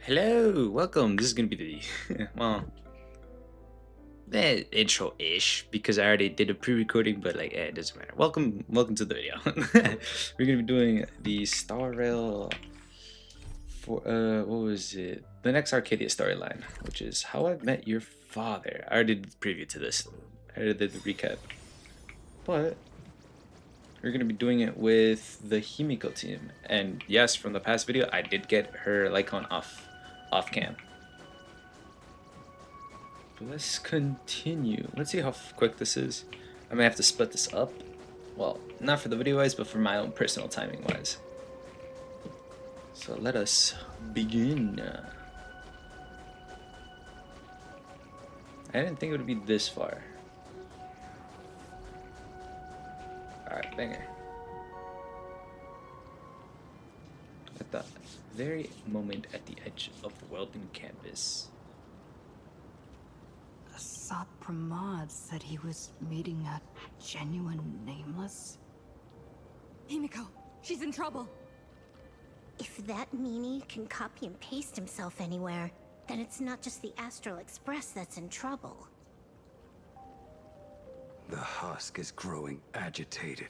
Hello, welcome. This is gonna be the intro-ish because I already did a pre-recording, but it doesn't matter. Welcome to the video. We're gonna be doing the Star Rail for what was it? The next Arcadia storyline, which is How I Met Your Father. I already did the preview to this. I already did the recap, but we're gonna be doing it with the Himiko team. And yes, from the past video, I did get her Lycon off cam. Let's continue. Let's see how quick this is. I may have to split this up. Well, not for the video wise, but for my own personal timing wise. So let us begin. I didn't think it would be this far. Alright, banger. At the very moment at the edge of the welding canvas. Asad Pramod said he was meeting a genuine nameless. Himiko, she's in trouble. If that meanie can copy and paste himself anywhere, then it's not just the Astral Express that's in trouble. The husk is growing agitated.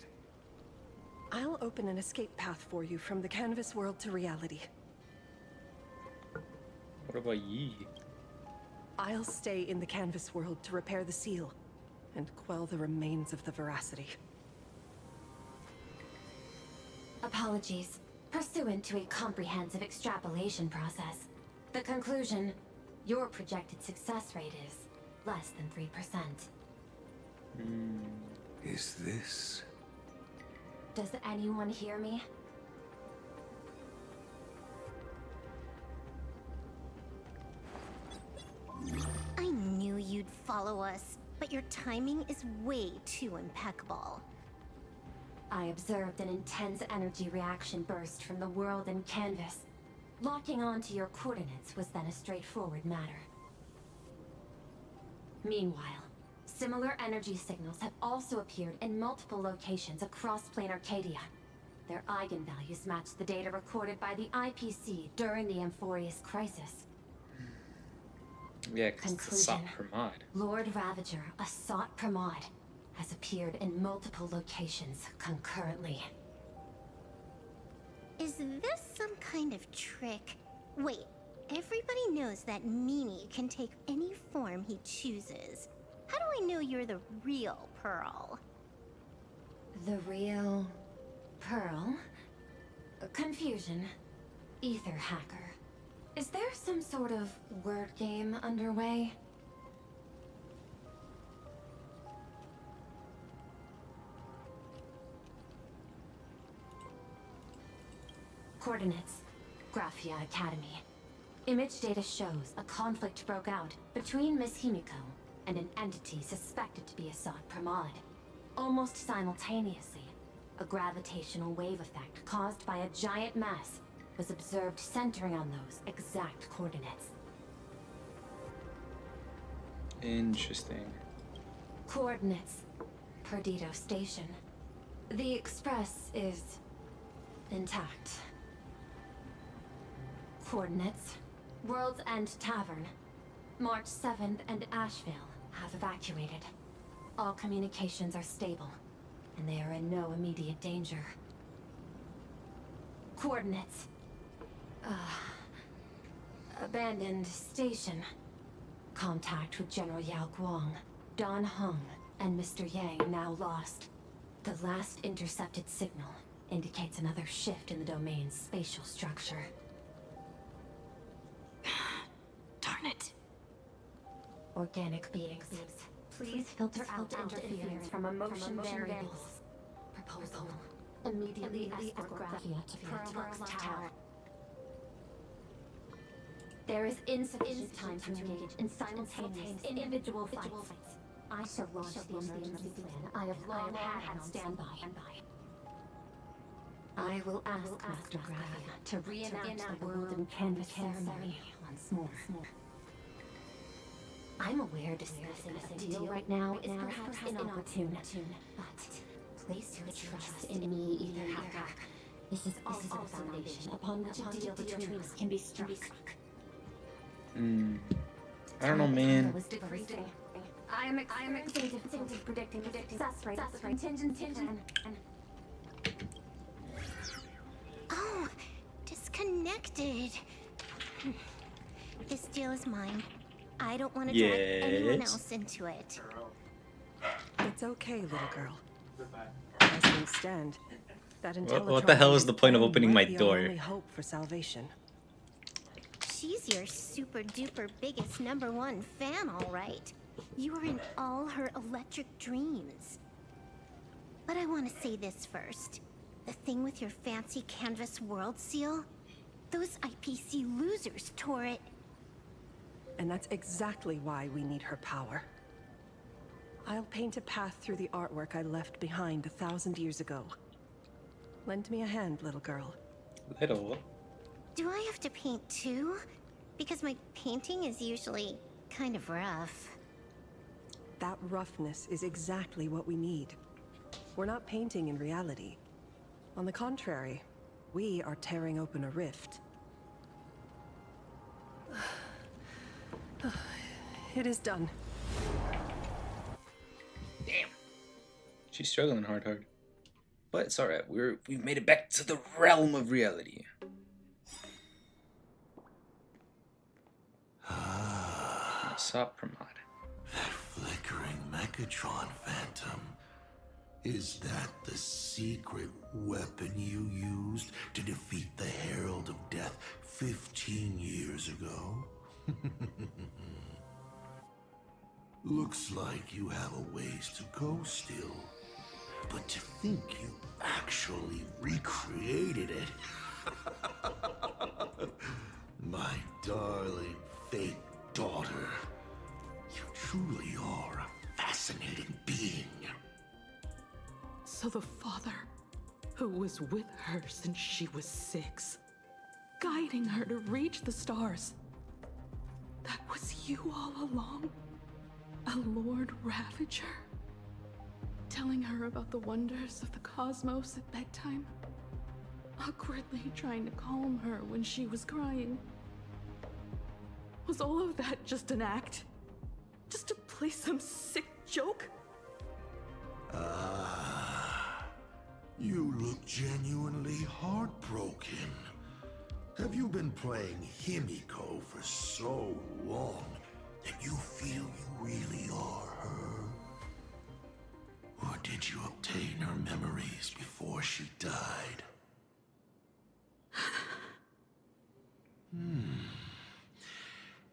I'll open an escape path for you from the canvas world to reality. What about ye? I'll stay in the canvas world to repair the seal and quell the remains of the veracity. Apologies. Pursuant to a comprehensive extrapolation process, the conclusion, your projected success rate is less than 3%. Is this? Does anyone hear me? I knew you'd follow us, but your timing is way too impeccable. I observed an intense energy reaction burst from the world and canvas. Locking onto your coordinates was then a straightforward matter. Meanwhile, similar energy signals have also appeared in multiple locations across plane Arcadia. Their eigenvalues match the data recorded by the IPC during the Amphorius crisis. Yeah, because it's Asat Conclusion. Pramod. Lord Ravager, Asat Pramod, has appeared in multiple locations concurrently. Is this some kind of trick? Wait, everybody knows that meanie can take any form he chooses. How do I know you're the real Pearl? The real... Pearl? Confusion. Ether hacker. Is there some sort of word game underway? Coordinates. Graphia Academy. Image data shows a conflict broke out between Miss Himiko and an entity suspected to be Asad Pramod. Almost simultaneously, a gravitational wave effect caused by a giant mass was observed centering on those exact coordinates. Interesting. Coordinates. Perdido Station. The Express is intact. Coordinates. World's End Tavern. March 7th and Asheville have evacuated. All communications are stable, and they are in no immediate danger. Coordinates. Abandoned station. Contact with General Yao Guang, Don Hung, and Mr. Yang now lost. The last intercepted signal indicates another shift in the domain's spatial structure. Darn it. Organic beings. Please filter out interference from emotion variables. Proposal. Immediately escort Graphia to Pearl's Tower. There is insufficient time to engage in simultaneous individual fights. I shall launch the emergency plan I have long had on standby. I will ask Master Graphia to reenact the world and canvas ceremony once more. I'm aware discussing a deal right now is perhaps inopportune, but place your trust in me, Ether Hacker. This is also the foundation upon which a deal between us can be struck. I don't know, man. Was decreasing. I am excited to predicting success rate of the contingency plan. Oh, disconnected. This deal is mine. I don't want to drag anyone Yes. else into it. It's okay, little girl. As things stand, that What the hell is the point of opening my might be our door? only hope for salvation. She's your super duper biggest #1 fan, all right. You are in all her electric dreams. But I want to say this first. The thing with your fancy canvas world seal? Those IPC losers tore it. And that's exactly why we need her power. I'll paint a path through the artwork I left behind 1,000 years ago. Lend me a hand, little girl. Little. Do I have to paint too? Because my painting is usually kind of rough. That roughness is exactly what we need. We're not painting in reality. On the contrary, we are tearing open a rift. It is done. Damn. She's struggling hard. But it's alright. We've made it back to the realm of reality. Assault Pramod. That flickering Megatron phantom. Is that the secret weapon you used to defeat the Herald of Death 15 years ago? Looks like you have a ways to go still. But to think you actually recreated it. My darling fake daughter. You truly are a fascinating being. So the father, who was with her since she was 6, guiding her to reach the stars, that was you all along? A Lord Ravager? Telling her about the wonders of the cosmos at bedtime? Awkwardly trying to calm her when she was crying? Was all of that just an act? Just to play some sick joke? You look genuinely heartbroken. Have you been playing Himiko for so long that you feel you really are her? Or did you obtain her memories before she died?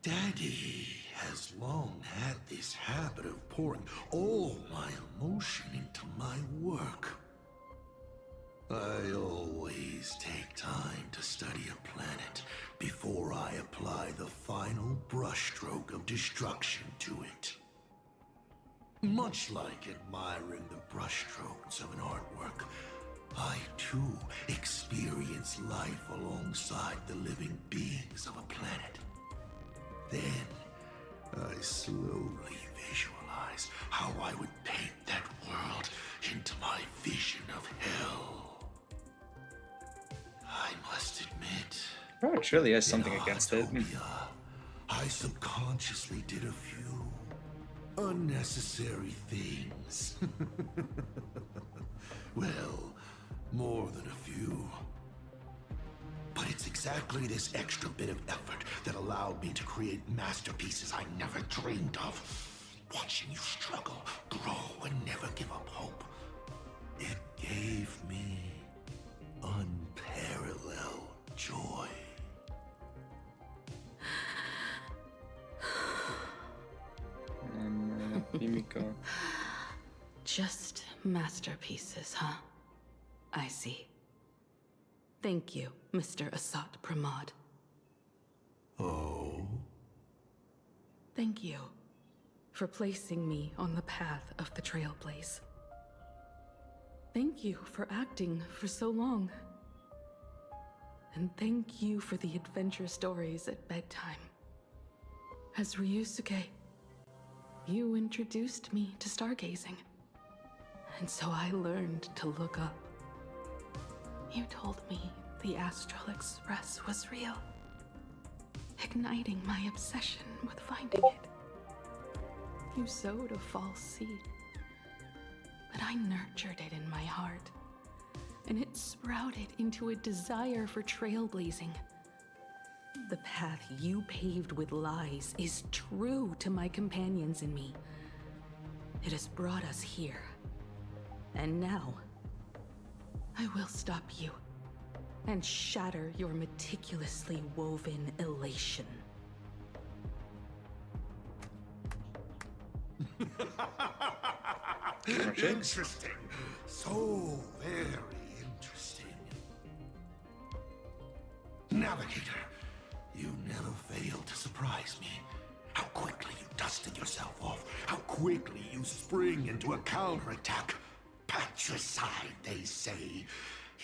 Daddy has long had this habit of pouring all my emotion into my work. I always take time to study a planet before I apply the final brushstroke of destruction to it. Much like admiring the brushstrokes of an artwork, I too experience life alongside the living beings of a planet. Then, I slowly visualize how I would paint that world into my vision of hell. I must admit, Bro, it really has in something against it. Autopia, I subconsciously did a few unnecessary things. Well, more than a few. But it's exactly this extra bit of effort that allowed me to create masterpieces I never dreamed of. Watching you struggle, grow, and never give up hope. It gave me unparalleled joy. Himiko. Just masterpieces, huh? I see. Thank you, Mr. Asat Pramod. Oh? Thank you for placing me on the path of the trailblaze. Thank you for acting for so long. And thank you for the adventure stories at bedtime. As Ryusuke, you introduced me to stargazing. And so I learned to look up. You told me the Astral Express was real. igniting my obsession with finding it. You sowed a false seed, but I nurtured it in my heart, and it sprouted into a desire for trailblazing. The path you paved with lies is true to my companions and me. It has brought us here. And now, I will stop you and shatter your meticulously woven elation. Interesting. So very interesting. Navigator, you never fail to surprise me. How quickly you dusted yourself off. How quickly you spring into a counterattack. Patricide, they say,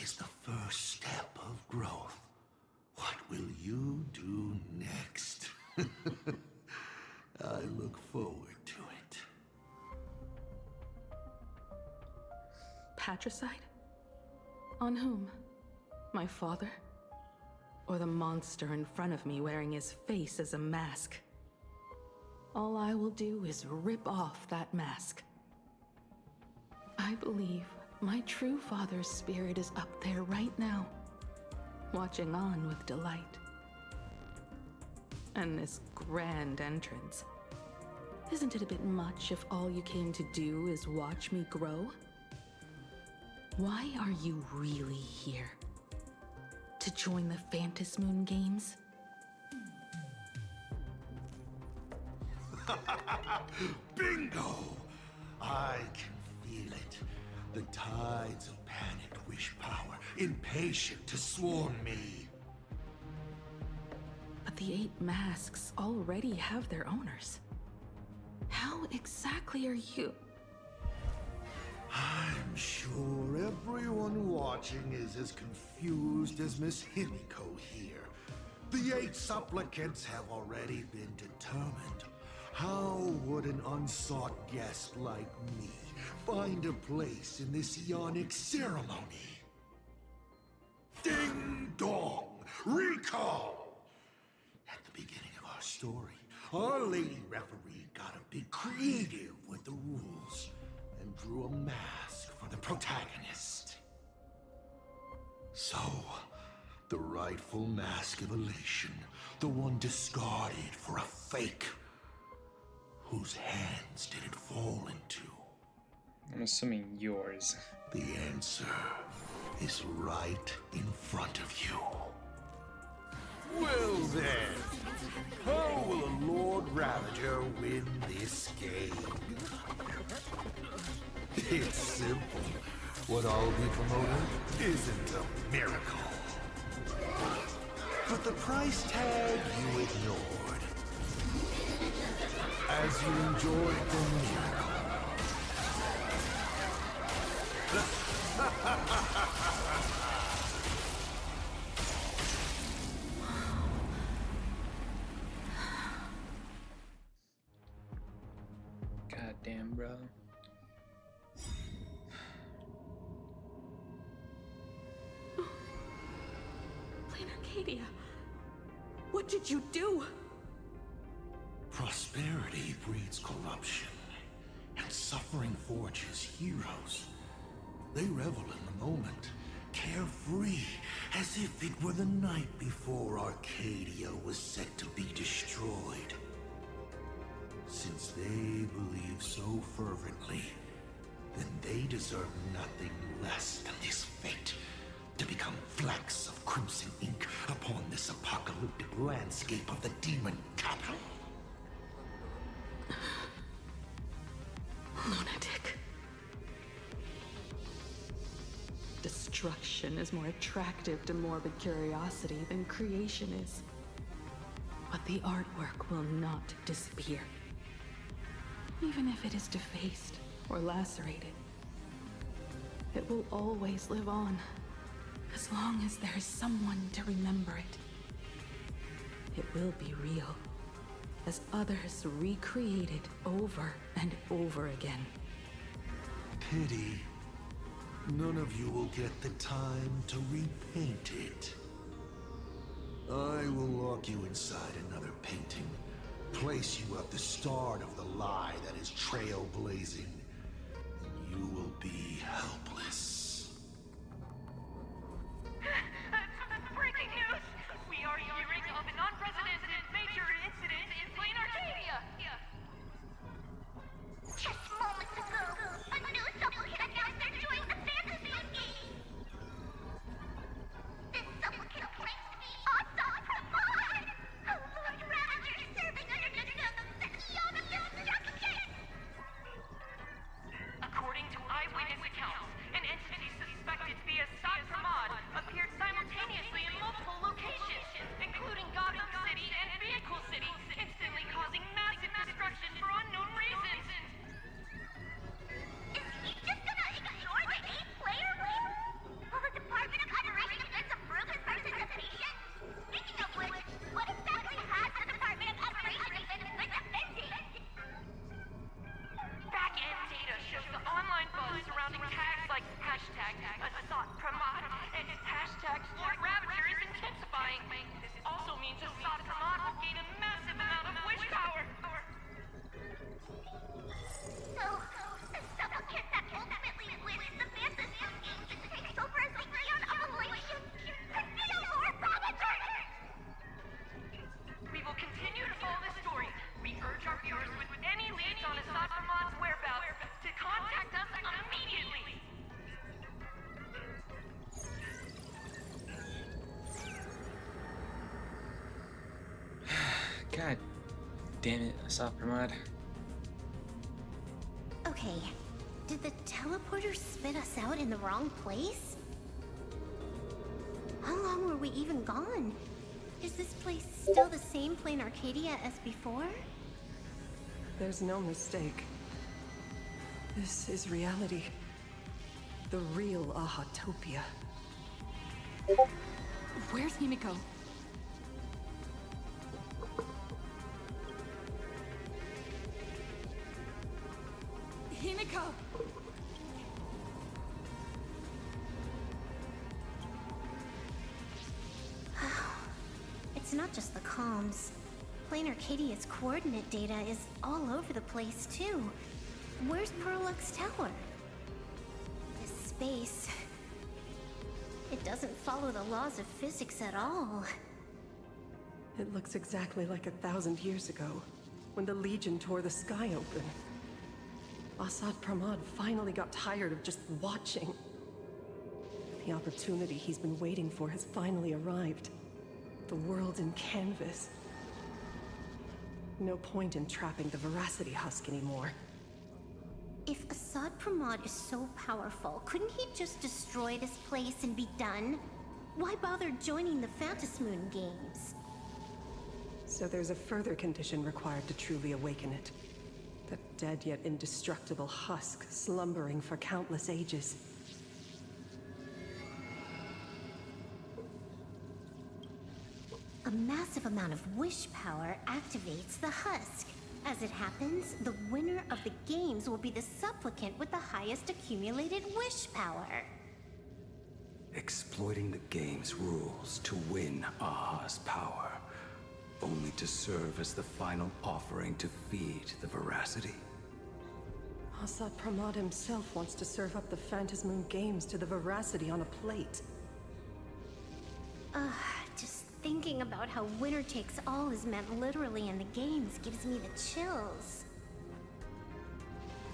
is the first step of growth. What will you do next? I look forward to it. Patricide? On whom? My father? Or the monster in front of me wearing his face as a mask? All I will do is rip off that mask. I believe my true father's spirit is up there right now, watching on with delight. And this grand entrance. Isn't it a bit much if all you came to do is watch me grow? Why are you really here? To join the Phantasmoon Games? Bingo! I can feel it. The tides of panic wish power, impatient to swarm me. But the 8 masks already have their owners. How exactly are you? I'm sure everyone watching is as confused as Miss Himiko here. The 8 supplicants have already been determined. How would an unsought guest like me find a place in this Ionic ceremony? Ding dong! Recall! At the beginning of our story, our lady referee got a bit creative with the rules and drew a mask for the protagonist. So, the rightful mask of elation, the one discarded for a fake. Whose hands did it fall into? I'm assuming yours. The answer is right in front of you. Well then, how will a Lord Ravager win this game? It's simple. What I'll be promoting isn't a miracle. But the price tag you ignored. As you enjoyed the miracle. God damn, bro. Lane Arcadia, what did you do? Prosperity breeds corruption, and suffering forges heroes. They revel in the moment, carefree, as if it were the night before Arcadia was set to be destroyed. Since they believe so fervently, then they deserve nothing less than this fate, to become flecks of crimson ink upon this apocalyptic landscape of the demon capital. Lunatic. Destruction is more attractive to morbid curiosity than creation is. But the artwork will not disappear. Even if it is defaced or lacerated, it will always live on, as long as there is someone to remember it. It will be real, as others recreate it over and over again. Pity. None of you will get the time to repaint it. I will lock you inside another place you at the start of the lie that is trailblazing, you will be helpless. That's breaking news! We are hearing of an unprecedented major incident in Plain Arcadia! Just moments ago, a new supplicant announced they're joining the fantasy game. This supplicant claims to be Asad Pramod, a Lord Ravager serving under the eon of destruction. According to eyewitness accounts, an entity suspected to be Asad Pramod appeared simultaneously in multiple locations, including Gotham City and Vehicle City, instantly causing massive destruction for unknown reasons. Is he just gonna ignore the 8-player win? Will the Department of Operations disapprove his participation? Speaking of which, what exactly has the Department of Operations been defending? Back-end data shows the online buzz surrounding tags like hashtag Asad Pramod and hashtag Lord Ravager is intensifying. This also means Asad Pramod will gain a massive amount of wish power. So, the supplicant that ultimately wins the fantasy game takes over as the eon of elation and be a Lord Ravager! We will continue to follow this story. We urge our viewers with any leads on Asad Pramod's whereabouts to contact us immediately. God damn it, Asad Pramod. Okay, did the teleporter spit us out in the wrong place? How long were we even gone? Is this place still the same Plain Arcadia as before? There's no mistake. This is reality. The real Ahatopia. Where's Himiko? Himiko! It's not just the comms. Plain Arcadia's coordinate data is all over the place, too. Where's Perlux Tower? This space... It doesn't follow the laws of physics at all. It looks exactly like 1,000 years ago, when the Legion tore the sky open. Asad Pramod finally got tired of just watching. The opportunity he's been waiting for has finally arrived. The world in canvas. No point in trapping the Veracity Husk anymore. If Asad Pramod is so powerful, couldn't he just destroy this place and be done? Why bother joining the Phantasmoon games? So there's a further condition required to truly awaken it. That dead yet indestructible husk slumbering for countless ages. A massive amount of wish power activates the husk. As it happens, the winner of the games will be the supplicant with the highest accumulated wish power. Exploiting the game's rules to win Aha's power, only to serve as the final offering to feed the Veracity. Asad Pramod himself wants to serve up the Phantasmoon games to the Veracity on a plate. Just thinking about how winner takes all is meant literally in the games gives me the chills.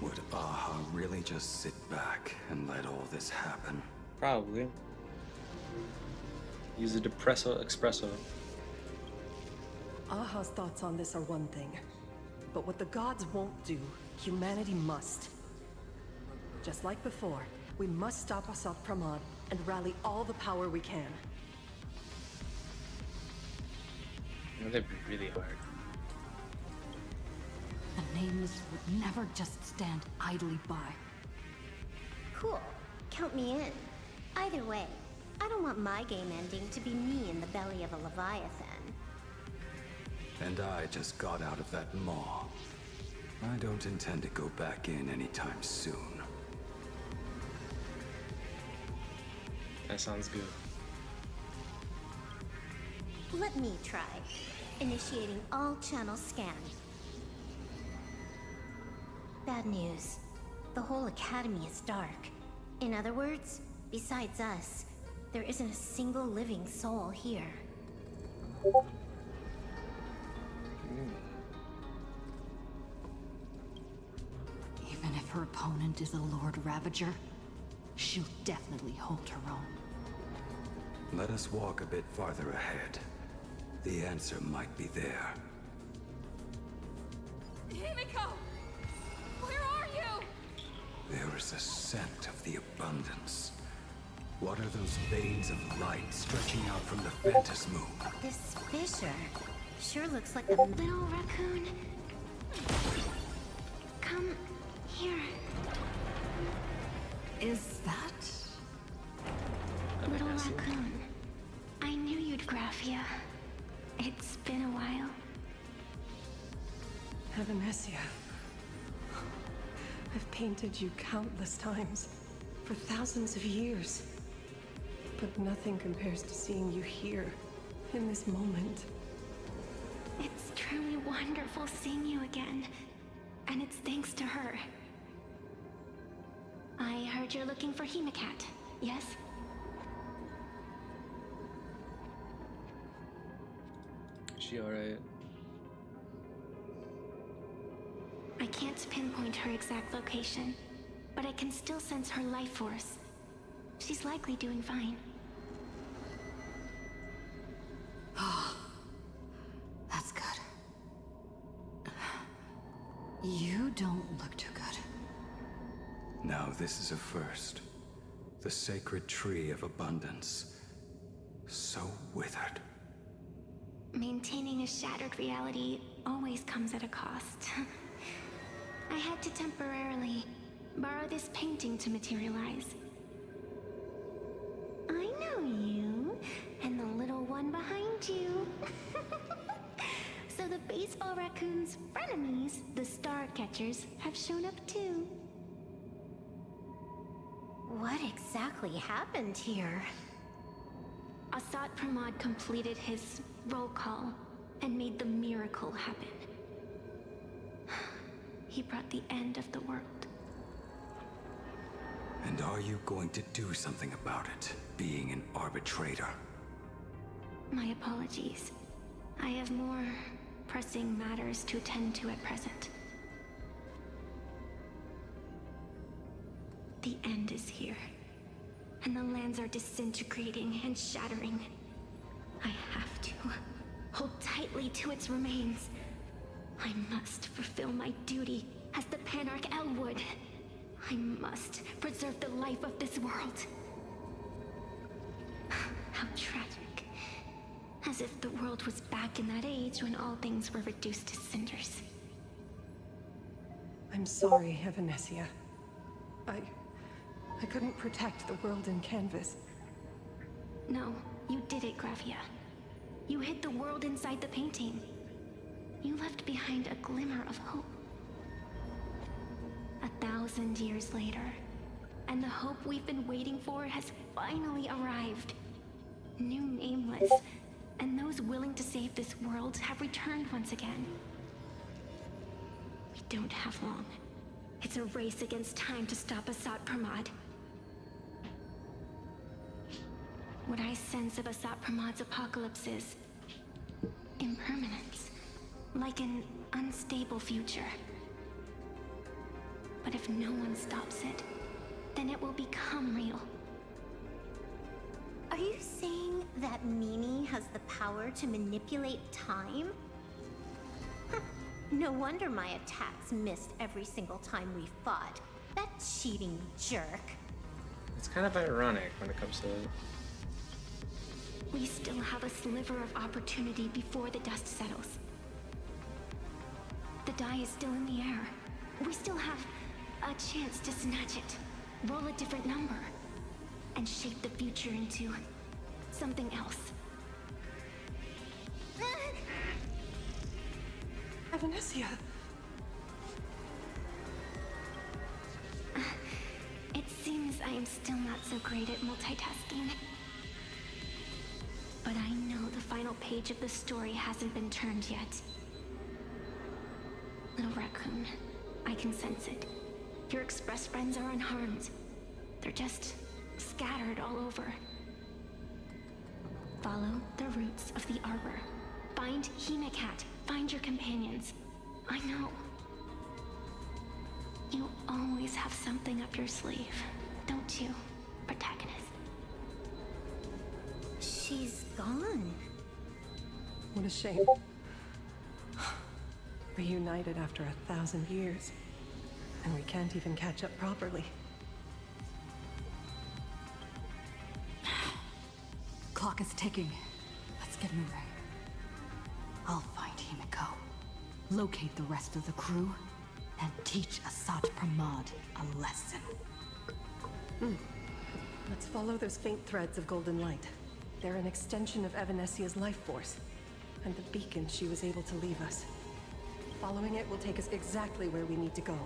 Would Aha really just sit back and let all this happen? Probably. Use a depresso espresso. Aha's thoughts on this are one thing, but what the gods won't do, humanity must. Just like before, we must stop Asad Pramod and rally all the power we can. That'd be really hard. The Nameless would never just stand idly by. Cool. Count me in. Either way, I don't want my game ending to be me in the belly of a Leviathan. And I just got out of that maw. I don't intend to go back in anytime soon. That sounds good. Let me try. Initiating all channel scan. bad news. The whole academy is dark. In other words, besides us, there isn't a single living soul here. Even if her opponent is a Lord Ravager, she'll definitely hold her own. Let us walk a bit farther ahead. The answer might be there. Himiko! Where are you? There is a scent of the abundance. What are those veins of light stretching out from the Phantos Moon? This fissure sure looks like a little raccoon. Come here. Is that... Little raccoon. I knew you'd Graphia. It's been a while. Evanesia. I've painted you countless times, for thousands of years. But nothing compares to seeing you here, in this moment. It's truly wonderful seeing you again. And it's thanks to her. I heard you're looking for Hemicat, yes? She alright? I can't pinpoint her exact location, but I can still sense her life force. She's likely doing fine. That's good. You don't look too good. Now this is a first. The sacred tree of abundance. So withered. Maintaining a shattered reality always comes at a cost. I had to temporarily borrow this painting to materialize. I know you, and the little one behind you. So the baseball raccoon's frenemies, the star catchers, have shown up too. What exactly happened here? Assad Pramod completed his roll call and made the miracle happen. He brought the end of the world. And are you going to do something about it, being an arbitrator? My apologies. I have more pressing matters to attend to at present. The end is here, and the lands are disintegrating and shattering. I have to hold tightly to its remains. I must fulfill my duty as the Panarch Elwood. I must preserve the life of this world. How tragic. As if the world was back in that age when all things were reduced to cinders. I'm sorry, Evanesia. I couldn't protect the world in canvas. No, you did it, Gravia. You hid the world inside the painting. You left behind a glimmer of hope. 1,000 years later, and the hope we've been waiting for has finally arrived. New Nameless, and those willing to save this world have returned once again. We don't have long. It's a race against time to stop Assad Pramod. What I sense of Assad Pramod's apocalypse is impermanence, like an unstable future. But if no one stops it, then it will become real. Are you saying that Mimi has the power to manipulate time? Huh. No wonder my attacks missed every single time we fought. That cheating jerk. It's kind of ironic when it comes to it. We still have a sliver of opportunity before the dust settles. The die is still in the air. We still have a chance to snatch it, roll a different number, and shape the future into something else. Evanesia! It seems I am still not so great at multitasking. But I know the final page of the story hasn't been turned yet. Little raccoon, I can sense it. Your Express friends are unharmed. They're just scattered all over. Follow the roots of the arbor. Find Hemacat. Find your companions. I know. You always have something up your sleeve, don't you, protagonist? She's gone. What a shame. Reunited after 1,000 years. And we can't even catch up properly. Clock is ticking. Let's get moving. I'll find Himiko, locate the rest of the crew, and teach Assad Pramad a lesson. Let's follow those faint threads of golden light. They're an extension of Evanesia's life force, and the beacon she was able to leave us. Following it will take us exactly where we need to go.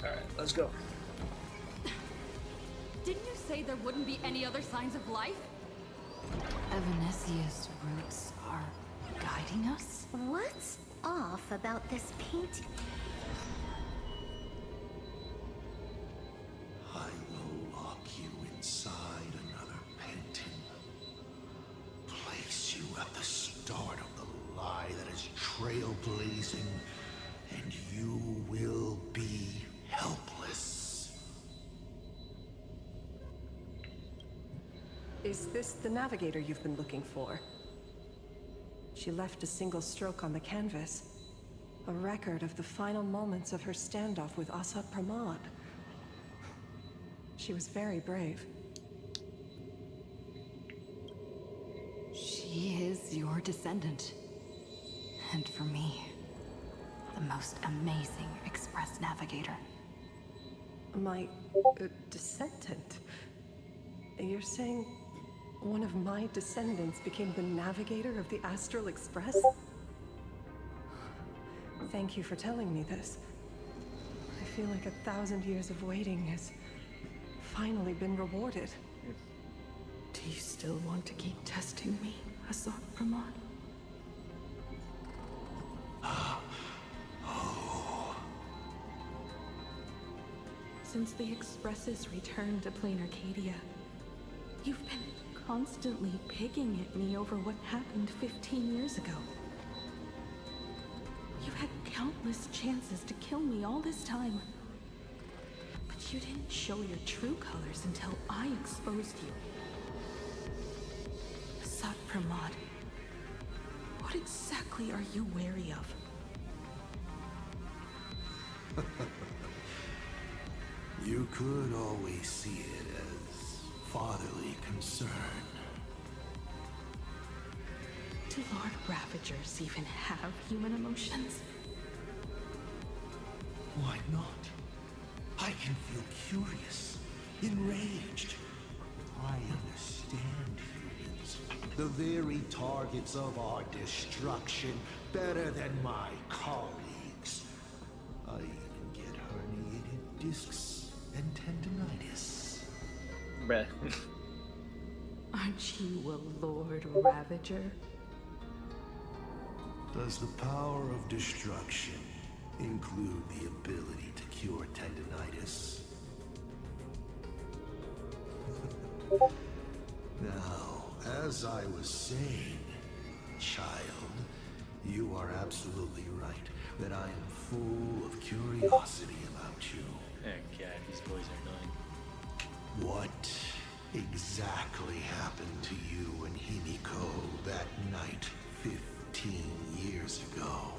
Alright, let's go. Didn't you say there wouldn't be any other signs of life? Evanesia's roots are guiding us? What's off about this painting? I will lock you inside another painting. Place you at the start of the lie that is trailblazing, and you will be helpless. Is this the navigator you've been looking for? She left a single stroke on the canvas. A record of the final moments of her standoff with Assad Pramad. She was very brave. She is your descendant. And for me, the most amazing Express navigator. My descendant? You're saying one of my descendants became the navigator of the Astral Express? Thank you for telling me this. I feel like 1,000 years of waiting has finally been rewarded. Do you still want to keep testing me, Assad Pramad? Since the Express's return to Plain Arcadia, you've been constantly picking at me over what happened 15 years ago. You've had countless chances to kill me all this time. But you didn't show your true colors until I exposed you. Assad Pramad, what exactly are you wary of? You could always see it as fatherly concern. Do Lord Ravagers even have human emotions? Why not? I can feel curious, enraged. I understand humans, the very targets of our destruction, better than my colleagues. I even get herniated discs and tendinitis. Bruh. Aren't you a Lord Ravager? Does the power of destruction include the ability to cure tendinitis? Now, as I was saying, child, you are absolutely right that I am full of curiosity about you. Oh god, these boys are annoying. What exactly happened to you and Himiko that night 15 years ago?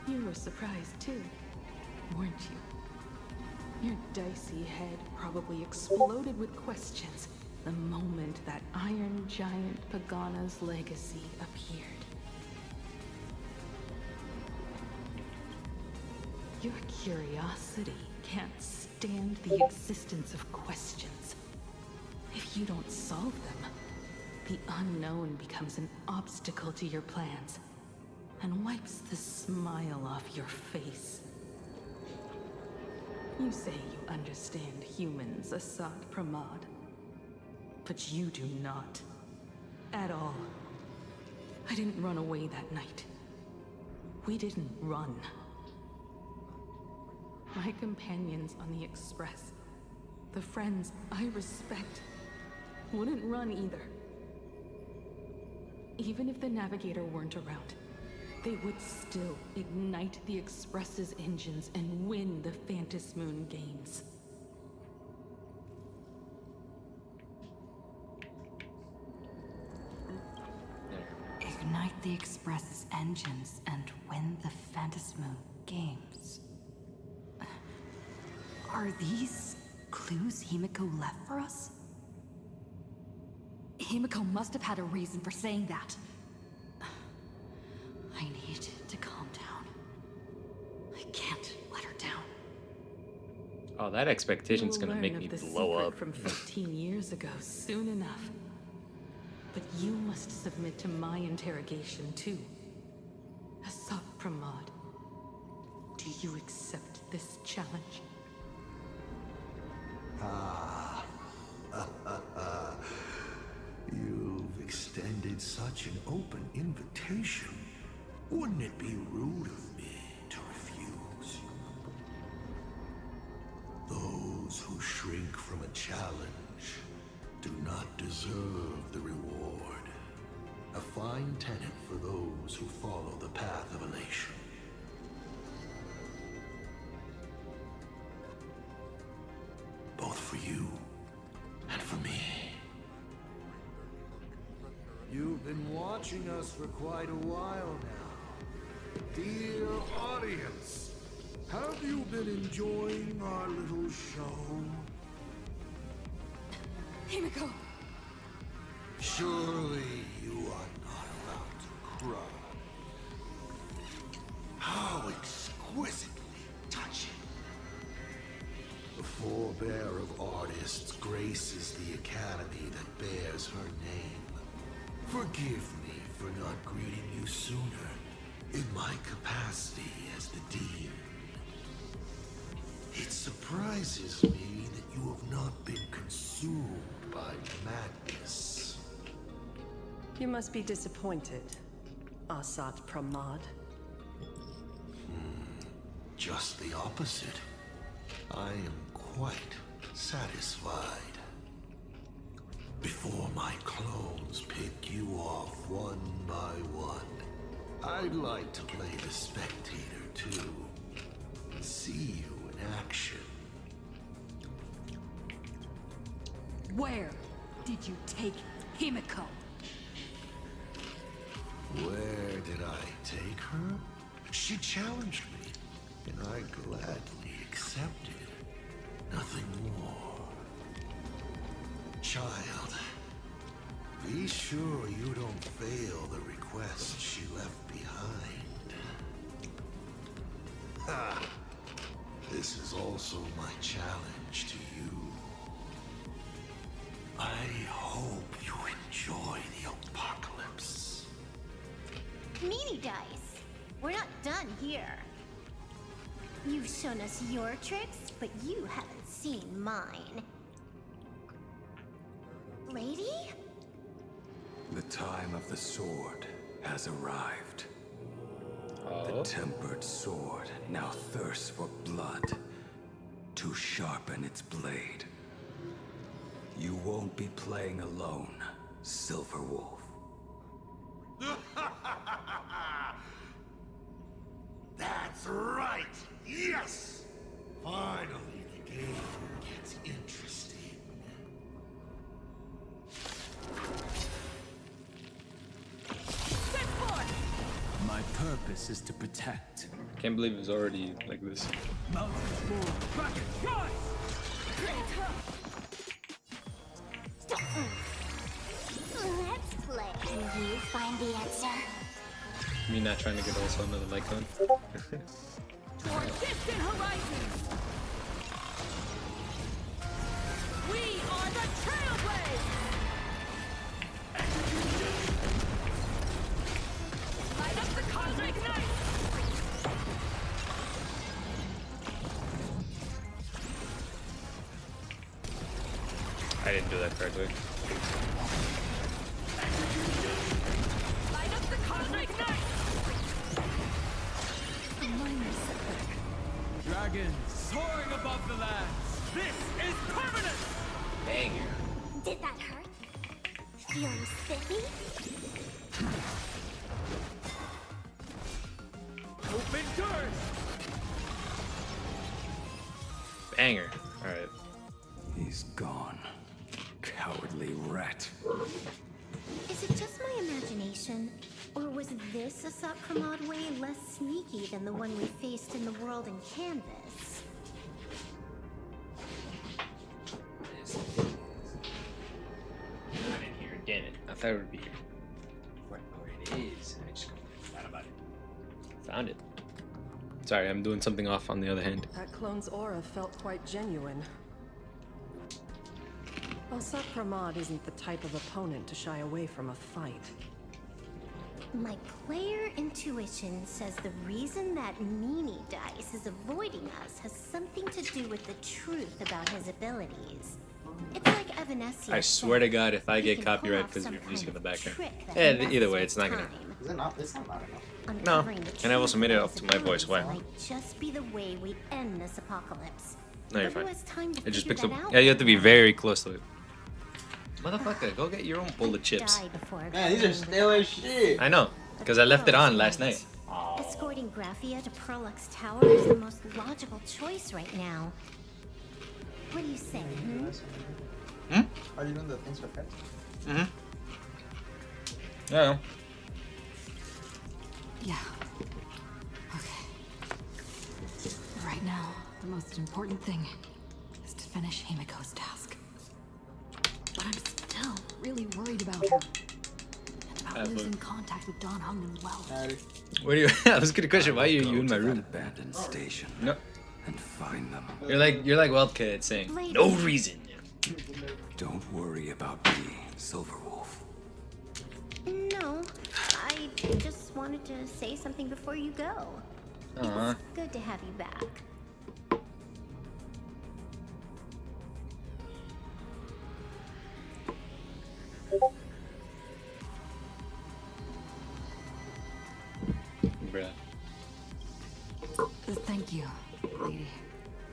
You were surprised too, weren't you? Your dicey head probably exploded with questions the moment that Iron Giant Pagana's legacy appeared. Your curiosity can't stand the existence of questions. If you don't solve them, the unknown becomes an obstacle to your plans and wipes the smile off your face. You say you understand humans, Assad Pramad, but you do not. At all. I didn't run away that night. We didn't run. My companions on the Express, the friends I respect, wouldn't run either. Even if the Navigator weren't around, they would still ignite the Express's engines and win the Phantasmoon games. Ignite the Express's engines and win the Phantasmoon games. Are these clues Himiko left for us? Himiko must have had a reason for saying that. I need to calm down. I can't let her down. Oh, that expectation's You'll gonna learn make of me the blow secret up. from 15 years ago soon enough. But you must submit to my interrogation too. Asat Pramod, do you accept this challenge? Ah. You've extended such an open invitation. Wouldn't it be rude of me to refuse? Those who shrink from a challenge do not deserve the reward. A fine tenet for those who follow the path of elation. Both for you and for me. You've been watching us for quite a while now. Dear audience, have you been enjoying our little show? Himiko! Surely you are not about to cry. How exquisitely touching. The forebear of artists graces the academy that bears her name. Forgive me for not greeting you sooner in my capacity as the Dean. It surprises me that you have not been consumed by madness. You must be disappointed, Asat Pramod. Just the opposite. I am quite satisfied. Before my clones pick you off one by one, I'd like to play the spectator too. See you in action. Where did you take Himiko? Where did I take her? She challenged me, and I gladly accepted. Nothing more. Child, be sure you don't fail the request she left behind. Ha! This is also my challenge to you. I hope you enjoy the apocalypse. Meanie Dice, we're not done here. You've shown us your tricks, but you haven't seen mine. Lady? The time of the sword has arrived. Oh. The tempered sword now thirsts for blood to sharpen its blade. You won't be playing alone, Silver Wolf. That's right! Yes! Finally, the game gets interesting. My purpose is to protect. Can't believe it's already like this. Let's play. Can you find the answer? Me not trying to get also another like on. Toward distant horizons! We are the trailblaze! Light up the cosmic night! I didn't do that correctly. Light up the Dragons soaring above the lands. This is permanent! Banger. Did that hurt? Feeling spiffy? Open doors! Banger. Alright. He's gone. Cowardly rat. Is it just my imagination? Or was this Asat Pramod way less sneaky than the one we faced in the world in Canvas? Not in here. Damn it. I thought it would be here. Where it is. I just forgot about it. Found it. Sorry, I'm doing something off on the other hand. That clone's aura felt quite genuine. Asat Pramod isn't the type of opponent to shy away from a fight. My player intuition says the reason that Meanie Dice is avoiding us has something to do with the truth about his abilities. It's like Evanescence. I swear to God, if I get copyright because of your music in the background. Yeah, either way, it's not gonna. Is it not? It's not loud enough. No, and I've also made it up to my voice. Why? Might just be the way we end this apocalypse. No, you're But who fine. has time to It just figure picks up. that out Yeah, you have to be right very close to it. Motherfucker, go get your own bowl of chips. Die before Man, these are stale as shit. I know, because I left it on last night. Escorting Graphia to Perlux Tower is the most logical choice right now. What do you say? Hmm? Are you doing the things for pets? Mm-hmm. Yeah. Yeah. Okay. Right now, the most important thing is to finish Himiko's task. But I'm still really worried about her. And about losing contact with Don Hung and well. What do you? I was gonna question why you in my room. Abandoned station. No. And find them. You're like Wildcat saying no reason. Don't worry about me, Silverwolf. No, I just wanted to say something before you go. Aw. It's good to have you back. Bruh. Thank you, lady.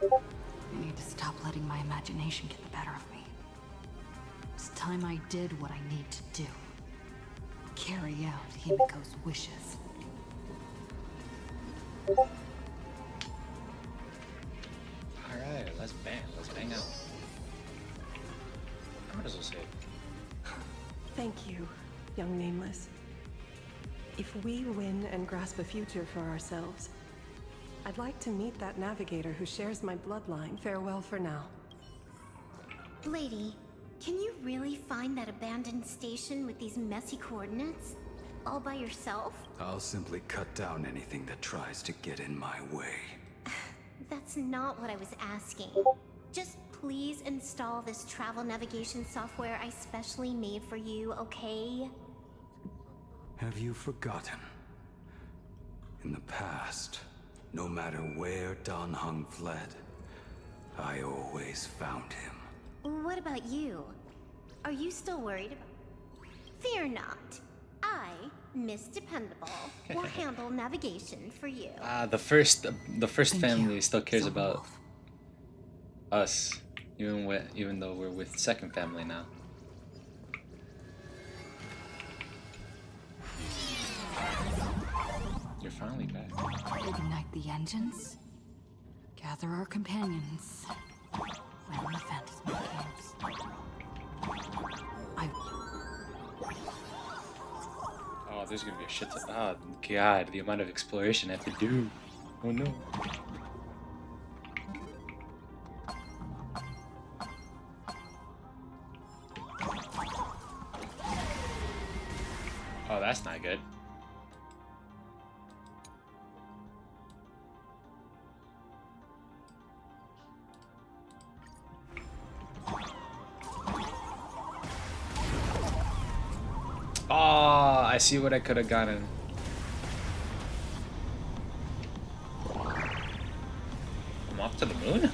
I need to stop letting my imagination get the better of me. It's time I did what I need to do. Carry out Himiko's wishes. Alright, let's bang out. I might as well say it. Thank you, young Nameless. If we win and grasp a future for ourselves, I'd like to meet that navigator who shares my bloodline. Farewell for now. Lady, can you really find that abandoned station with these messy coordinates? All by yourself? I'll simply cut down anything that tries to get in my way. That's not what I was asking. Just please install this travel navigation software I specially made for you, okay? Have you forgotten? In the past, no matter where Don Hung fled, I always found him. What about you? Are you still worried about... Fear not. I, Miss Dependable, will handle navigation for you. The first Thank family you, still cares Silverwolf. about us, even though we're with second family now. You're finally back. Ignite the engines. Gather our companions. Land the Phantasm camps. Oh, there's gonna be a shit ton. Oh god, the amount of exploration I have to do. Oh no. Oh, that's not good. Oh, I see what I could have gotten. I'm off to the moon?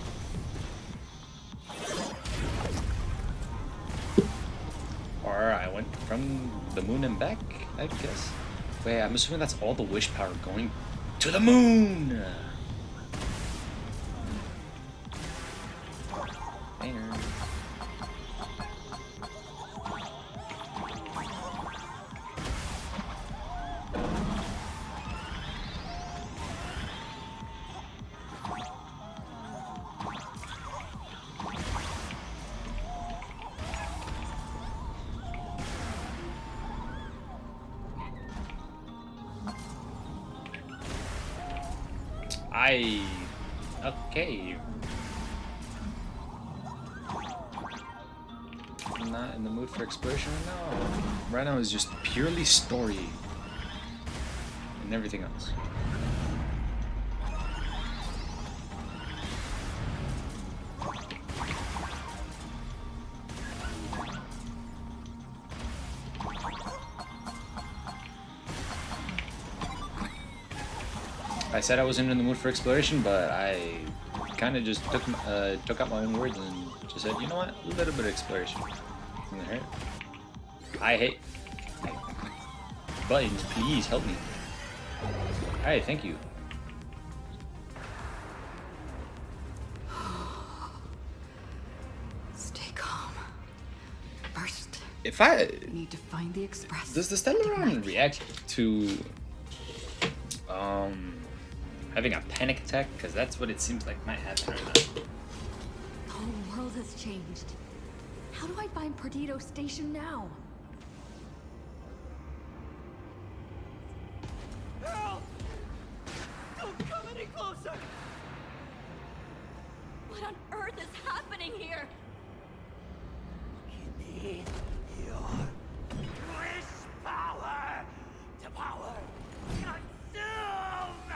Or I went from the moon and back, I guess. Wait, I'm assuming that's all the wish power going to the moon. Okay. I'm not in the mood for exploration right now. Right now is just purely story and everything else. I said I wasn't in the mood for exploration, but I kind of just took out my own words and just said, you know what, a little bit of exploration. Doesn't hurt. I hate buttons. Please help me. Alright, thank you. Stay calm. First, If I need to find the express. does the Stellaron react to having a panic attack? Because that's what it seems like might happen right now. The whole world has changed. How do I find Perdido Station now? Help! Don't come any closer! What on earth is happening here? Need your wish power to power consume!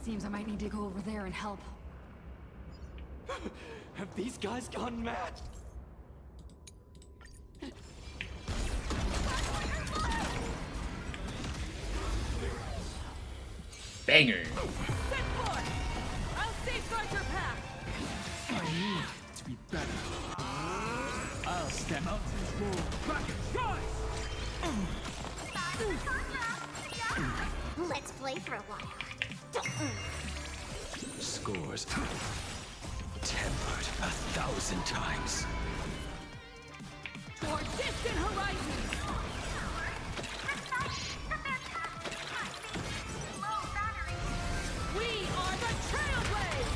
Seems I might need to go over there and help. Have these guys gone mad? Banger. Send for it! I'll safeguard your path! I need to be better. I'll step out to this wall. Rocket choice! Let's play for a while. Scores tempered 1,000 times. For distant horizons! We are the trailblaze!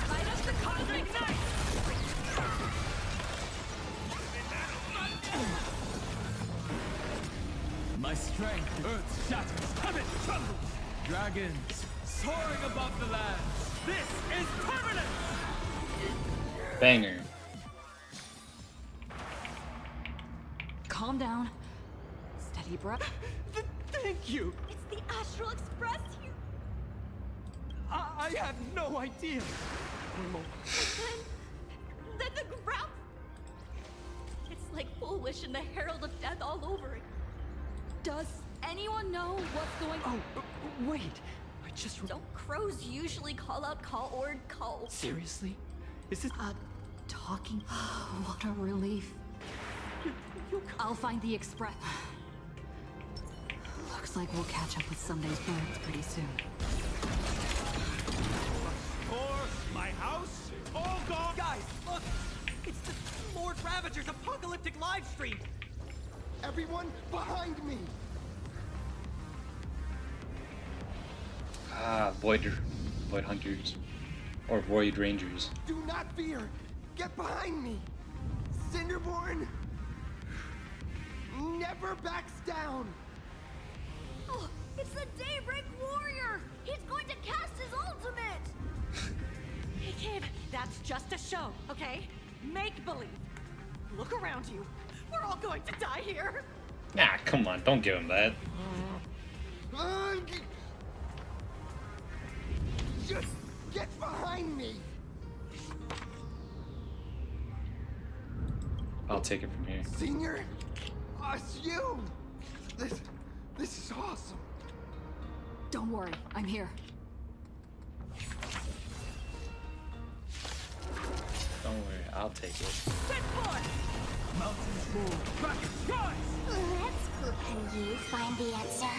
Light up the cosmic night! My strength, earth shatters, heaven trembles! Dragons soaring above the lands! This is permanent! Banger. Calm down. Steady breath. Thank you! It's the Astral Express here. I had no idea! Then the ground. It's like Full Wish and the Herald of Death all over it. Does anyone know what's going on? Oh, wait! I just... Don't crows usually call out call or call? Seriously? Is it... Talking? What a relief. I'll find the express. Looks like we'll catch up with Sunday's birds pretty soon. Or my house? All gone! Guys, look! It's the Lord Ravager's apocalyptic live stream! Everyone behind me! Ah, Void Hunters. Or Void Rangers. Do not fear! Get behind me! Cinderborn never backs down! Oh, it's the Daybreak Warrior! He's going to cast his ultimate! Hey kid, that's just a show, okay? Make believe. Look around you. We're all going to die here. Nah, come on, don't give him that. Just get behind me! I'll take it from here. Senior? It's you! This is awesome! Don't worry, I'm here. Don't worry, I'll take it. Mountains move, rocket choice! Let's go. Can you find the answer?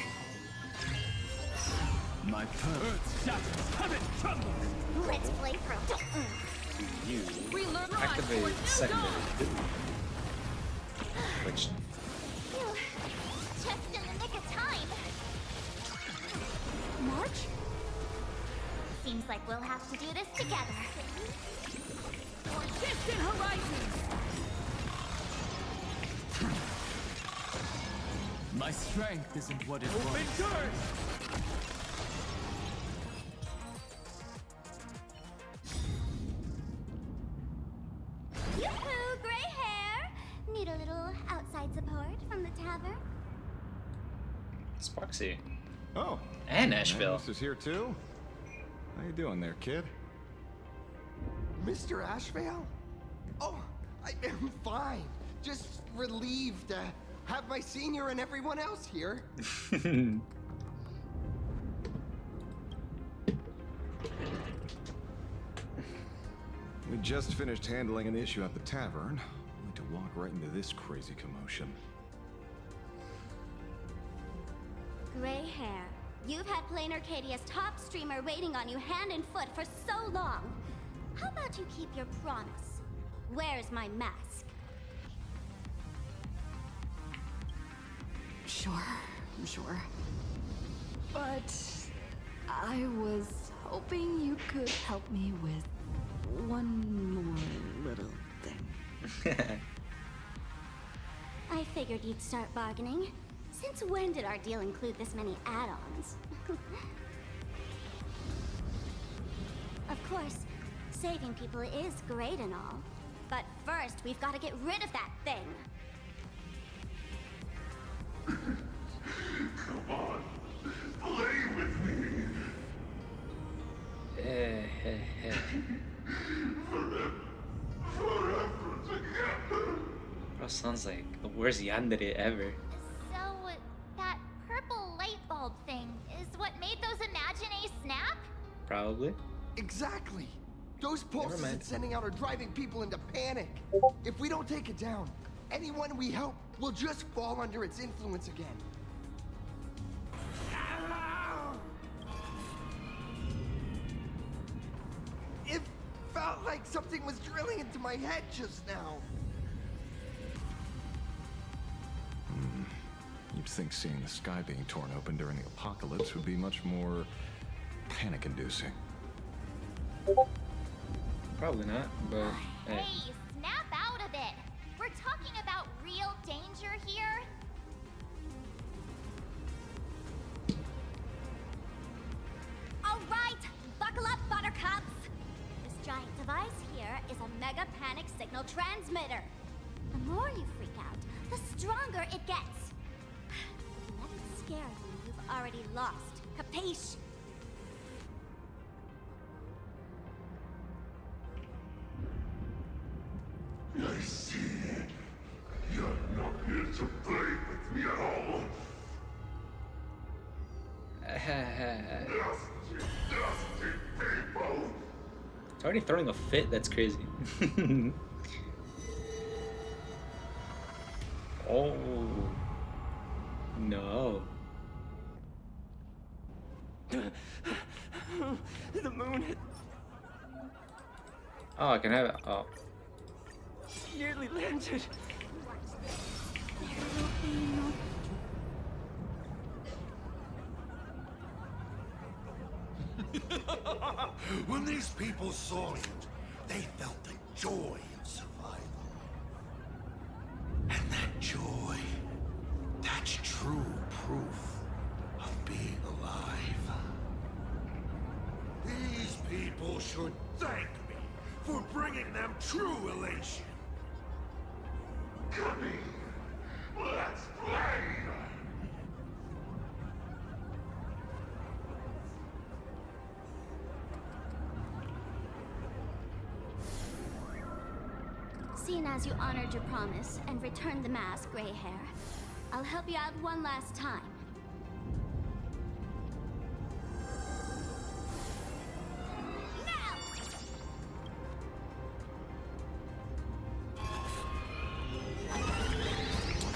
My earth shatters, heaven trembles! Let's play for a You Relearn activate life for a new secondary dawn. ability. Which Phew. Just in the nick of time. March? Seems like we'll have to do this together. For distant horizons! My strength isn't what it was. Open doors! Yoo-hoo, gray hair! Need a little outside support from the tavern? Sparksy. Oh. And Asheville. This is here too? How you doing there, kid? Mr. Ashvale? Oh, I am fine. Just relieved to have my senior and everyone else here. We just finished handling an issue at the tavern, only to walk right into this crazy commotion. Gray hair, you've had Plain Arcadia's top streamer waiting on you hand and foot for so long. How about you keep your promise? Where's my mask? Sure. But I was hoping you could help me with one more little thing. I figured you'd start bargaining. Since when did our deal include this many add-ons? Of course, saving people is great and all. But first, we've got to get rid of that thing. Come on, play with me. Forever together. Bro, sounds like the worst yandere ever. So, that purple light bulb thing is what made those Imagine snap? Probably. Exactly. Those pulses mind. it's sending out are driving people into panic. If we don't take it down, anyone we help will just fall under its influence again. It felt like something was drilling into my head just now. You'd think seeing the sky being torn open during the apocalypse would be much more panic-inducing. Probably not, but hey. Hey, snap out of it! We're talking about real danger here. All right, buckle up, buttercups. This giant device here is a mega panic signal transmitter. The more you freak out, the stronger it gets. Let it scare you you've already lost. Capiche? I see. You're not here to play with me at all. Dusty people. It's already throwing a fit, that's crazy. Oh. No. The moon Oh, I can have it. Oh. nearly landed. When these people saw you, they felt the joy of survival. And that joy, that's true proof of being alive. These people should thank me for bringing them true elation. Come in. Let's play. Seeing as you honored your promise and returned the mask, Gray Hair, I'll help you out one last time.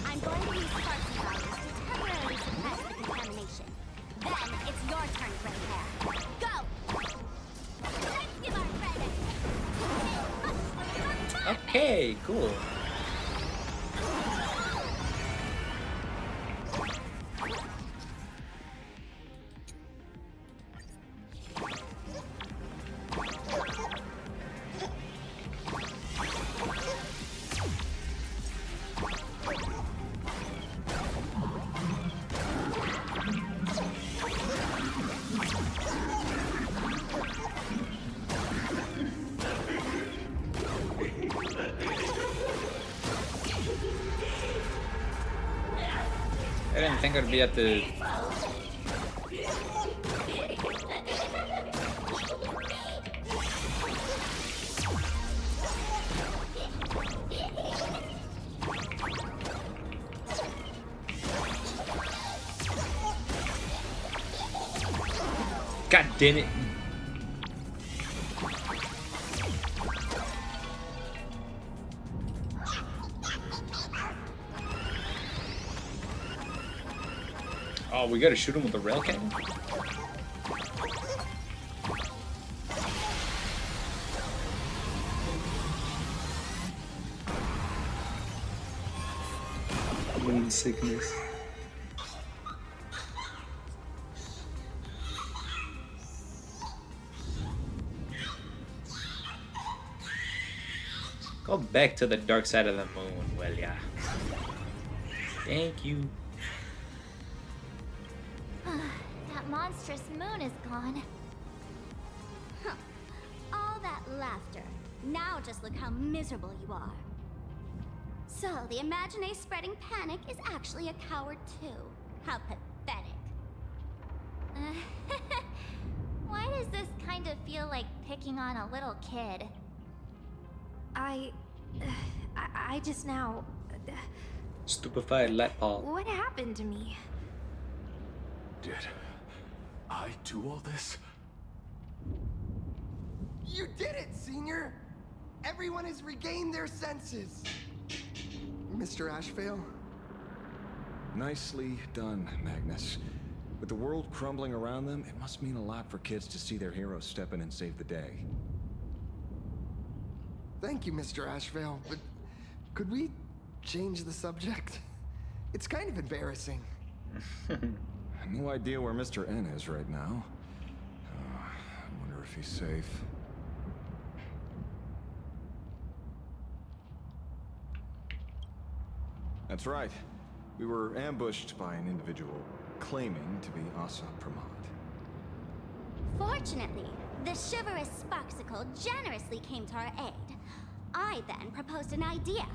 I'm going to use sparking powers to temporarily suppress the contamination. Then it's your turn, Gray Hair. Go! Let's give our friend a Okay, cool. I didn't think I'd be at the... God damn it. Oh, we gotta shoot him with a rail cannon? Moon sickness. Go back to the dark side of the moon, well, yeah. Thank you. That monstrous moon is gone. Huh. All that laughter. Now just look how miserable you are. So, the Imagine spreading panic is actually a coward too. How pathetic. Why does this kind of feel like picking on a little kid? I just now... Stupefied light bulb. What happened to me? Did I do all this? You did it, Senior! Everyone has regained their senses. Mr. Ashvale? Nicely done, Magnus. With the world crumbling around them, it must mean a lot for kids to see their heroes step in and save the day. Thank you, Mr. Ashvale, but could we change the subject? It's kind of embarrassing. No idea where Mr. N is right now. I wonder if he's safe. That's right. We were ambushed by an individual claiming to be Asa Pramod. Fortunately, the chivalrous Sparksicle generously came to our aid. I then proposed an idea.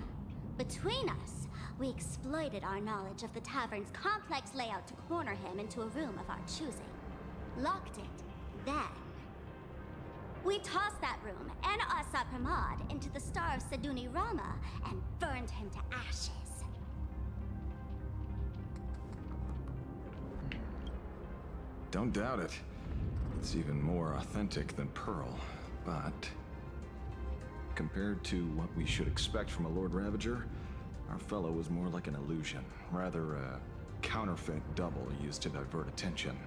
Between us, we exploited our knowledge of the tavern's complex layout to corner him into a room of our choosing. Locked it. Then, we tossed that room and Asa Pramod into the star of Seduni Rama and burned him to ashes. Don't doubt it. It's even more authentic than Pearl, but... compared to what we should expect from a Lord Ravager, our fellow was more like an illusion, rather a counterfeit double used to divert attention.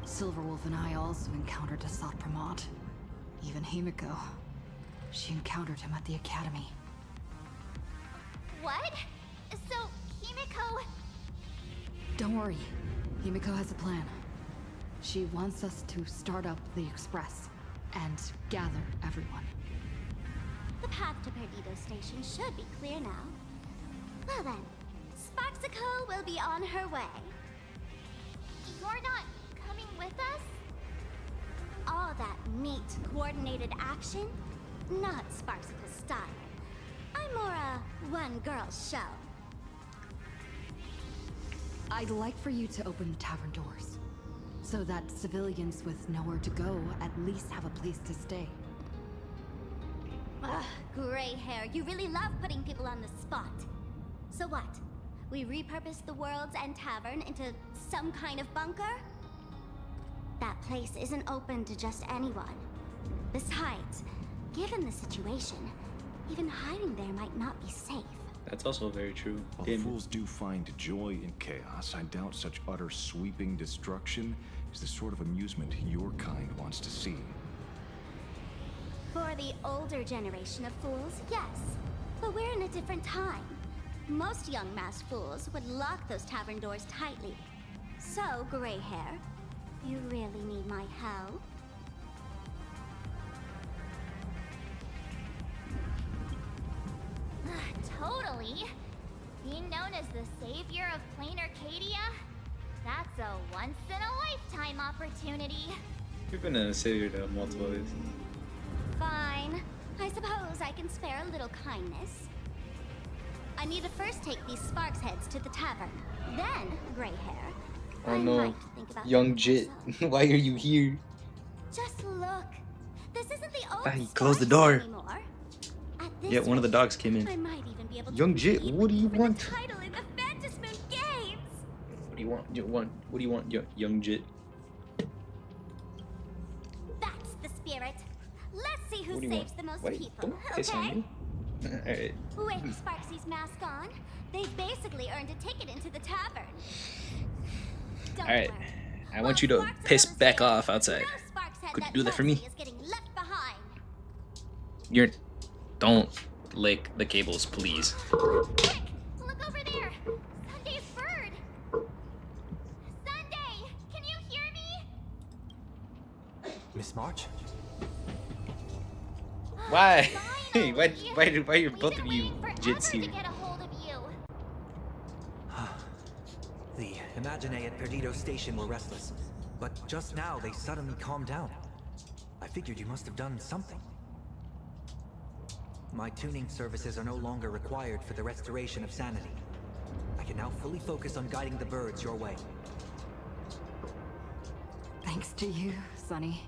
Silverwolf and I also encountered Asad Pramod. Even Himiko. She encountered him at the academy. What? So, Himiko... Don't worry. Himiko has a plan. She wants us to start up the Express and gather everyone. The path to Perdido Station should be clear now. Well then, Sparksicle will be on her way. You're not coming with us? All that neat, coordinated action? Not Sparksicle style. I'm more a one-girl show. I'd like for you to open the tavern doors, so that civilians with nowhere to go at least have a place to stay. Ugh, gray hair, you really love putting people on the spot. So what? We repurpose the world's end tavern into some kind of bunker? That place isn't open to just anyone. Besides, given the situation, even hiding there might not be safe. That's also very true. While the fools do find joy in chaos, I doubt such utter sweeping destruction is the sort of amusement your kind wants to see. For the older generation of fools, yes. But we're in a different time. Most young masked fools would lock those tavern doors tightly. So, gray hair, you really need my help? Totally. Being known as the savior of plain Arcadia? That's a once-in-a-lifetime opportunity. You've been a savior to multiple ways. Fine. I suppose I can spare a little kindness. I need to first take these Sparks heads to the tavern. Then, gray hair. Oh I no, might think about young helping Jit, myself. why are you here? Just look. This isn't the old Hey, close the Sparks door. anymore. At this Yeah, one of the rate, dogs came in. I might even be able to Young Jit, compete what do you for want? the title in the Fantasmoon Games. What do you want? What do you want, young Jit? That's the spirit. Let's see who What do you saves want? the most Wait, people. don't piss Okay? on me. Alright. With Sparksy's mask on, they basically earned a ticket into the tavern. Don't Alright. worry. I want you to piss back off outside. No Sparks head Could you that do that for me? loves is getting left behind. You're. Don't lick the cables, please. Quick! Look over there! Sunday's bird! Sunday! Can you hear me? Miss March? Why? why are both of you Jits To here? get a hold of you. The Imaginae at Perdido Station were restless, but just now they suddenly calmed down. I figured you must have done something. My tuning services are no longer required for the restoration of sanity. I can now fully focus on guiding the birds your way. Thanks to you, Sonny.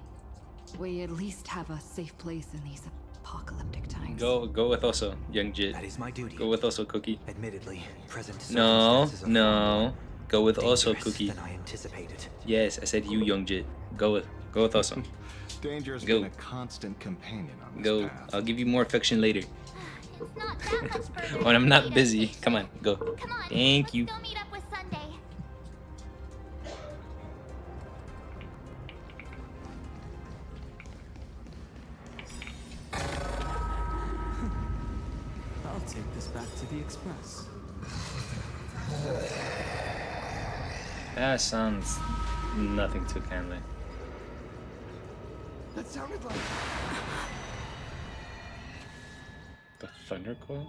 We at least have a safe place in these apocalyptic times. Go with also, young Jit. That is my duty. Go with also, Cookie. Admittedly, present No, circumstances are no. Go with also, dangerous Cookie. than I anticipated. Yes, I said you, young Jit. Go with also. Danger has Go. been a constant companion on this Go. path. I'll give you more affection later. It's not that much further. When I'm than not Perdido busy. Station. Come on, go. Come on. Thank let's you. Go meet up with Sunday. I'll take this back to the Express. That sounds nothing too kindly. That sounded like... The Thunder Coil?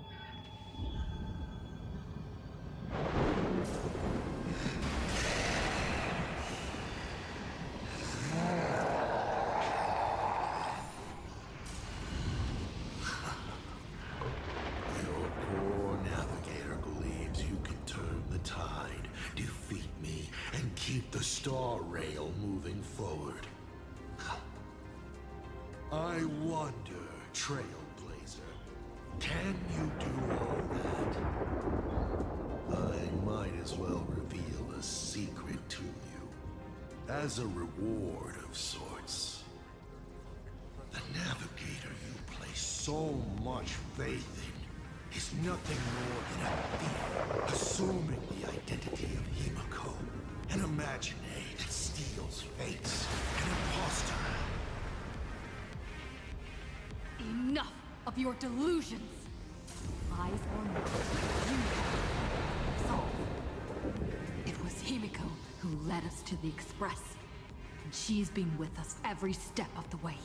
Your poor navigator believes you can turn the tide, defeat me, and keep the star rail moving forward. I wonder, trailblazer, can you do all that? I might as well reveal a secret to you, as a reward of sorts. The navigator you place so much faith in is nothing more than a thief assuming the identity of Himiko, an Imaginae that steals fates, an imposter. Enough of your delusions! Eyes or not, you have solved. It was Himiko who led us to the Express, and she's been with us every step of the way.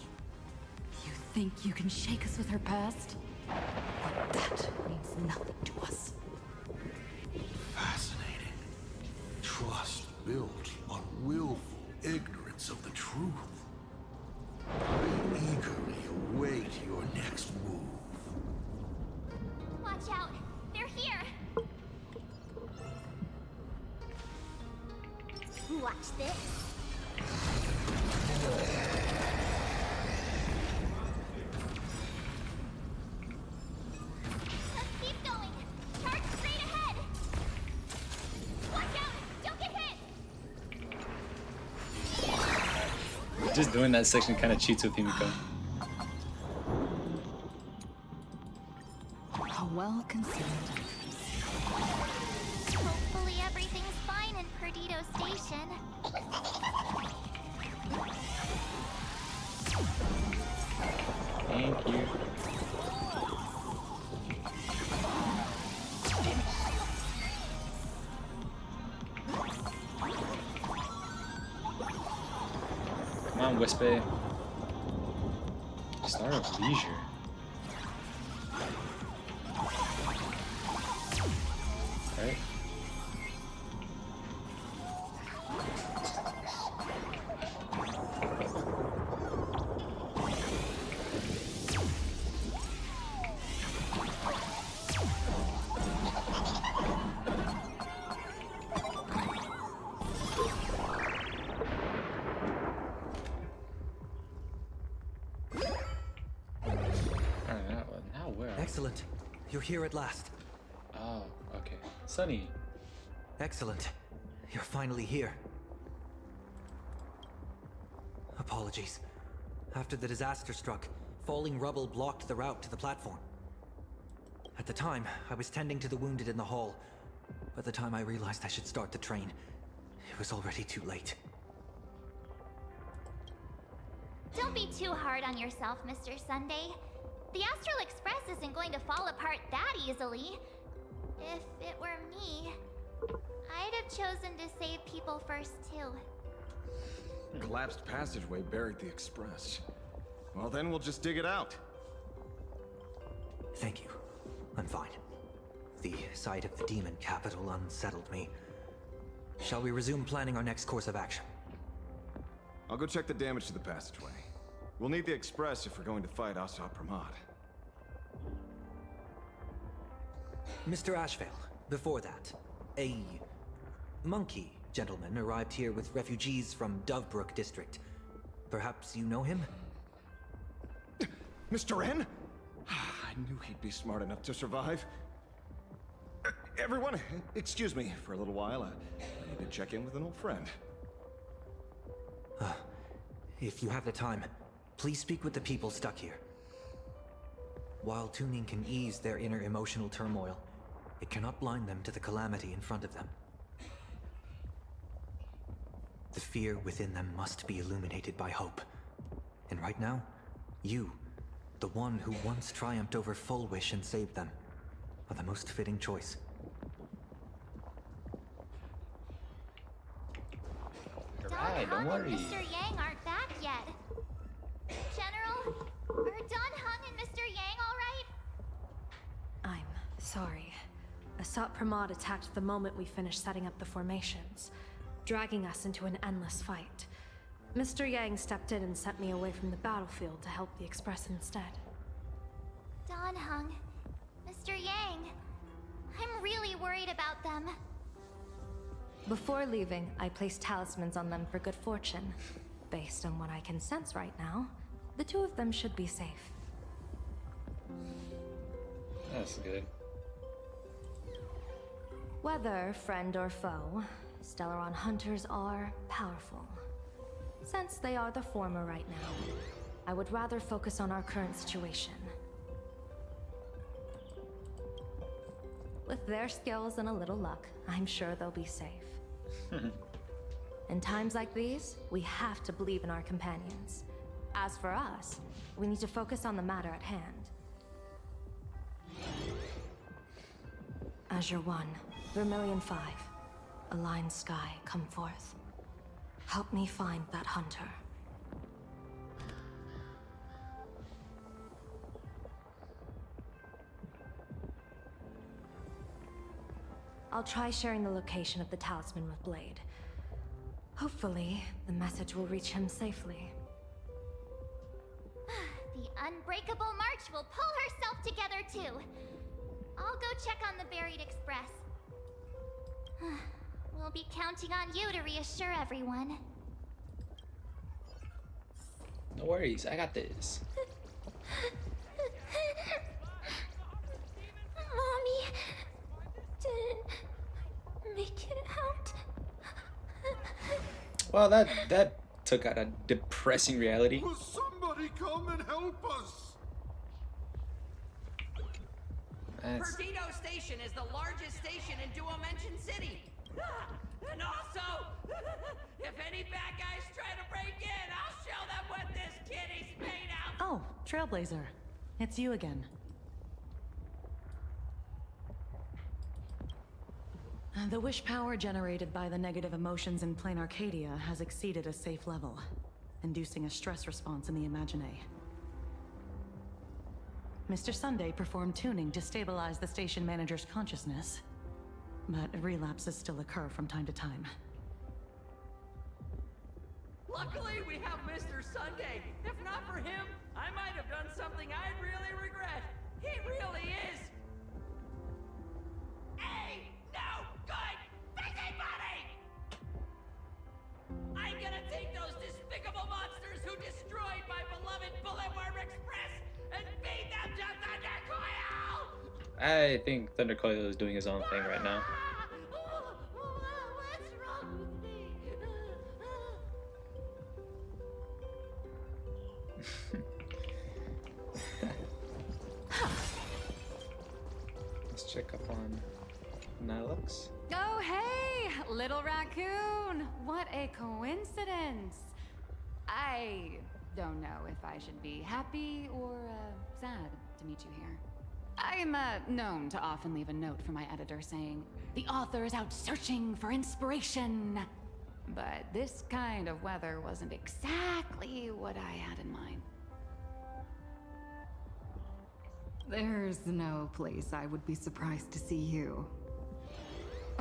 You think you can shake us with her past? But that means nothing to us. Fascinating. Trust built on willful ignorance of the truth. I eagerly await your next move. Watch out. They're here. Watch this. Let's keep going. Charge straight ahead. Watch out. Don't get hit. Just doing that section kind of cheats with Himiko. A well-concealed Hopefully everything's fine in Perdido Station. Thank you. Come on, Whisper. Star of Leisure. Alright. You're here at last. Oh, okay. Sunny. Excellent. You're finally here. Apologies. After the disaster struck, falling rubble blocked the route to the platform. At the time, I was tending to the wounded in the hall. By the time I realized I should start the train, it was already too late. Don't be too hard on yourself, Mr. Sunday. The Astral Express isn't going to fall apart that easily. If it were me, I'd have chosen to save people first too. Collapsed passageway buried the express. Well, then we'll just dig it out. Thank you. I'm fine. The sight of the demon capital unsettled me. Shall we resume planning our next course of action? I'll go check the damage to the passageway. We'll need the express if we're going to fight Asad Pramad. Mr. Ashvale, before that, a monkey gentleman arrived here with refugees from Dovebrook district. Perhaps you know him? Mr. N? I knew he'd be smart enough to survive. Everyone, excuse me for a little while. I need to check in with an old friend. If you have the time, please speak with the people stuck here. While tuning can ease their inner emotional turmoil, it cannot blind them to the calamity in front of them. The fear within them must be illuminated by hope. And right now, you, the one who once triumphed over Full Wish and saved them, are the most fitting choice. Alright, don't worry. And Mr. Yang aren't back yet. General, are Don Hung and Mr. Yang all right? I'm sorry. Asat Pramad attacked the moment we finished setting up the formations, dragging us into an endless fight. Mr. Yang stepped in and sent me away from the battlefield to help the Express instead. Don Hung, Mr. Yang, I'm really worried about them. Before leaving, I placed talismans on them for good fortune. Based on what I can sense right now, the two of them should be safe. That's good. Whether friend or foe, Stellaron hunters are powerful. Since they are the former right now, I would rather focus on our current situation. With their skills and a little luck, I'm sure they'll be safe. In times like these, we have to believe in our companions. As for us, we need to focus on the matter at hand. Azure 1, Vermilion 5, Aligned Sky, come forth. Help me find that hunter. I'll try sharing the location of the talisman with Blade. Hopefully, the message will reach him safely. The Unbreakable March will pull herself together too. I'll go check on the buried express. We'll be counting on you to reassure everyone. No worries, I got this. Mommy didn't make it out. Well, that took out a depressing reality. Will somebody come and help us? Perdido Station is the largest station in Duomension City. And also, if any bad guys try to break in, I'll show them what this kitty's made out. Oh, Trailblazer. It's you again. The wish power generated by the negative emotions in Plain Arcadia has exceeded a safe level, inducing a stress response in the Imagine. Mr. Sunday performed tuning to stabilize the station manager's consciousness, but relapses still occur from time to time. Luckily, we have Mr. Sunday. If not for him, I might have done something I'd really regret. He really is a no good busybody! I'm gonna take those despicable monsters who destroyed my beloved Bullet Worm Express and feed them to Thunder Coil! I think Thundercoil is doing his own thing right now. Let's check up on Nilux. Oh, hey, little raccoon. What a coincidence. I don't know if I should be happy or sad to meet you here. I'm known to often leave a note for my editor saying, the author is out searching for inspiration. But this kind of weather wasn't exactly what I had in mind. There's no place I would be surprised to see you.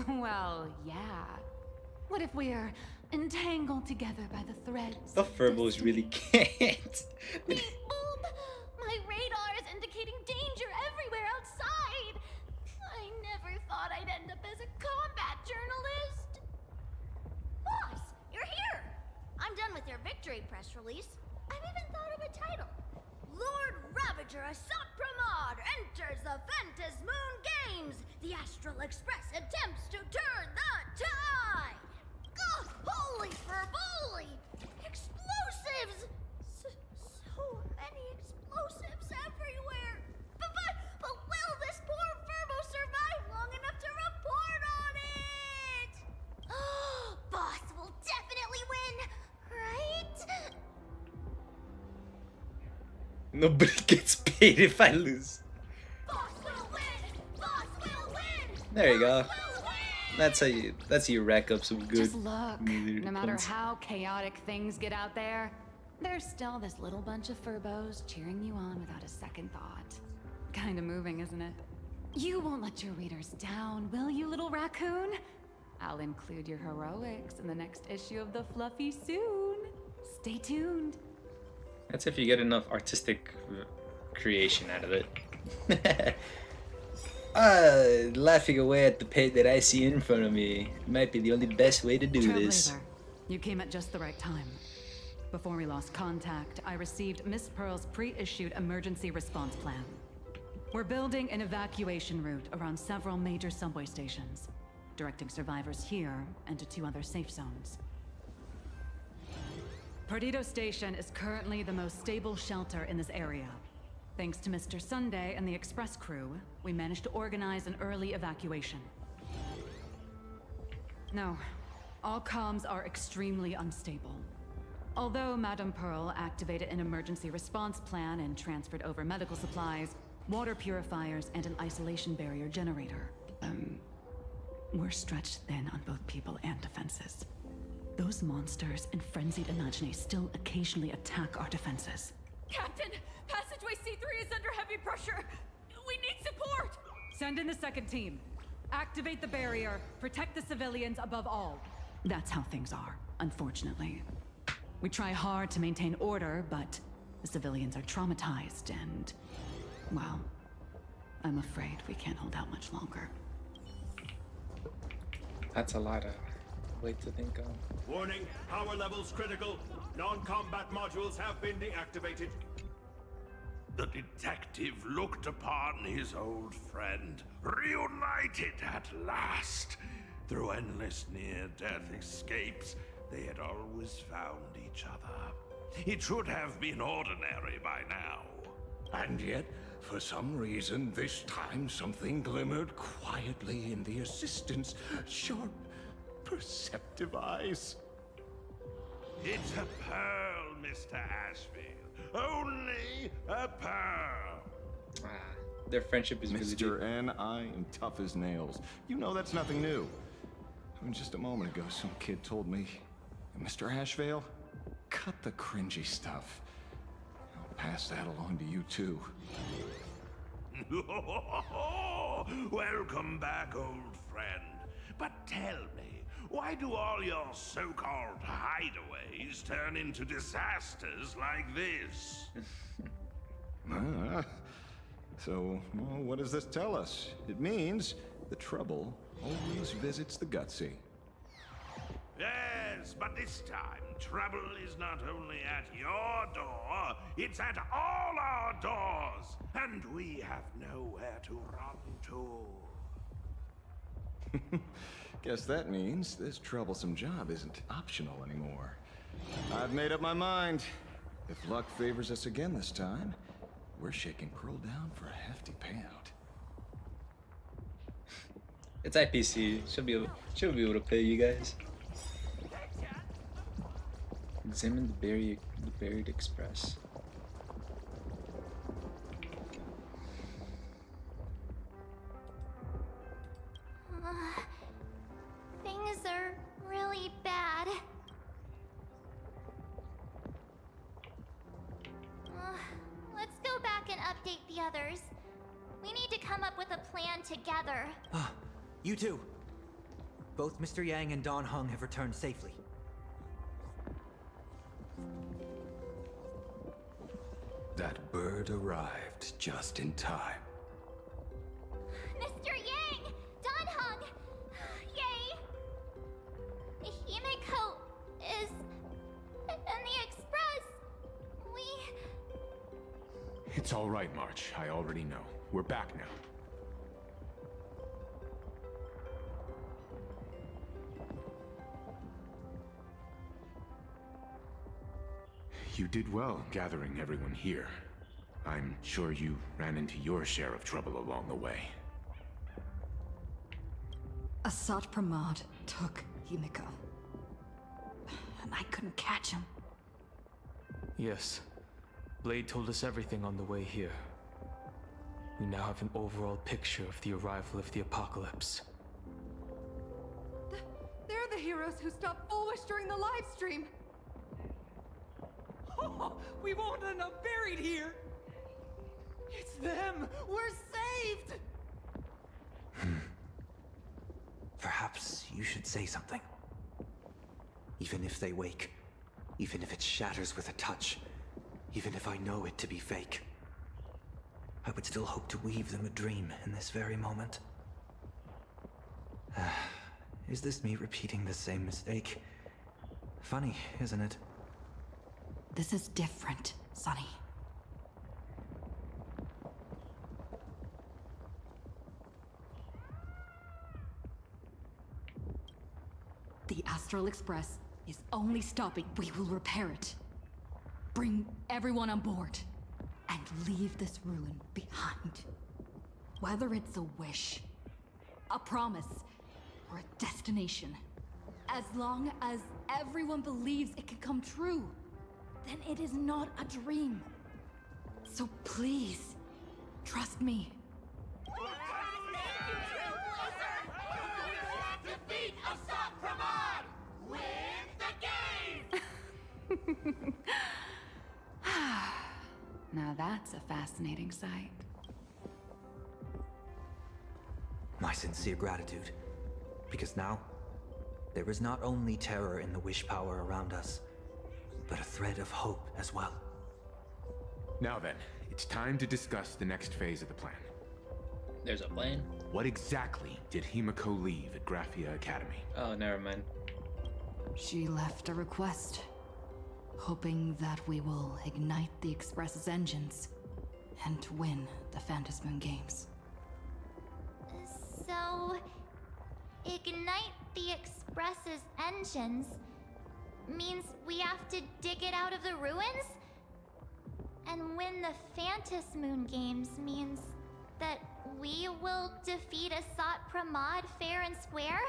Well, yeah. What if we're entangled together by the threads? The Furbos really can't. My radar is indicating danger everywhere outside. I never thought I'd end up as a combat journalist. Boss, you're here. I'm done with your victory press release. I've even thought of a title. Lord Ravager Assat Pramod enters the Ventus Moon Games. The Astral Express attempts to turn the tide. Ugh, holy furboli! Explosives! So many explosives everywhere! But will this poor Furbo survive long enough to report on it? Boss will definitely win, right? Nobody gets paid if I lose. Boss will win! Boss will win! There you go. That's how you rack up some good. Just look, no matter points. how chaotic things get out there, there's still this little bunch of Furbos cheering you on without a second thought. Kinda moving, isn't it? You won't let your readers down, will you, little raccoon? I'll include your heroics in the next issue of the Fluffy soon. Stay tuned. That's if you get enough artistic creation out of it. Laughing away at the pit that I see in front of me might be the only best way to do this. Trailblazer, you came at just the right time. Before we lost contact, I received Miss Pearl's pre-issued emergency response plan. We're building an evacuation route around several major subway stations, directing survivors here and to 2 other safe zones. Perdido Station is currently the most stable shelter in this area. Thanks to Mr. Sunday and the express crew, we managed to organize an early evacuation. No, all comms are extremely unstable. Although Madame Pearl activated an emergency response plan and transferred over medical supplies, water purifiers, and an isolation barrier generator, we're stretched thin on both people and defenses. Those monsters and frenzied Imagines still occasionally attack our defenses. Captain, passageway C3 is under heavy pressure. We need support. Send in the second team. Activate the barrier. Protect the civilians above all. That's how things are, unfortunately. We try hard to maintain order, but the civilians are traumatized and, well, I'm afraid we can't hold out much longer. That's a lot of weight to think of. Warning, power levels critical. Non-combat modules have been deactivated. The detective looked upon his old friend, reunited at last. Through endless near-death escapes, they had always found each other. It should have been ordinary by now. And yet, for some reason, this time something glimmered quietly in the assistant's sharp, perceptive eyes. It's a pearl, Mr. Ashfield. Only a pearl. Their friendship is really Mr. N, I am tough as nails. You know that's nothing new. I mean, just a moment ago, some kid told me, Mr. Ashvale, cut the cringy stuff. I'll pass that along to you, too. Welcome back, old friend. But tell me, why do all your so-called hideaways turn into disasters like this? So, well, what does this tell us? It means the trouble always visits the gutsy. Yes, Yes, but this time, trouble is not only at your door, it's at all our doors, and we have nowhere to run to. Guess that means this troublesome job isn't optional anymore. I've made up my mind. If luck favors us again this time, we're shaking Pearl down for a hefty payout. It's IPC. Should be able to pay you guys. Examine the buried express. Things are really bad. Let's go back and update the others. We need to come up with a plan together. You two. Both Mr. Yang and Don Hung have returned safely. That bird arrived just in time. Mr. Yang! Don Hung! Yay! Himiko is in the express. It's all right, March. I already know. We're back now. You did well gathering everyone here. I'm sure you ran into your share of trouble along the way. Asad Pramod took Himiko. And I couldn't catch him. Yes. Blade told us everything on the way here. We now have an overall picture of the arrival of the apocalypse. They're the heroes who stopped Bulwish during the live stream. We won't end up buried here! It's them! We're saved! Perhaps you should say something. Even if they wake, even if it shatters with a touch, even if I know it to be fake, I would still hope to weave them a dream in this very moment. Is this me repeating the same mistake? Funny, isn't it? This is different, Sonny. The Astral Express is only stopping. We will repair it. Bring everyone on board. And leave this ruin behind. Whether it's a wish, a promise, or a destination. As long as everyone believes it can come true, then it is not a dream. So please, trust me. Defeat Asad Pramod! Win the game! Now that's a fascinating sight. My sincere gratitude. Because now, there is not only terror in the wish power around us, but a thread of hope as well. Now then, it's time to discuss the next phase of the plan. There's a plan? What exactly did Himiko leave at Graphia Academy? Oh, never mind. She left a request, hoping that we will ignite the Express's engines and win the Phantom Moon Games. So, ignite the Express's engines means we have to dig it out of the ruins? And win the Phantom Moon Games means that we will defeat Asad Pramod fair and square?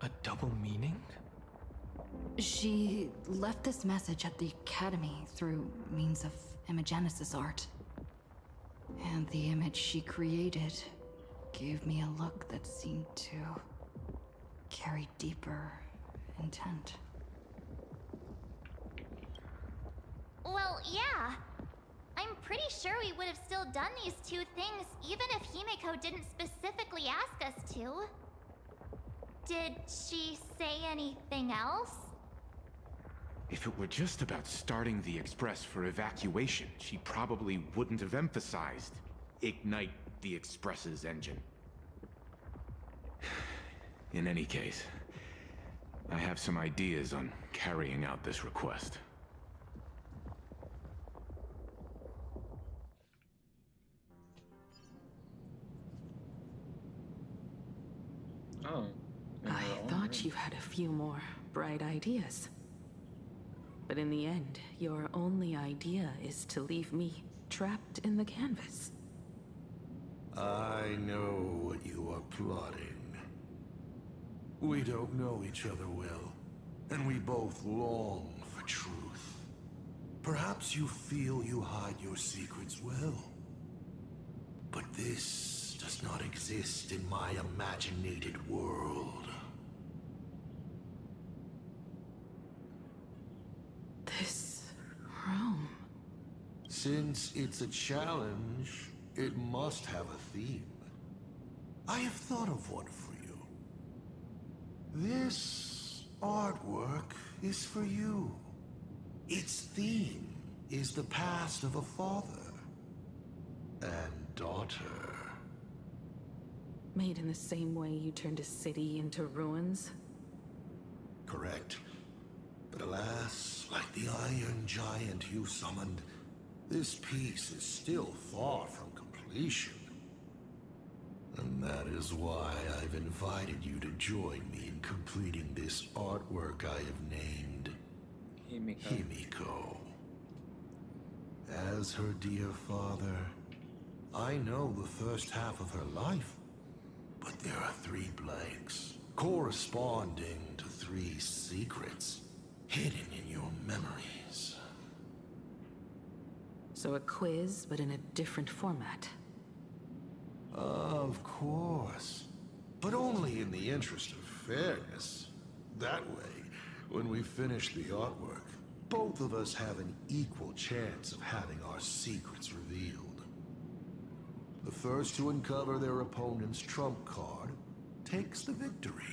A double meaning? She left this message at the Academy through means of Imogenesis art. And the image she created gave me a look that seemed to carry deeper intent. Well, yeah. I'm pretty sure we would have still done these two things even if Himiko didn't specifically ask us to. Did she say anything else? If it were just about starting the Express for evacuation, she probably wouldn't have emphasized ignite the Express's engine. In any case, I have some ideas on carrying out this request. Oh. I thought you had a few more bright ideas. But in the end, your only idea is to leave me trapped in the canvas. I know what you are plotting. We don't know each other well, and we both long for truth. Perhaps you feel you hide your secrets well. But this does not exist in my imaginated world. This room. Since it's a challenge, it must have a theme. I have thought of one for you. This artwork is for you. Its theme is the past of a father and daughter. Made in the same way you turned a city into ruins? Correct. But alas, like the iron giant you summoned, this piece is still far from completion. And that is why I've invited you to join me in completing this artwork I have named Himiko. As her dear father, I know the first half of her life, but there are 3 blanks corresponding to 3 secrets hidden in your memories. So a quiz, but in a different format. Of course. But only in the interest of fairness. That way, when we finish the artwork, both of us have an equal chance of having our secrets revealed. The first to uncover their opponent's trump card takes the victory.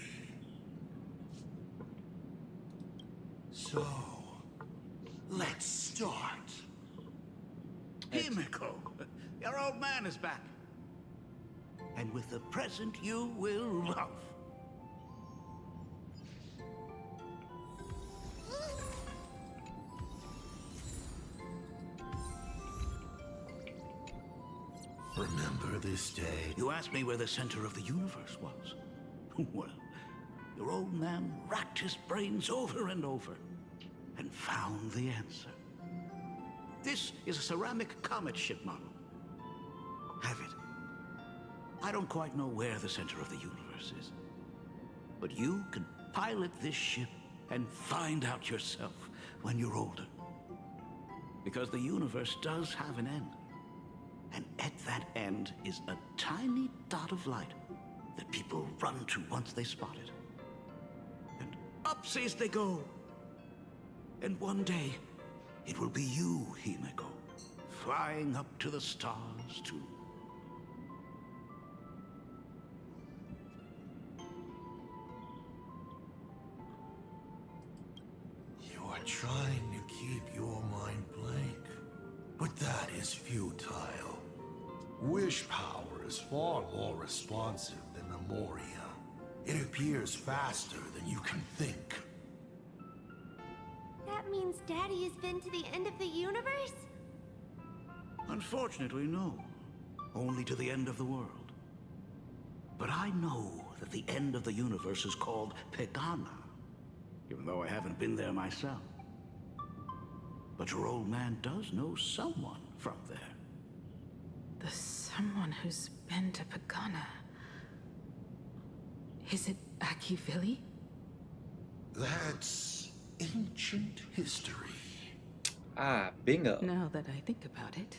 So, let's start. Himiko, your old man is back. And with the present you will love. Remember this day? You asked me where the center of the universe was. Well, your old man racked his brains over and over and found the answer. This is a ceramic comet ship model. Have it. I don't quite know where the center of the universe is, but you can pilot this ship and find out yourself when you're older. Because the universe does have an end. And at that end is a tiny dot of light that people run to once they spot it. And upsies they go. And one day, it will be you, Himiko, flying up to the stars too. You are trying to keep your mind blank, but that is futile. Wish power is far more responsive than memoria. It appears faster than you can think. That means Daddy has been to the end of the universe? Unfortunately, no. Only to the end of the world. But I know that the end of the universe is called Pegana, even though I haven't been there myself. But your old man does know someone from there. The someone who's been to Pagana. Is it Akivili? That's ancient history. Ah, bingo. Now that I think about it,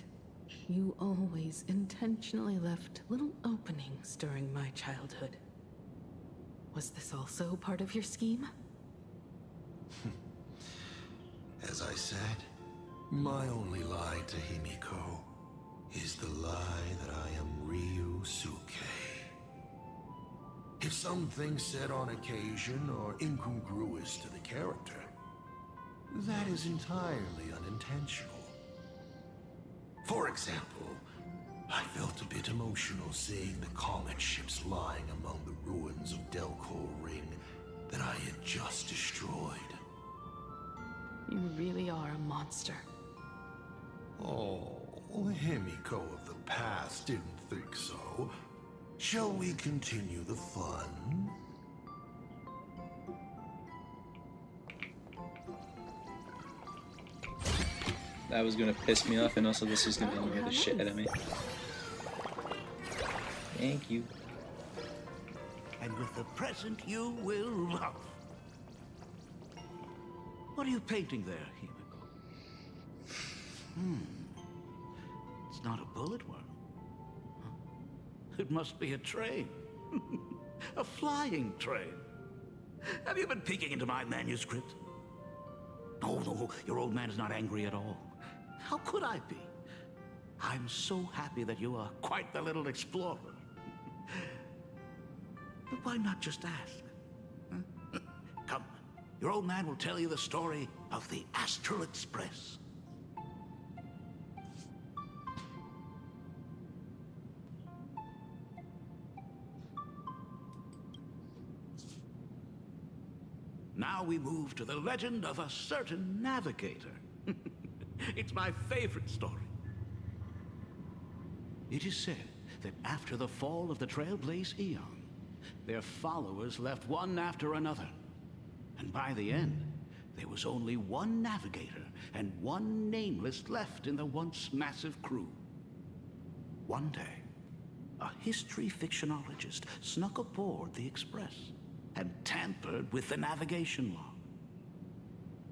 you always intentionally left little openings during my childhood. Was this also part of your scheme? As I said, my only lie to Himiko is the lie that I am Ryusuke. If something said on occasion are incongruous to the character, that is entirely unintentional. For example, I felt a bit emotional seeing the comet ships lying among the ruins of Delco Ring that I had just destroyed. You really are a monster. Oh, Himiko of the past didn't think so. Shall we continue the fun? That was gonna piss me off, and also this is gonna annoy the shit out of me. Thank you. And with a present you will love. What are you painting there, Himiko? It's not a bullet worm. Huh? It must be a train. A flying train. Have you been peeking into my manuscript? Oh, no, your old man is not angry at all. How could I be? I'm so happy that you are quite the little explorer. But why not just ask? Huh? Come, your old man will tell you the story of the Astral Express. Now we move to the legend of a certain navigator. It's my favorite story. It is said that after the fall of the trailblaze Eon, their followers left one after another. And by the end, there was only one navigator and one nameless left in the once massive crew. One day, a history fictionologist snuck aboard the Express and tampered with the navigation log.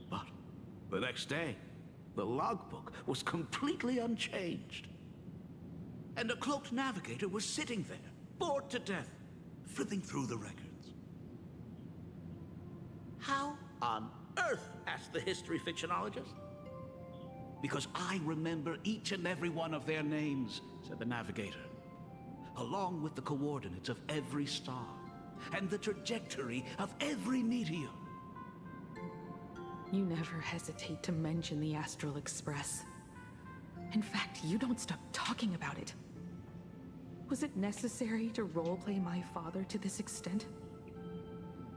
But the next day, the logbook was completely unchanged. And a cloaked navigator was sitting there, bored to death, flipping through the records. How on earth? Asked the history fictionologist. Because I remember each and every one of their names, said the navigator, along with the coordinates of every star and the trajectory of every meteor. You never hesitate to mention the Astral Express. In fact, you don't stop talking about it. Was it necessary to roleplay my father to this extent?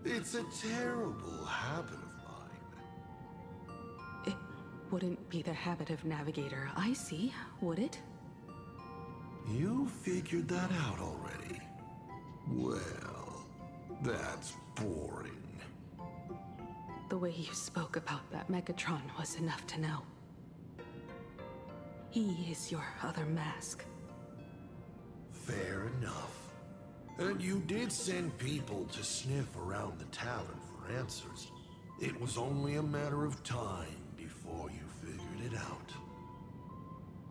It's a terrible habit of mine. It wouldn't be the habit of Navigator Icy, would it? You figured that out already? Well, that's boring. The way you spoke about that Megatron was enough to know. He is your other mask. Fair enough. And you did send people to sniff around the tavern for answers. It was only a matter of time before you figured it out.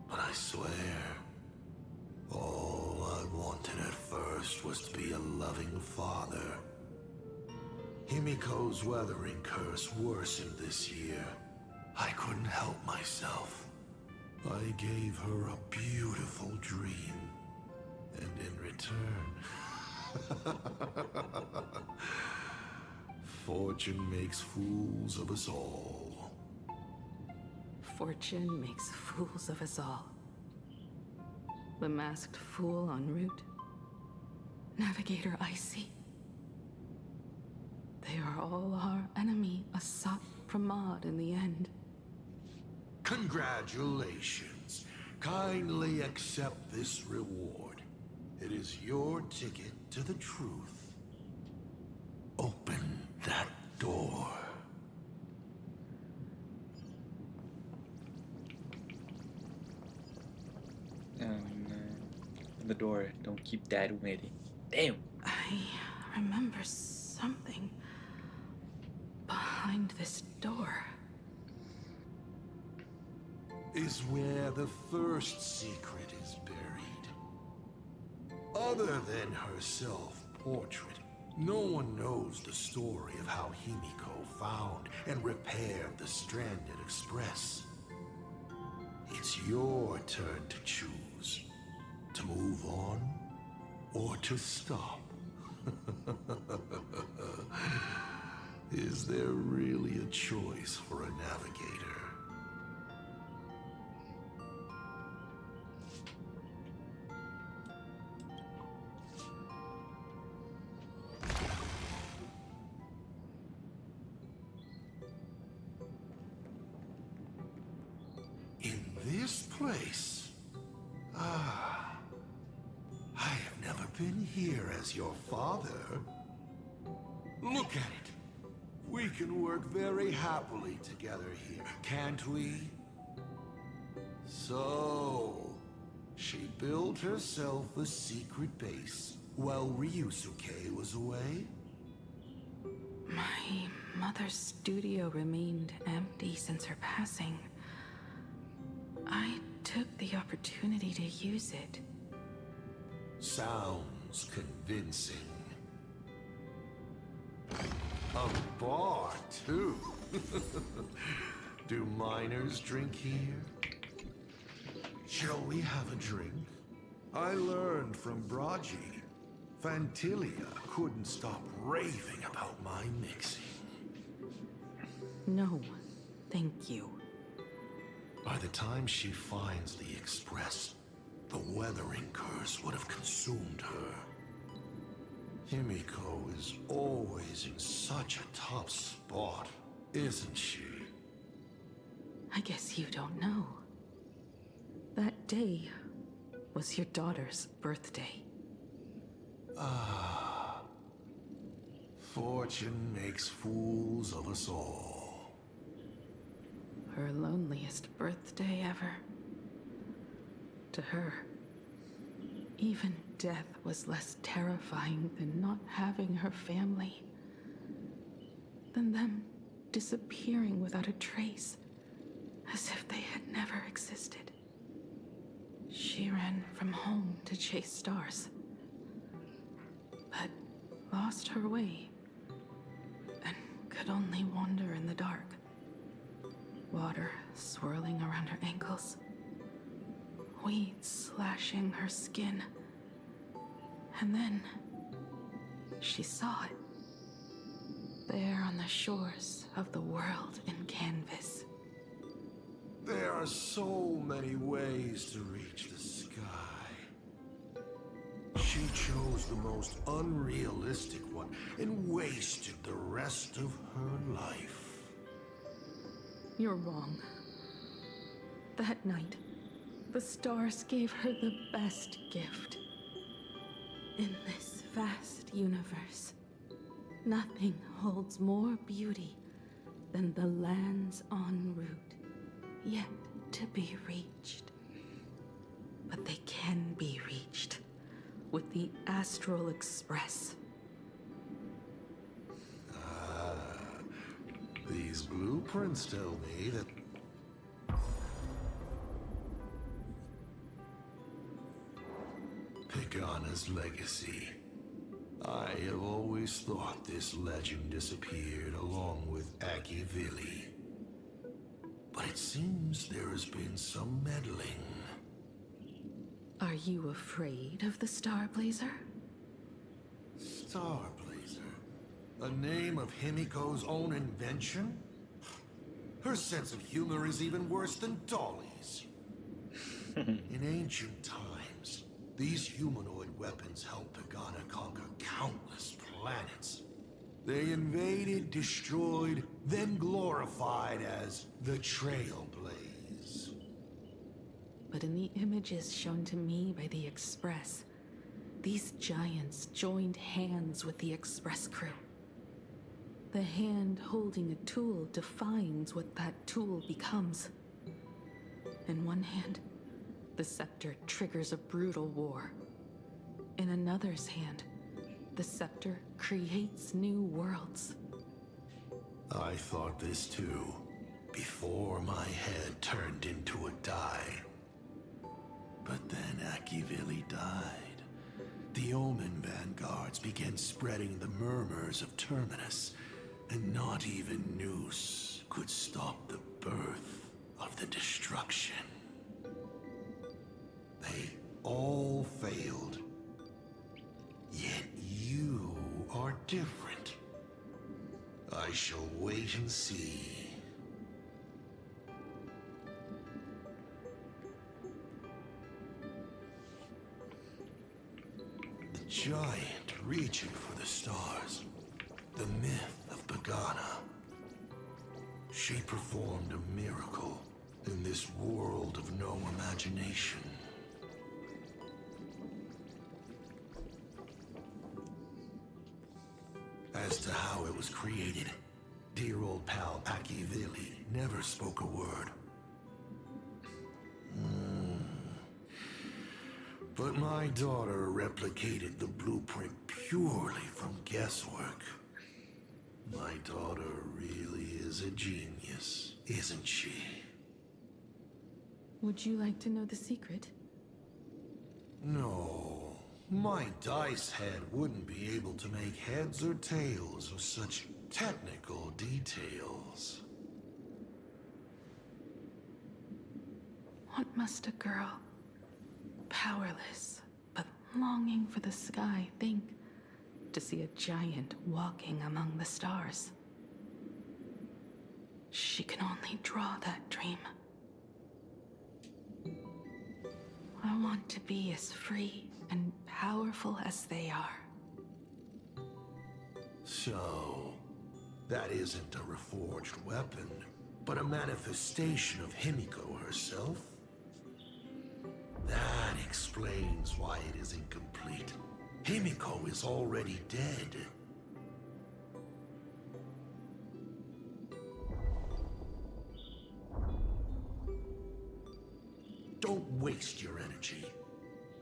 But I swear, all I wanted at first was to be a loving father. Himiko's weathering curse worsened this year. I couldn't help myself. I gave her a beautiful dream. And in return, fortune makes fools of us all. Fortune makes fools of us all. The masked fool en route. Navigator Icy. They are all our enemy, Asat Pramod in the end. Congratulations. Kindly accept this reward. It is your ticket to the truth. Open that door. The door. Don't keep that ready. Damn. I remember something behind this door. Is where the first secret is buried. Other than her self-portrait, no one knows the story of how Himiko found and repaired the stranded Express. It's your turn to choose. To move on, or to stop. Is there really a choice for a navigator? place. Ah, I have never been here as your father. Look at it. We can work very happily together here, can't we? So, she built herself a secret base while Ryusuke was away? My mother's studio remained empty since her passing. I took the opportunity to use it. Sounds convincing. A bar, too. Do miners drink here? Shall we have a drink? I learned from Braji. Fantilia couldn't stop raving about my mixing. No, thank you. By the time she finds the Express, the weathering curse would have consumed her. Himiko is always in such a tough spot, isn't she? I guess you don't know. That day was your daughter's birthday. Ah. Fortune makes fools of us all. Her loneliest birthday ever. To her, even death was less terrifying than not having her family. Than them disappearing without a trace, as if they had never existed. She ran from home to chase stars, but lost her way and could only wander in the dark. Water swirling around her ankles, weeds slashing her skin, and then she saw it, there on the shores of the world in canvas. There are so many ways to reach the sky. She chose the most unrealistic one and wasted the rest of her life. You're wrong. That night, the stars gave her the best gift. In this vast universe, nothing holds more beauty than the lands en route, yet to be reached. But they can be reached with the Astral Express. These blueprints tell me that... Pagana's legacy. I have always thought this legend disappeared along with Akivili. But it seems there has been some meddling. Are you afraid of the Star Blazer? Starblazer? A name of Himiko's own invention? Her sense of humor is even worse than Dolly's. In ancient times, these humanoid weapons helped Pagana conquer countless planets. They invaded, destroyed, then glorified as the Trailblaze. But in the images shown to me by the Express, these giants joined hands with the Express crew. The hand holding a tool defines what that tool becomes. In one hand, the scepter triggers a brutal war. In another's hand, the scepter creates new worlds. I thought this too, before my head turned into a die. But then Akivili died. The Omen vanguards began spreading the murmurs of Terminus, and not even Noose could stop the birth of the destruction. They all failed. Yet you are different. I shall wait and see. The giant reaching for the stars. The myth of Pagana. She performed a miracle in this world of no imagination. As to how it was created, dear old pal Akivili never spoke a word. But my daughter replicated the blueprint purely from guesswork. My daughter really is a genius, isn't she? Would you like to know the secret? No, my dice head wouldn't be able to make heads or tails of such technical details. What must a girl, powerless but longing for the sky, think to see a giant walking among the stars? She can only draw that dream. I want to be as free and powerful as they are. So, that isn't a reforged weapon, but a manifestation of Himiko herself? That explains why it is incomplete. Himiko is already dead. Don't waste your energy.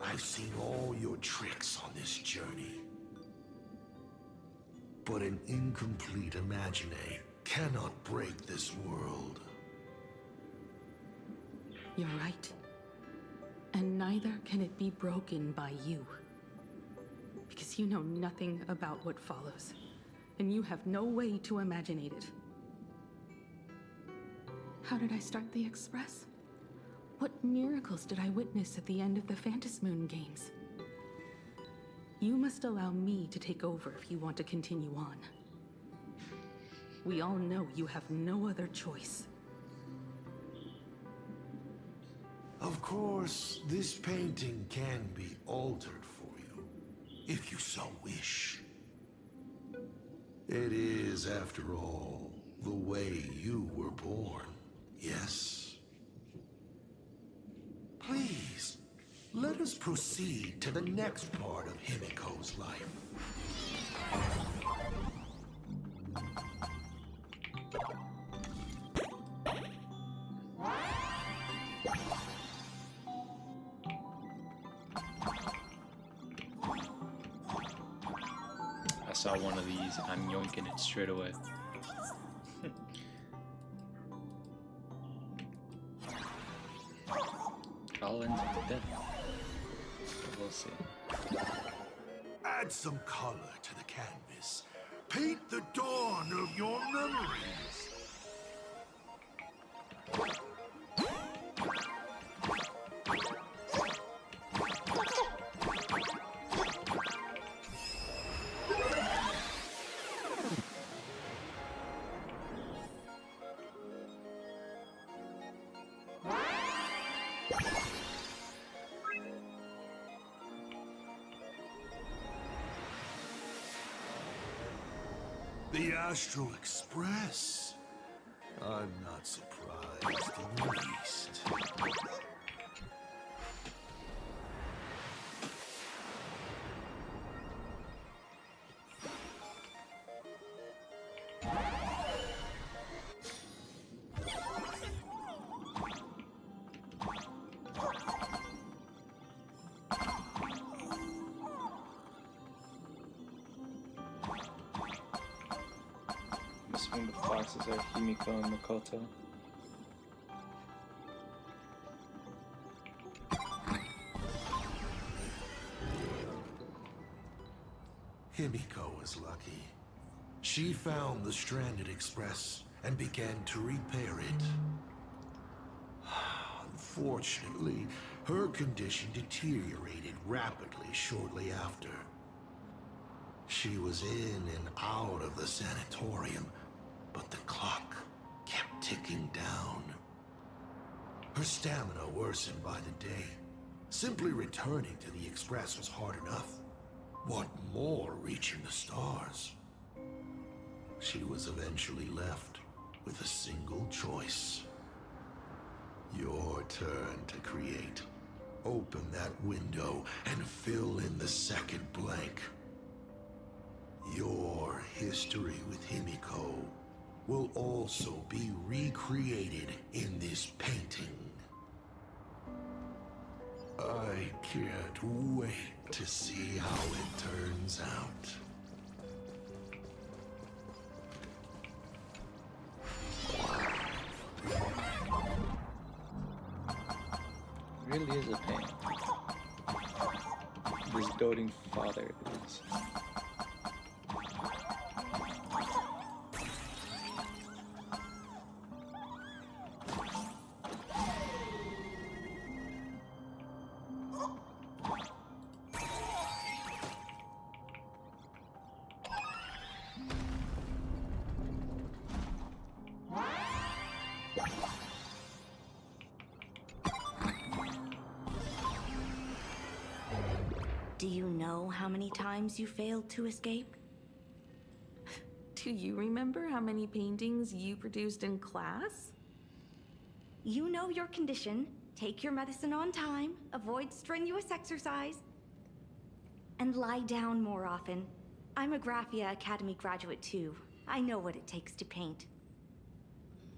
I've seen all your tricks on this journey. But an incomplete Imagine cannot break this world. You're right. And neither can it be broken by you. Because you know nothing about what follows. And you have no way to imagine it. How did I start the Express? What miracles did I witness at the end of the Phantasmoon games? You must allow me to take over if you want to continue on. We all know you have no other choice. Of course, this painting can be altered for you, if you so wish. It is, after all, the way you were born, yes? Please, let us proceed to the next part of Himiko's life. I saw one of these, I'm yoinking it straight away. All ends with death. We'll see. Add some color to the canvas. Paint the dawn of your memories. The Astral Express. I'm not surprised in the least. This one, the foxes are Himiko and Makoto. Himiko was lucky. She found the stranded express and began to repair it. Unfortunately, her condition deteriorated rapidly shortly after. She was in and out of the sanatorium, but the clock kept ticking down. Her stamina worsened by the day. Simply returning to the express was hard enough. What more reaching the stars? She was eventually left with a single choice. Your turn to create. Open that window and fill in the second blank. Your history with Himiko will also be recreated in this painting. I can't wait to see how it turns out. Really is a pain. This doting father is. Do you know how many times you failed to escape? Do you remember how many paintings you produced in class? You know your condition. Take your medicine on time, avoid strenuous exercise, and lie down more often. I'm a Graphia Academy graduate too. I know what it takes to paint.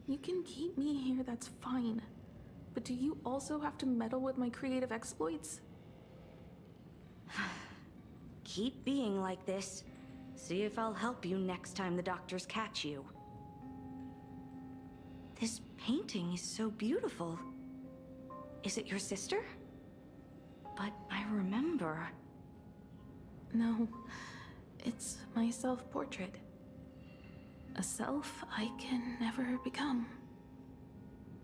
You can keep me here, that's fine. But do you also have to meddle with my creative exploits? Keep being like this. See if I'll help you next time the doctors catch you. This painting is so beautiful. Is it your sister? But I remember. No, it's my self-portrait. A self I can never become.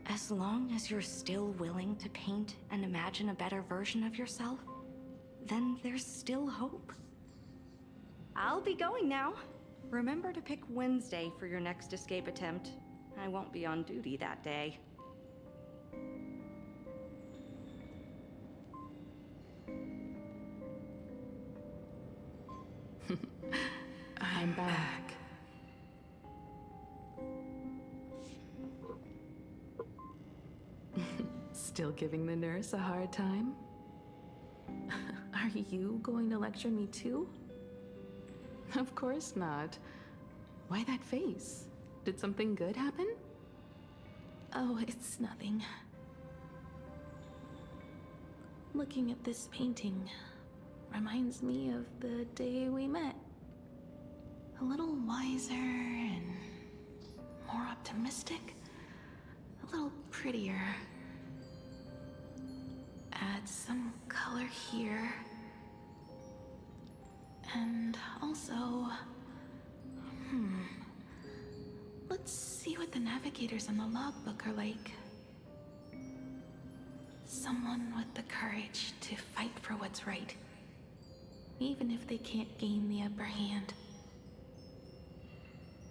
As long as you're still willing to paint and imagine a better version of yourself, then there's still hope. I'll be going now. Remember to pick Wednesday for your next escape attempt. I won't be on duty that day. I'm back. Still giving the nurse a hard time? Are you going to lecture me too? Of course not. Why that face? Did something good happen? Oh, it's nothing. Looking at this painting reminds me of the day we met. A little wiser and more optimistic. A little prettier. Add some color here. And also... Let's see what the navigators on the logbook are like. Someone with the courage to fight for what's right. Even if they can't gain the upper hand.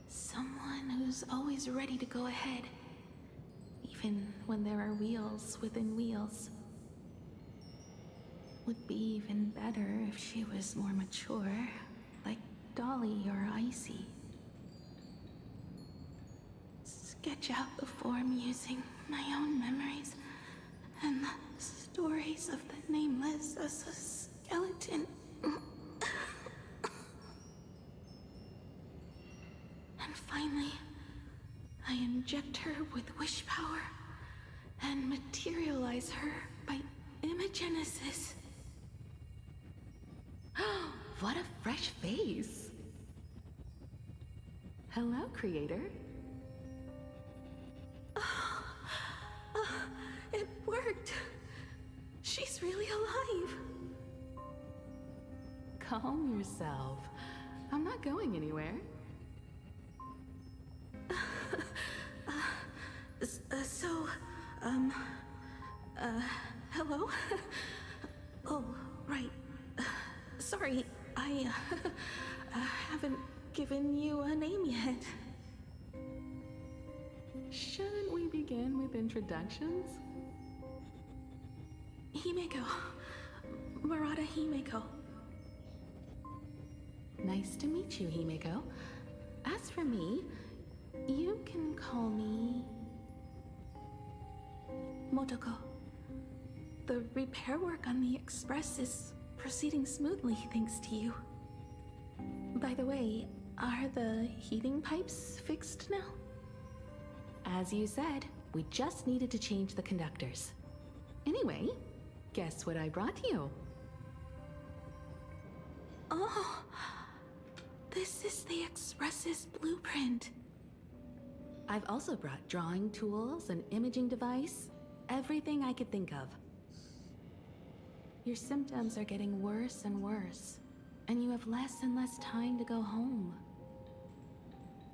Someone who's always ready to go ahead. Even when there are wheels within wheels. Would be even better if she was more mature, like Dolly or Icy. Sketch out the form using my own memories and the stories of the nameless as a skeleton. And finally, I inject her with wish power and materialize her by imagenesis. What a fresh face! Hello, creator. It worked! She's really alive! Calm yourself. I'm not going anywhere. Hello? Oh, right. Sorry, I haven't given you a name yet. Shouldn't we begin with introductions? Himeko. Murata Himeko. Nice to meet you, Himeko. As for me, you can call me... Motoko. The repair work on the Express is proceeding smoothly thanks to you. By the way, are the heating pipes fixed now? As you said, we just needed to change the conductors. Anyway, guess what I brought you? Oh, this is the Express's blueprint. I've also brought drawing tools, an imaging device, everything I could think of. Your symptoms are getting worse and worse, and you have less and less time to go home.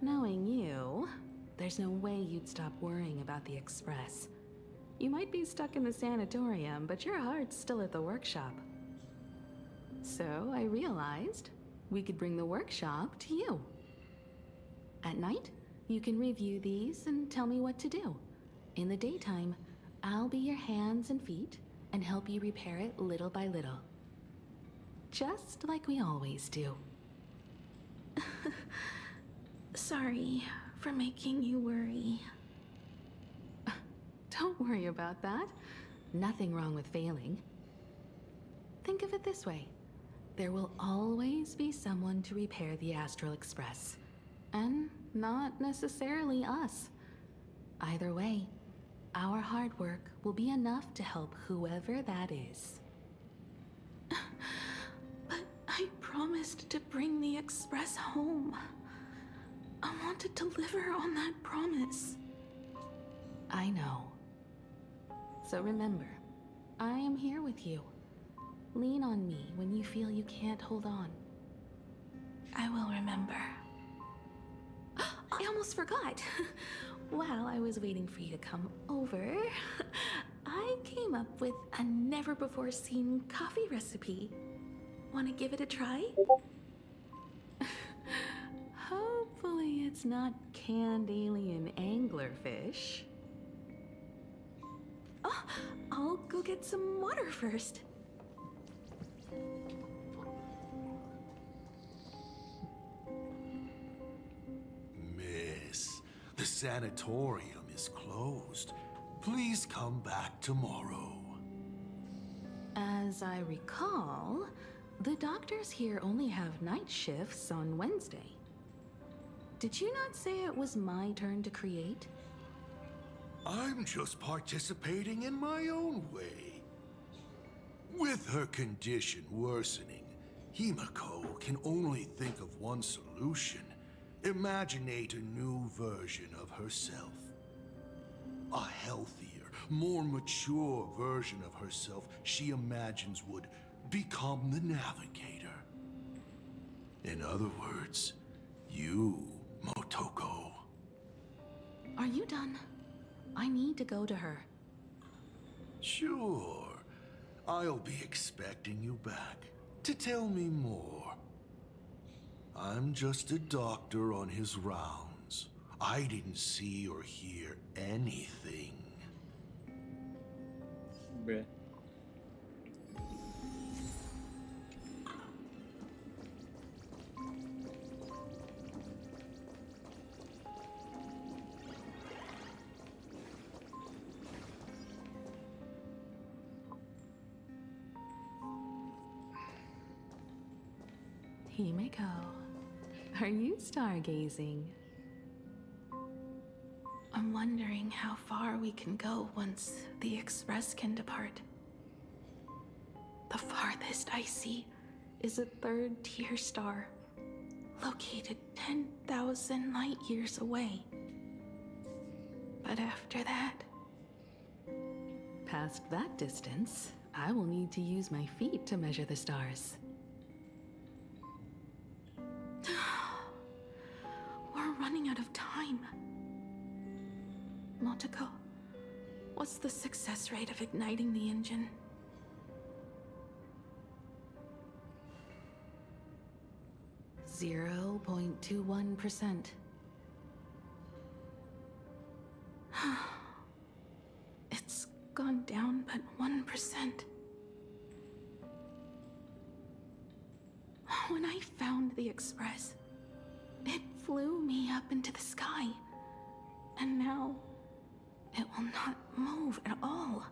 Knowing you, there's no way you'd stop worrying about the Express. You might be stuck in the sanatorium, but your heart's still at the workshop. So I realized we could bring the workshop to you. At night, you can review these and tell me what to do. In the daytime, I'll be your hands and feet and help you repair it little by little. Just like we always do. Sorry for making you worry. Don't worry about that. Nothing wrong with failing. Think of it this way. There will always be someone to repair the Astral Express. And not necessarily us. Either way, our hard work will be enough to help whoever that is. But I promised to bring the Express home. I want to deliver on that promise. I know. So remember, I am here with you. Lean on me when you feel you can't hold on. I will remember. I almost forgot. While I was waiting for you to come over, I came up with a never-before-seen coffee recipe. Want to give it a try? Hopefully it's not canned alien anglerfish. Oh, I'll go get some water first. Miss, the sanatorium is closed. Please come back tomorrow. As I recall, the doctors here only have night shifts on Wednesday. Did you not say it was my turn to create? I'm just participating in my own way. With her condition worsening, Himiko can only think of one solution. Imaginate a new version of herself. A healthier, more mature version of herself she imagines would become the Navigator. In other words, you, Motoko. Are you done? I need to go to her. Sure. I'll be expecting you back to tell me more. I'm just a doctor on his rounds. I didn't see or hear anything. Bruh. Himiko, are you stargazing? I'm wondering how far we can go once the Express can depart. The farthest I see is a third-tier star, located 10,000 light years away. But after that... Past that distance, I will need to use my feet to measure the stars. We're running out of time. Motoko, what's the success rate of igniting the engine? .21%. It's gone down but 1%. When I found the Express, it flew me up into the sky. And now, It will not move at all.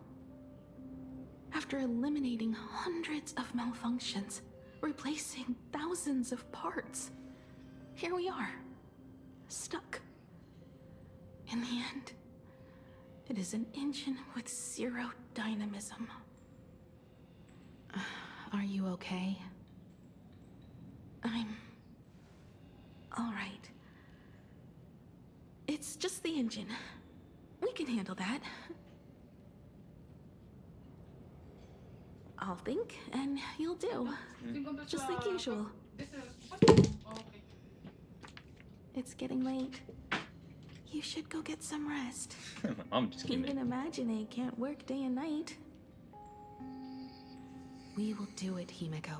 After eliminating hundreds of malfunctions, replacing thousands of parts, here we are, stuck. In the end, it is an engine with zero dynamism. Are you okay? I'm... all right. It's just the engine. We can handle that. I'll think, and you'll do. Just like usual. It's getting late. You should go get some rest. My mom just came Even in. Imagine can't work day and night. We will do it, Himeko.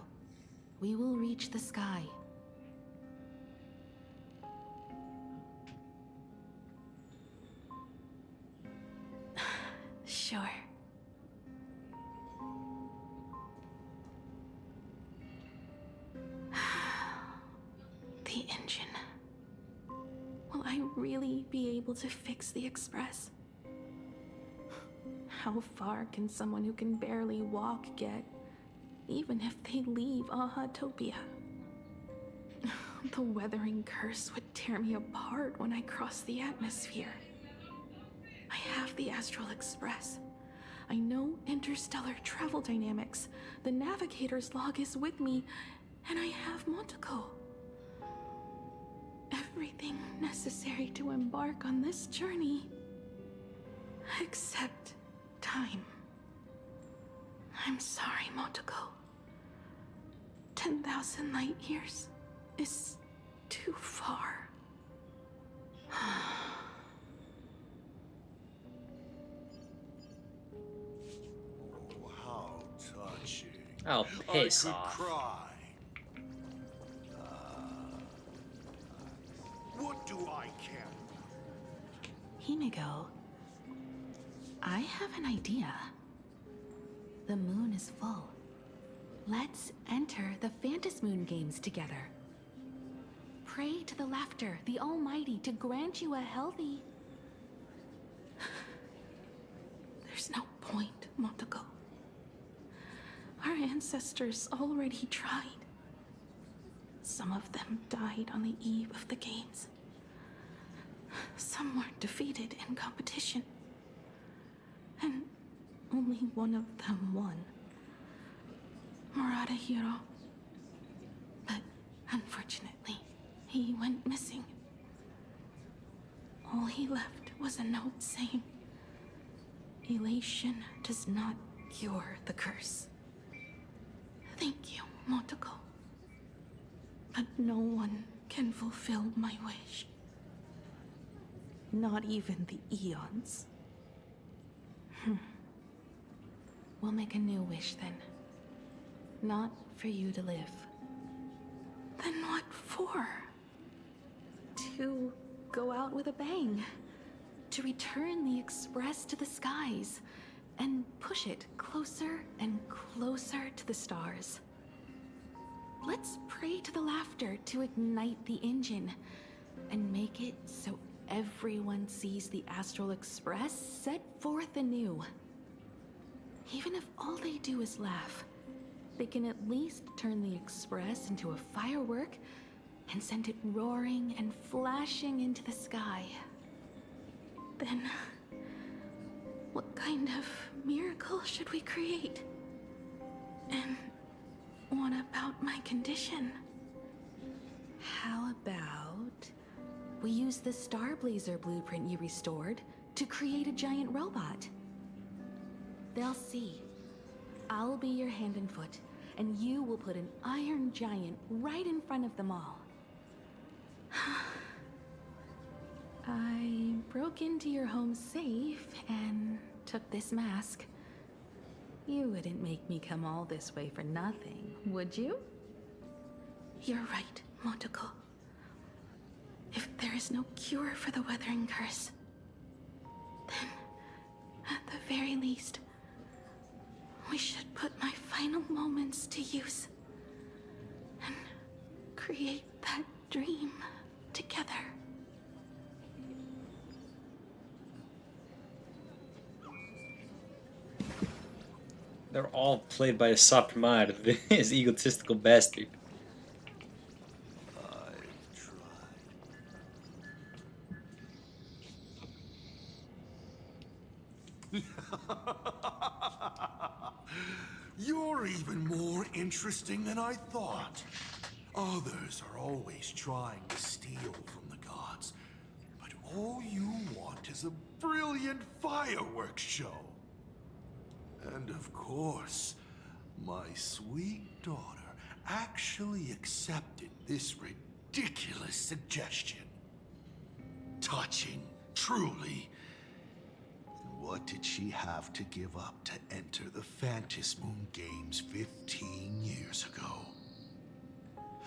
We will reach the sky. Sure. The engine. Will I really be able to fix the Express? How far can someone who can barely walk get, even if they leave Ahatopia? The weathering curse would tear me apart when I cross the atmosphere. I have the Astral Express. I know interstellar travel dynamics. The navigator's log is with me, and I have Motoko. Everything necessary to embark on this journey. Except time. I'm sorry, Motoko. 10,000 light years is too far. Oh, how touching. Oh, piss I could off. cry. What do I care? Himeko, I have an idea. The moon is full. Let's enter the Phantasmoon games together. Pray to the laughter, the Almighty, to grant you a healthy... There's no point, Motoko. Our ancestors already tried. Some of them died on the eve of the games. Some were defeated in competition. And only one of them won. Murata Hiro. But unfortunately, he went missing. All he left was a note saying, "Elation does not cure the curse." Thank you, Motoko. But no one can fulfill my wish. Not even the Eons. We'll make a new wish then. Not for you to live. Then what for? To go out with a bang. To return the Express to the skies. And push it closer and closer to the stars. Let's pray to the laughter to ignite the engine. And make it so everyone sees the Astral Express set forth anew. Even if all they do is laugh, they can at least turn the Express into a firework and send it roaring and flashing into the sky. Then, what kind of miracle should we create? And what about my condition? How about we use the Starblazer blueprint you restored to create a giant robot? They'll see. I'll be your hand and foot, and you will put an iron giant right in front of them all. I broke into your home safe and took this mask. You wouldn't make me come all this way for nothing, would you? You're right, Motoko. If there is no cure for the weathering curse, then, at the very least, we should put my final moments to use and create that dream together. They're all played by a Supremad, this egotistical bastard. You're even more interesting than I thought. Others are always trying to steal from the gods, but all you want is a brilliant fireworks show. And of course, my sweet daughter actually accepted this ridiculous suggestion. Touching, truly. What did she have to give up to enter the Phantasmoon Games 15 years ago?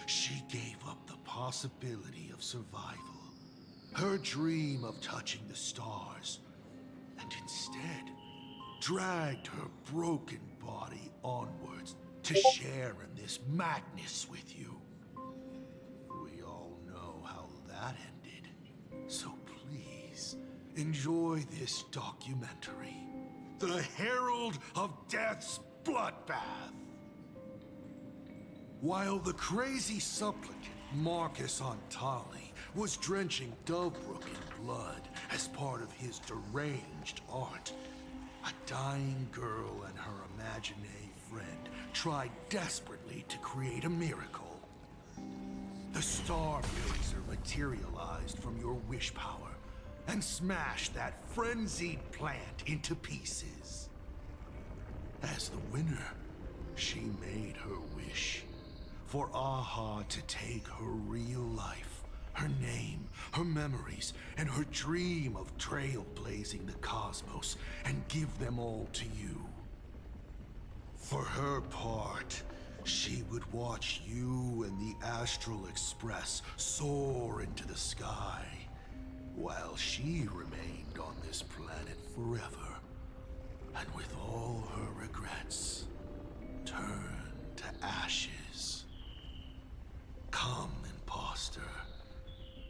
She gave up the possibility of survival, her dream of touching the stars, and instead dragged her broken body onwards to share in this madness with you. We all know how that ended, so please enjoy this documentary, The Herald of Death's Bloodbath. While the crazy supplicant Marcus Antali was drenching Dovebrook in blood as part of his deranged art, a dying girl and her imaginary friend tried desperately to create a miracle. The Starblazer materialized from your wish power and smashed that frenzied plant into pieces. As the winner, she made her wish for Aha to take her real life, her name, her memories, and her dream of trailblazing the cosmos and give them all to you. For her part, she would watch you and the Astral Express soar into the sky, while she remained on this planet forever, and with all her regrets, turned to ashes. Come, imposter.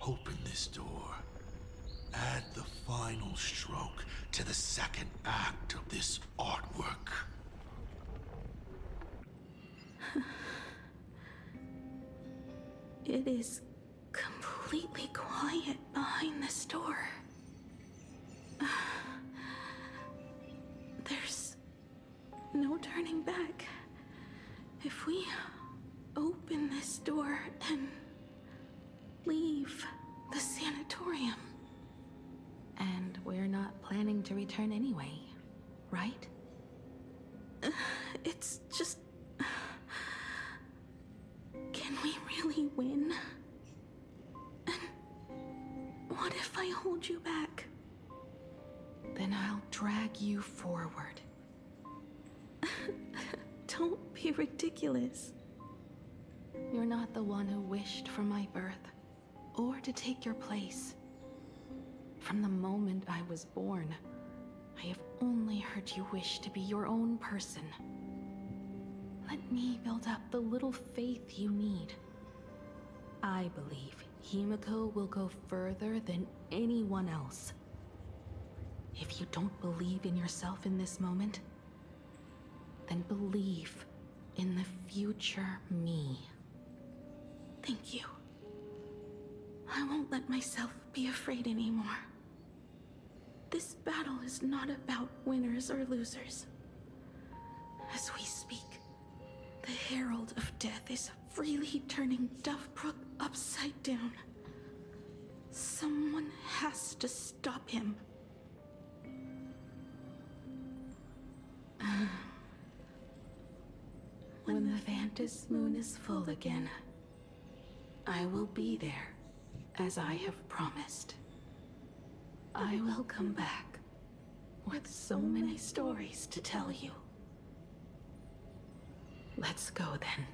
Open this door. Add the final stroke to the second act of this artwork. It is completely quiet behind this door. There's no turning back. If we open this door and leave the sanatorium. And we're not planning to return anyway, right? It's just... Can we really win? And what if I hold you back? Then I'll drag you forward. Don't be ridiculous. You're not the one who wished for my birth, or to take your place. From the moment I was born, I have only heard you wish to be your own person. Let me build up the little faith you need. I believe Himiko will go further than anyone else. If you don't believe in yourself in this moment, then believe in the future me. Thank you. I won't let myself be afraid anymore. This battle is not about winners or losers. As we speak, the Herald of Death is freely turning Dovebrook upside down. Someone has to stop him. When the Phantasmoon is full again, I will be there, as I have promised. I will come back with so many stories to tell you. Let's go then.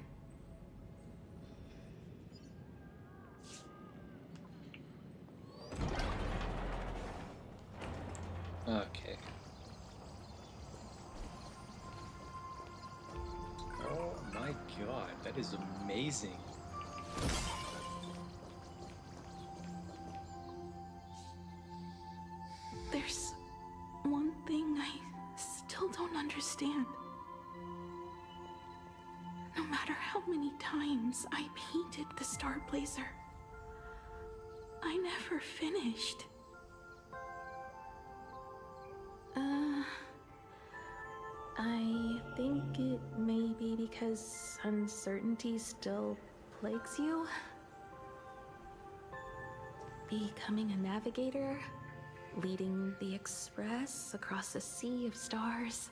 Okay. Oh my god, that is amazing. There's one thing I still don't understand. many times I painted the Star Blazer. I never finished. I think it may be because uncertainty still plagues you. Becoming a navigator, leading the Express across a sea of stars.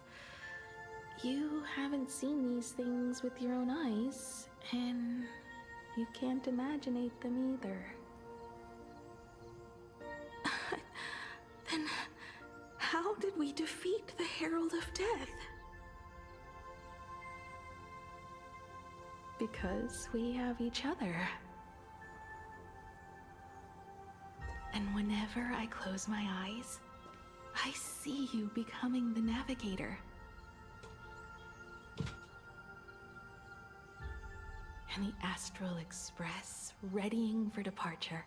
You haven't seen these things with your own eyes, and you can't imaginate them either. Then how did we defeat the Herald of Death? Because we have each other. And whenever I close my eyes, I see you becoming the navigator. And the Astral Express readying for departure,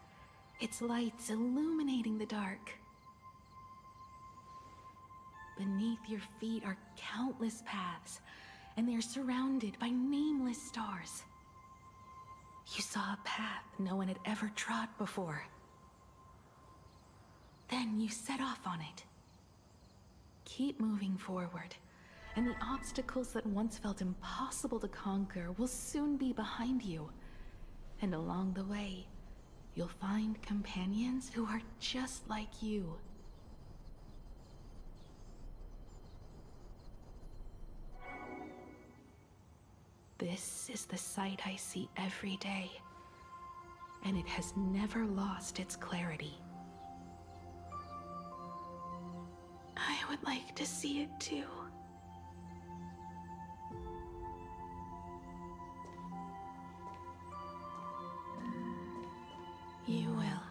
its lights illuminating the dark. Beneath your feet are countless paths, and they are surrounded by nameless stars. You saw a path no one had ever trod before. Then you set off on it. Keep moving forward, and the obstacles that once felt impossible to conquer will soon be behind you. And along the way, you'll find companions who are just like you. This is the sight I see every day, and it has never lost its clarity. I would like to see it too. You will.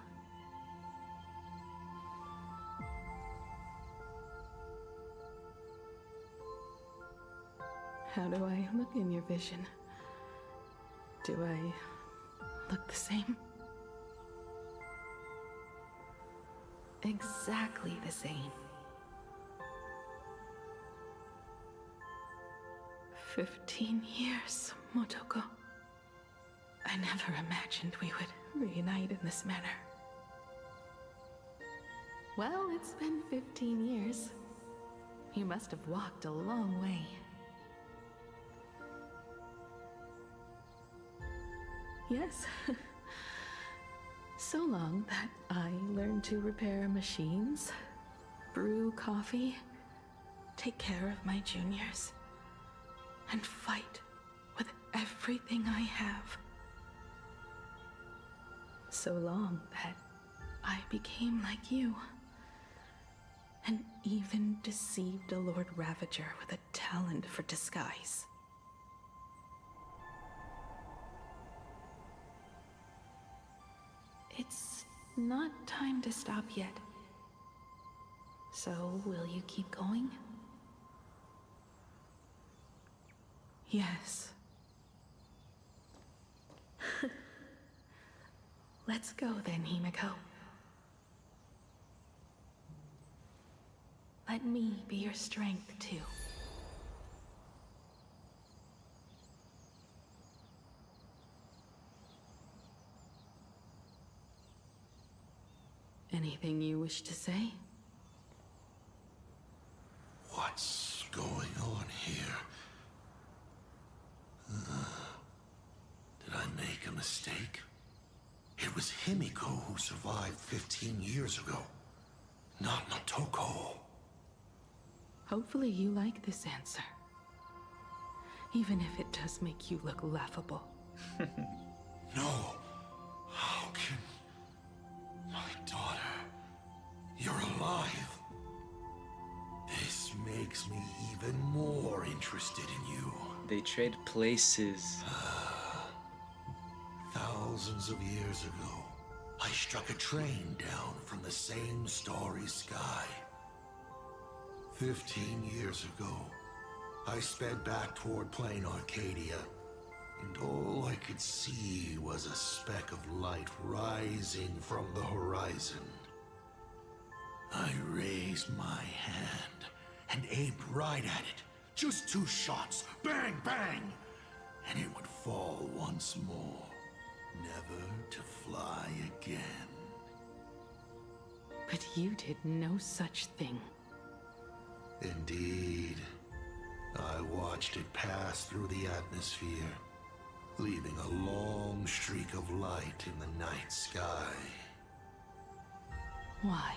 How do I look in your vision? Do I look the same? Exactly the same. 15 years, Motoko. I never imagined we would reunite in this manner. Well, it's been 15 years. You must have walked a long way. Yes. So long that I learned to repair machines, brew coffee, take care of my juniors, and fight with everything I have. So long that I became like you, and even deceived a Lord Ravager with a talent for disguise. It's not time to stop yet. So, will you keep going? Yes. Let's go then, Himiko. Let me be your strength, too. Anything you wish to say? What's going on here? Did I make a mistake? It was Himiko who survived 15 years ago, not Motoko. Hopefully you like this answer. Even if it does make you look laughable. No. How can... My daughter... You're alive. This makes me even more interested in you. They trade places. Thousands of years ago, I struck a train down from the same starry sky. 15 years ago, I sped back toward Plain Arcadia, and all I could see was a speck of light rising from the horizon. I raised my hand and aimed right at it. Just 2 shots. Bang, bang! and it would fall once more, never to fly again. But you did no such thing. Indeed. I watched it pass through the atmosphere, leaving a long streak of light in the night sky. Why?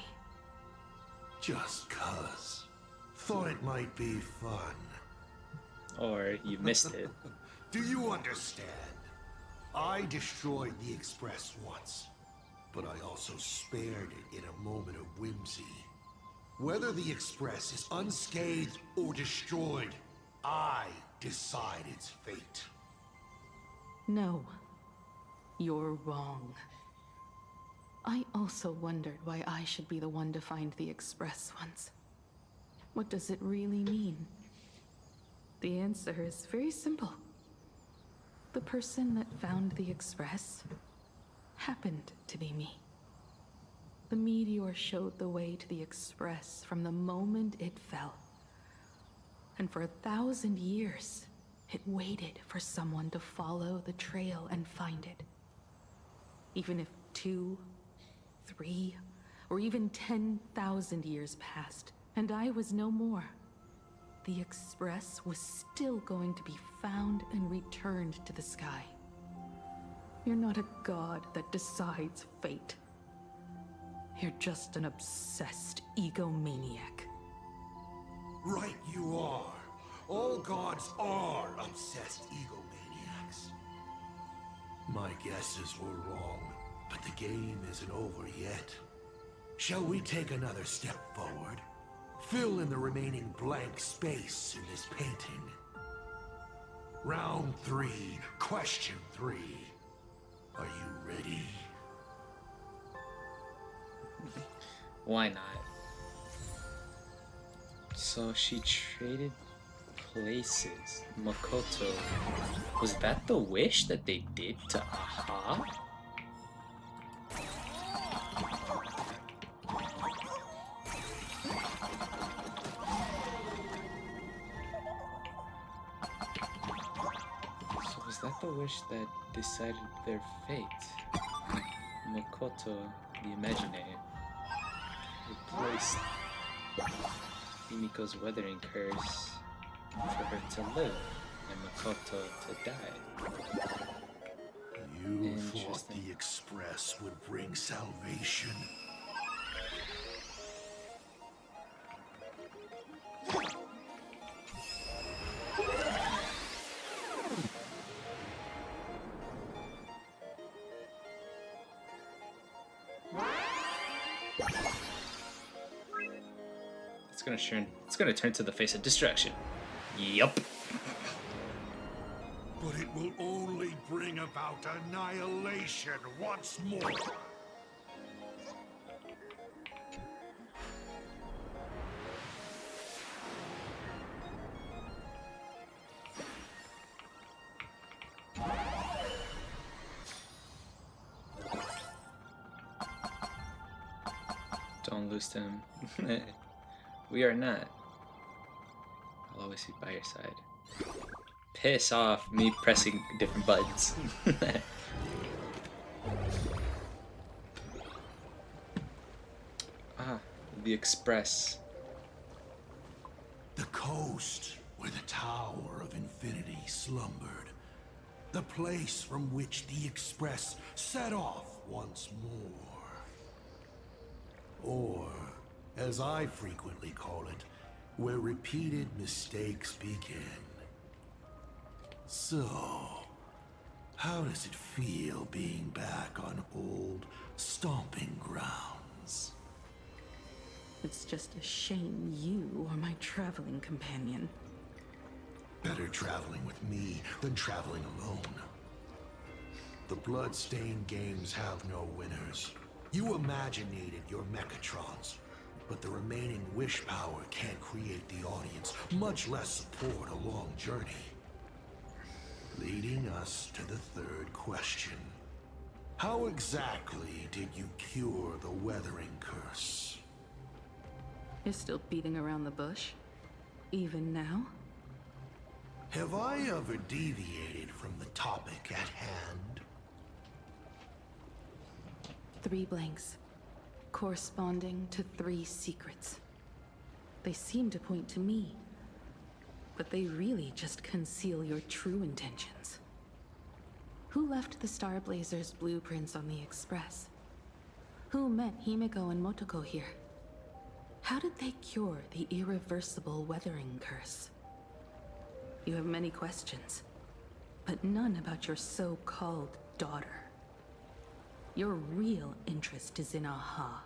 Just 'cause. Thought it might be fun. Or you missed it. Do you understand? I destroyed the Express once, but I also spared it in a moment of whimsy. Whether the Express is unscathed or destroyed, I decide its fate. No. You're wrong. I also wondered why I should be the one to find the Express once. What does it really mean? The answer is very simple. The person that found the Express happened to be me. The meteor showed the way to the Express from the moment it fell. And for 1,000 years, it waited for someone to follow the trail and find it. Even if 2, 3, or even 10,000 years passed, and I was no more, the Express was still going to be found and returned to the sky. You're not a god that decides fate. You're just an obsessed egomaniac. Right you are. All gods are obsessed egomaniacs. My guesses were wrong, but the game isn't over yet. Shall we take another step forward? Fill in the remaining blank space in this painting. Round 3, question 3. Are you ready? Why not? So she traded places. Makoto. Was that the wish that they did to Aha? So was that the wish that decided their fate? Makoto, the Imaginator, replaced Himiko's weathering curse for her to live and Makoto to die. You thought the Express would bring salvation? It's gonna turn to the face of destruction. Yup. But it will only bring about annihilation once more. Don't lose to him. We are not. I'll always be by your side. Piss off me pressing different buttons. The Express. The coast where the Tower of Infinity slumbered. The place from which the Express set off once more. Or, as I frequently call it, where repeated mistakes begin. So, how does it feel being back on old stomping grounds? It's just a shame you are my traveling companion. Better traveling with me than traveling alone. The blood-stained games have no winners. You imaginated your Mechatrons, but the remaining wish power can't create the audience, much less support a long journey. Leading us to the third question. How exactly did you cure the weathering curse? You're still beating around the bush? Even now? Have I ever deviated from the topic at hand? 3 blanks, corresponding to 3 secrets. They seem to point to me, but they really just conceal your true intentions. Who left the Starblazer's blueprints on the Express? Who met Himiko and Motoko here? How did they cure the irreversible weathering curse? You have many questions, but none about your so-called daughter. Your real interest is in Aha.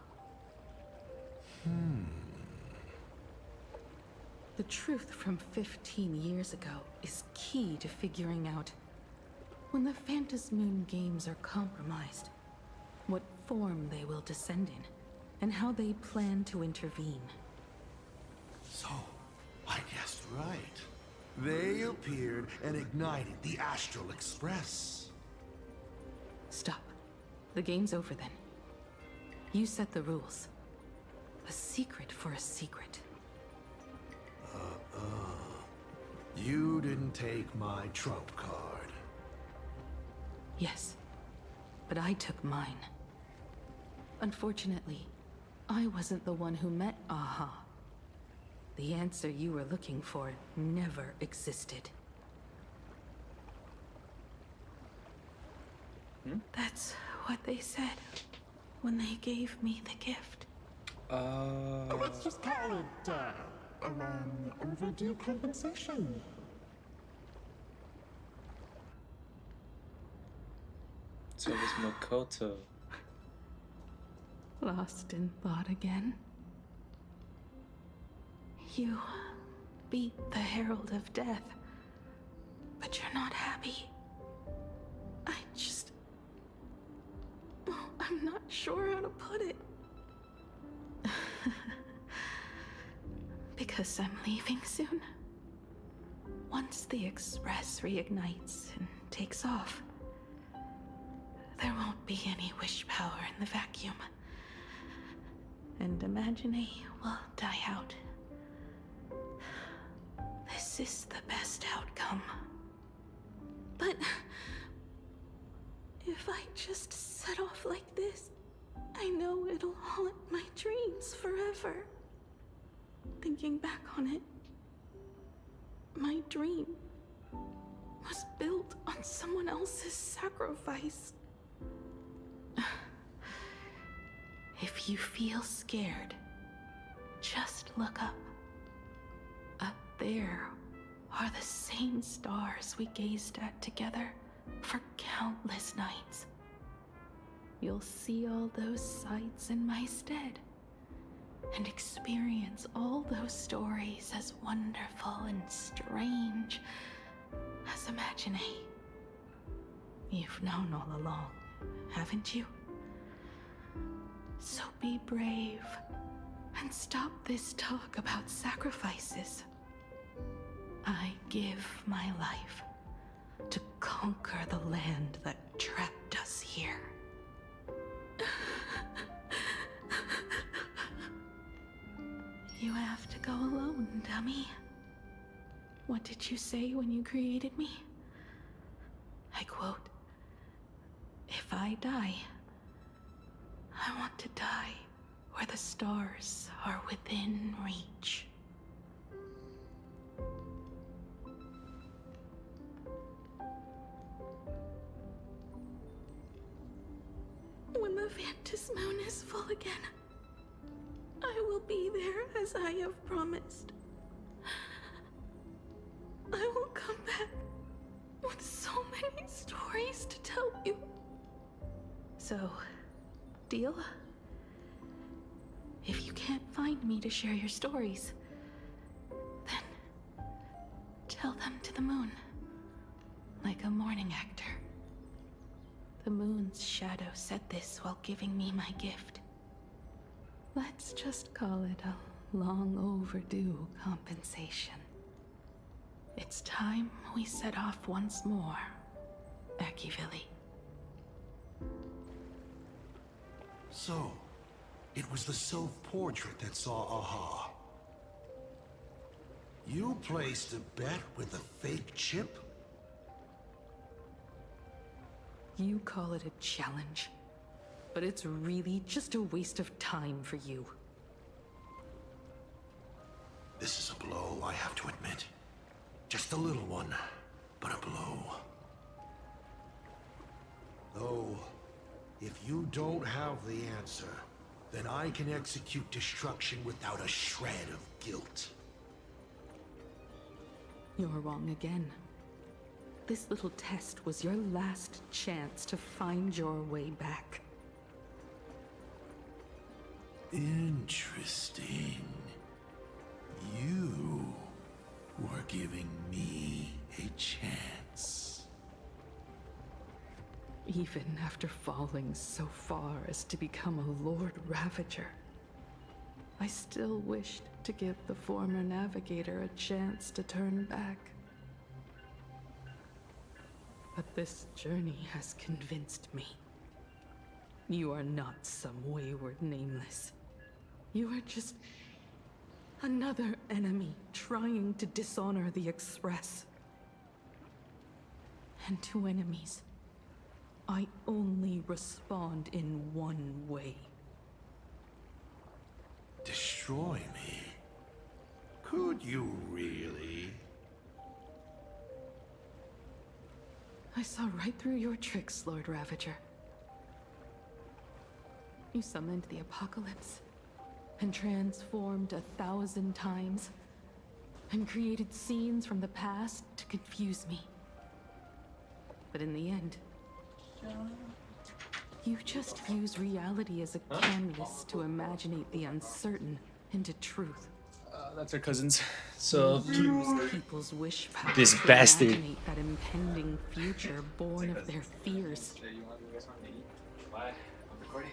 The truth from 15 years ago is key to figuring out when the Phantasmoon games are compromised, what form they will descend in, and how they plan to intervene. So, I guessed right. They appeared and ignited the Astral Express. Stop. The game's over then. You set the rules. A secret for a secret. You didn't take my trump card. Yes, but I took mine. Unfortunately, I wasn't the one who met Aha. The answer you were looking for never existed. That's what they said when they gave me the gift. Let's just call it, a long overdue compensation. So it was Makoto. Lost in thought again. You beat the Herald of Death, but you're not happy. I'm not sure how to put it. Because I'm leaving soon. Once the Express reignites and takes off, there won't be any wish power in the vacuum. And Imagine will die out. This is the best outcome. But if I just set off like this, I know it'll haunt my dreams forever. Thinking back on it, my dream was built on someone else's sacrifice. If you feel scared, just look up. Up there are the same stars we gazed at together for countless nights. You'll see all those sights in my stead, and experience all those stories as wonderful and strange as Imagine. You've known all along, haven't you? So be brave and stop this talk about sacrifices. I give my life to conquer the land that trapped us here. You have to go alone, dummy. What did you say when you created me? I quote, "If I die, I want to die where the stars are within reach." When the Phantasmoon is full again, I will be there as I have promised. I will come back with so many stories to tell you. So, deal? If you can't find me to share your stories, then tell them to the moon, like a morning actor. The moon's shadow said this while giving me my gift. Let's just call it a long overdue compensation. It's time we set off once more, Akivili. So, it was the self-portrait that saw Aha. You placed a bet with a fake chip? You call it a challenge, but it's really just a waste of time for you. This is a blow, I have to admit. Just a little one, but a blow. Though, if you don't have the answer, then I can execute destruction without a shred of guilt. You're wrong again. This little test was your last chance to find your way back. Interesting. You were giving me a chance. Even after falling so far as to become a Lord Ravager, I still wished to give the former navigator a chance to turn back. But this journey has convinced me. You are not some wayward nameless. You are just another enemy trying to dishonor the Express. And to enemies, I only respond in one way. Destroy me? Could you really? I saw right through your tricks, Lord Ravager. You summoned the apocalypse, and transformed 1,000 times, and created scenes from the past to confuse me. But in the end, you just use reality as a canvas to imaginate the uncertain into truth. That's our cousins. So Use people's wish power this to bastard. imaginate that impending future born of their fears. Why? I'm recording.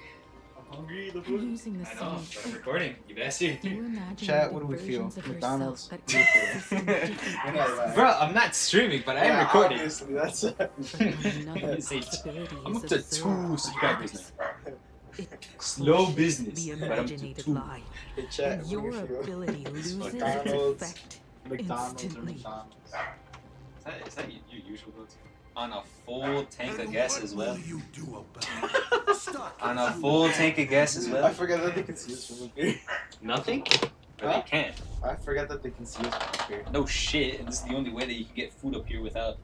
I'm hungry. The And using the I know. same I'm recording. You bastard. You imagine Chat, what do we feel? versions of McDonald's? herself What do we that feel? Bro, I'm not streaming, but I am recording. Obviously, that's it. I'm up to 2 subscribers now. Slow business, the but I'm up to imaginated 2. lie. Hey, chat, And what do your we feel? ability loses its McDonald's, effect McDonald's or instantly. McDonald's? Is that your usual go-to? On a full tank of gas as well. You do about On a full tank of gas as well. I forgot that they can see us from up here. Nothing? But they can't. I forgot that they can see us from up here. No shit, and this is the only way that you can get food up here without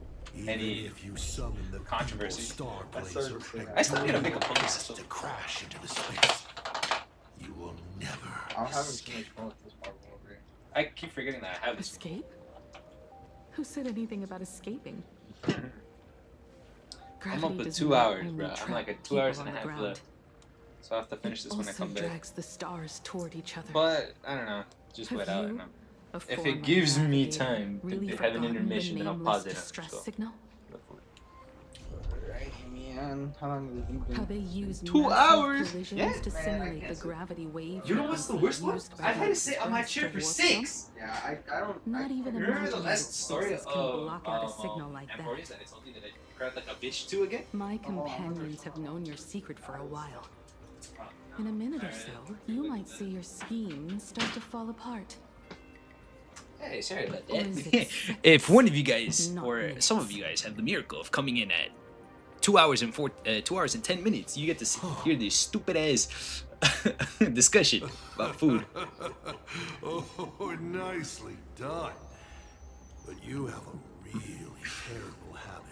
any if you summon the controversy. Star I Blazer still need to make a puzzle system. to crash into the space, you will never I'm having too escape. much fun with this marble over here. I keep forgetting that I have this. Escape? Who said anything about escaping? I'm up to does 2 not hours, only bro. I'm trap like at 2 people hours and on a the half ground, left. So I have to finish this when I also come back. drags the stars toward each other. But, I don't know. Just Have wait out. you, And a if former it gives me navigator, time really to have an forgotten the intermission, then I'll nameless pause it. distress So. signal? Alright, man. How long has it been? How they use 2 massive hours? collisions Yeah. to Man, I simulate can't the gravity wave. You know what's the worst one? used by I've had the to sit on my Express chair to for warp 6. Yeah, I don't. Not even Remember the imaginated last story forces can of block out a signal like that. Emporius and it's something that I cried like a bitch to again? My companions have known your secret for a while. In a minute or so, you might see your scheme start to fall apart. Hey, sorry about Or is that. it If one of you guys, not or minutes? some of you guys, have the miracle of coming in at 2 hours and 2 hours and 10 minutes, you get to hear this stupid ass discussion about food. Oh, nicely done. But you have a really terrible habit.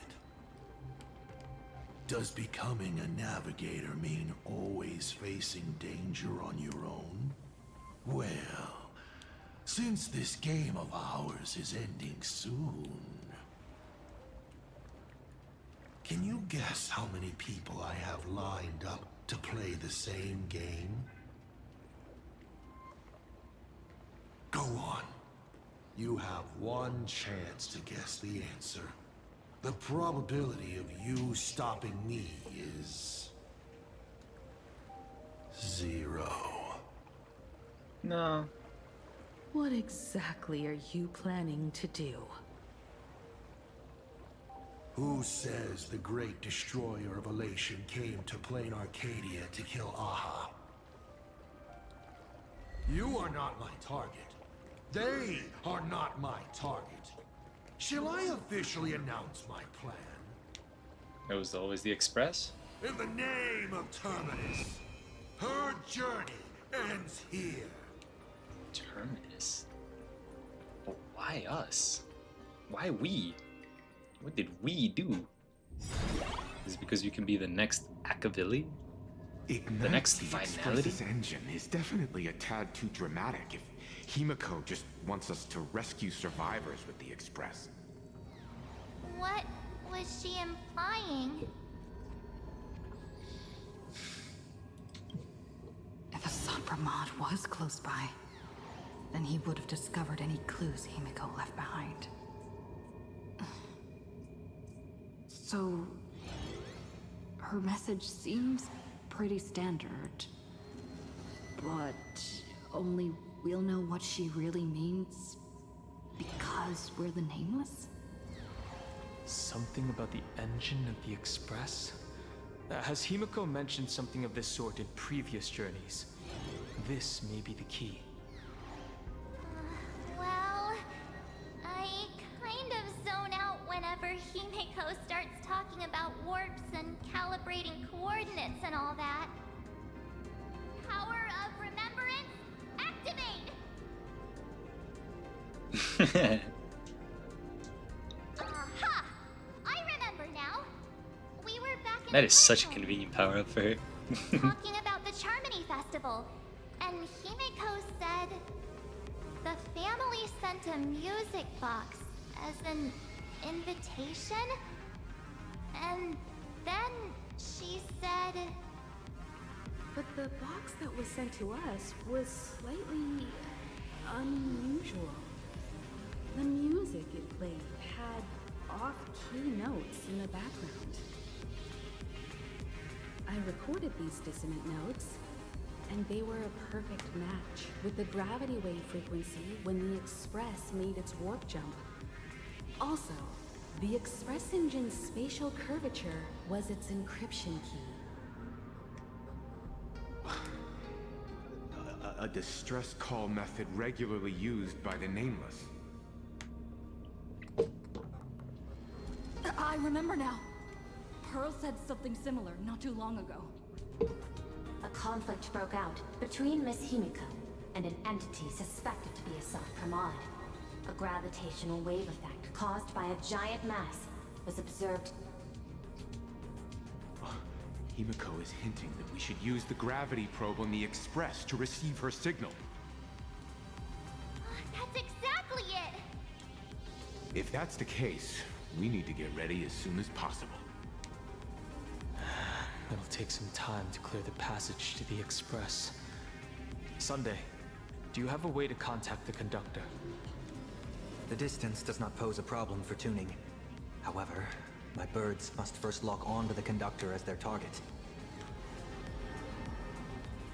Does becoming a navigator mean always facing danger on your own? Well, since this game of ours is ending soon, can you guess how many people I have lined up to play the same game? Go on. You have one chance to guess the answer. The probability of you stopping me is 0. No. What exactly are you planning to do? Who says the great destroyer of Elation came to plain Arcadia to kill Aha? You are not my target. They are not my target. Shall I officially announce my plan? It was always the Express? In the name of Terminus, her journey ends here. Terminus? But why us? Why we? What did we do? Is it because we can be the next Akavili? The next finality? Express's engine is definitely a tad too dramatic if Himiko just wants us to rescue survivors with the Express. What was she implying? If Assad Pramod was close by, then he would have discovered any clues Himiko left behind. So, her message seems pretty standard, but only we'll know what she really means because we're the Nameless? Something about the engine of the Express? Has Himiko mentioned something of this sort in previous journeys? This may be the key. Well, I kind of zone out whenever Himiko starts talking about warps and calibrating coordinates and all that. Power of remembrance, activate! Aha! I remember now. We were back in That is such a convenient power up for her. talking about the Charmony Festival, and Himiko said the family sent a music box as an invitation, and then she said... But the box that was sent to us was slightly unusual. The music it played had off-key notes in the background. I recorded these dissonant notes, and they were a perfect match with the gravity wave frequency when the Express made its warp jump. Also, the Express engine's spatial curvature was its encryption key. A distress call method regularly used by the Nameless. I remember now. Pearl said something similar not too long ago. A conflict broke out between Miss Himiko and an entity suspected to be Assad Pramod. A gravitational wave effect caused by a giant mass was observed. Himiko is hinting that we should use the gravity probe on the Express to receive her signal. That's exactly it! If that's the case, we need to get ready as soon as possible. It'll take some time to clear the passage to the Express. Sunday, do you have a way to contact the conductor? The distance does not pose a problem for tuning. However, my birds must first lock on to the conductor as their target.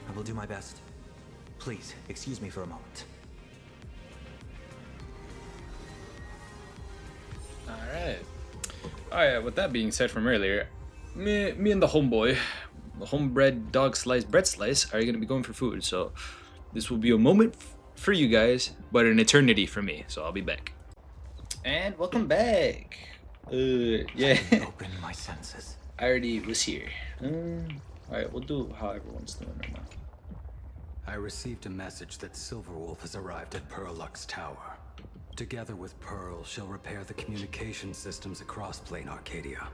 I will do my best. Please, excuse me for a moment. Alright, with that being said from earlier, me and the homeboy, the homebred dog slice bread slice, are gonna be going for food. So this will be a moment for you guys, but an eternity for me. So I'll be back. And welcome back. Yeah. Open my senses. I already was here. Alright, we'll do how everyone's doing right now. I received a message that Silverwolf has arrived at Pearlux Tower. Together with Pearl, she'll repair the communication systems across Plane Arcadia.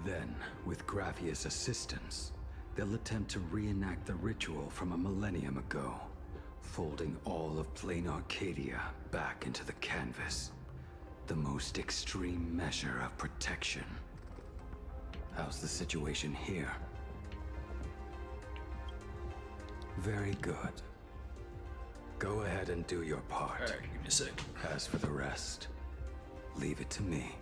Then, with Graphia's assistance, they'll attempt to reenact the ritual from a millennium ago, folding all of Plane Arcadia back into the canvas. The most extreme measure of protection. How's the situation here? Very good. Go ahead and do your part. Alright, give me a sec. As for the rest, leave it to me.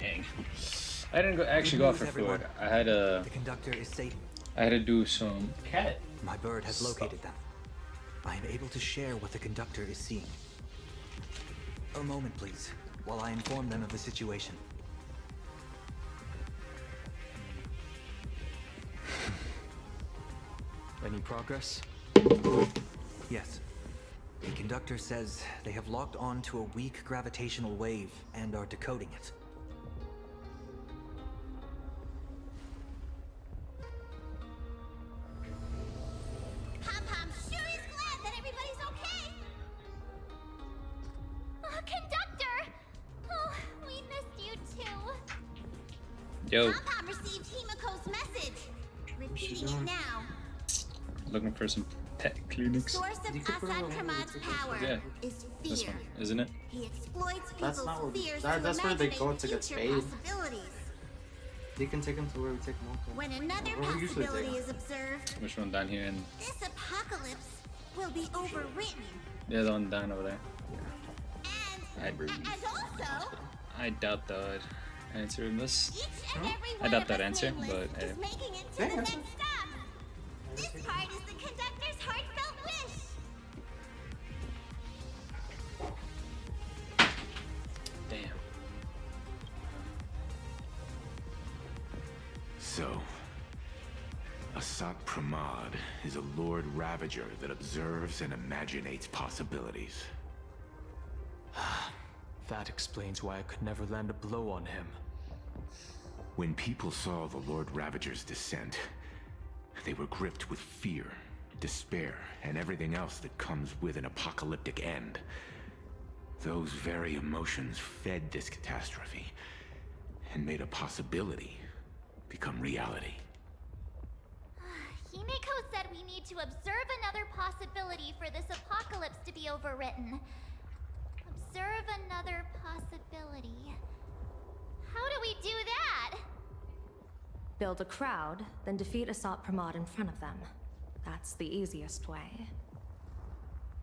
Dang. I didn't actually go out for food. I had a... The conductor is safe. I had to do some cat. My bird has located them. I am able to share what the conductor is seeing. A moment, please, while I inform them of the situation. Any progress? Yes. The conductor says they have locked on to a weak gravitational wave and are decoding it. Pom-Pom sure is glad that everybody's okay. Conductor! Oh, we missed you too. Yo, Pom-Pom received Himiko's message. Repeating it doing? now. looking for some pet clinics. Source of Assad Kramad's power Yeah, is this fear. one, isn't it? He exploits That's people's not where fears that's to where they imagine go to get future paid. possibilities. You can take them to where we take them. When another Where we usually possibility take is observed, Which one down here? And this apocalypse will be overwritten. the other one down over there. And also, I doubt that would answer this. each and every I one doubt of that us answer, nameless but is making it to the next stop. This part is the conductor's heartfelt wish. Damn. So, Asat Pramad is a Lord Ravager that observes and imaginates possibilities. That explains why I could never land a blow on him. When people saw the Lord Ravager's descent, they were gripped with fear, despair, and everything else that comes with an apocalyptic end. Those very emotions fed this catastrophe and made a possibility become reality. Himiko said we need to observe another possibility for this apocalypse to be overwritten. Observe another possibility. How do we do that? Build a crowd, then defeat Asat Pramad in front of them. That's the easiest way.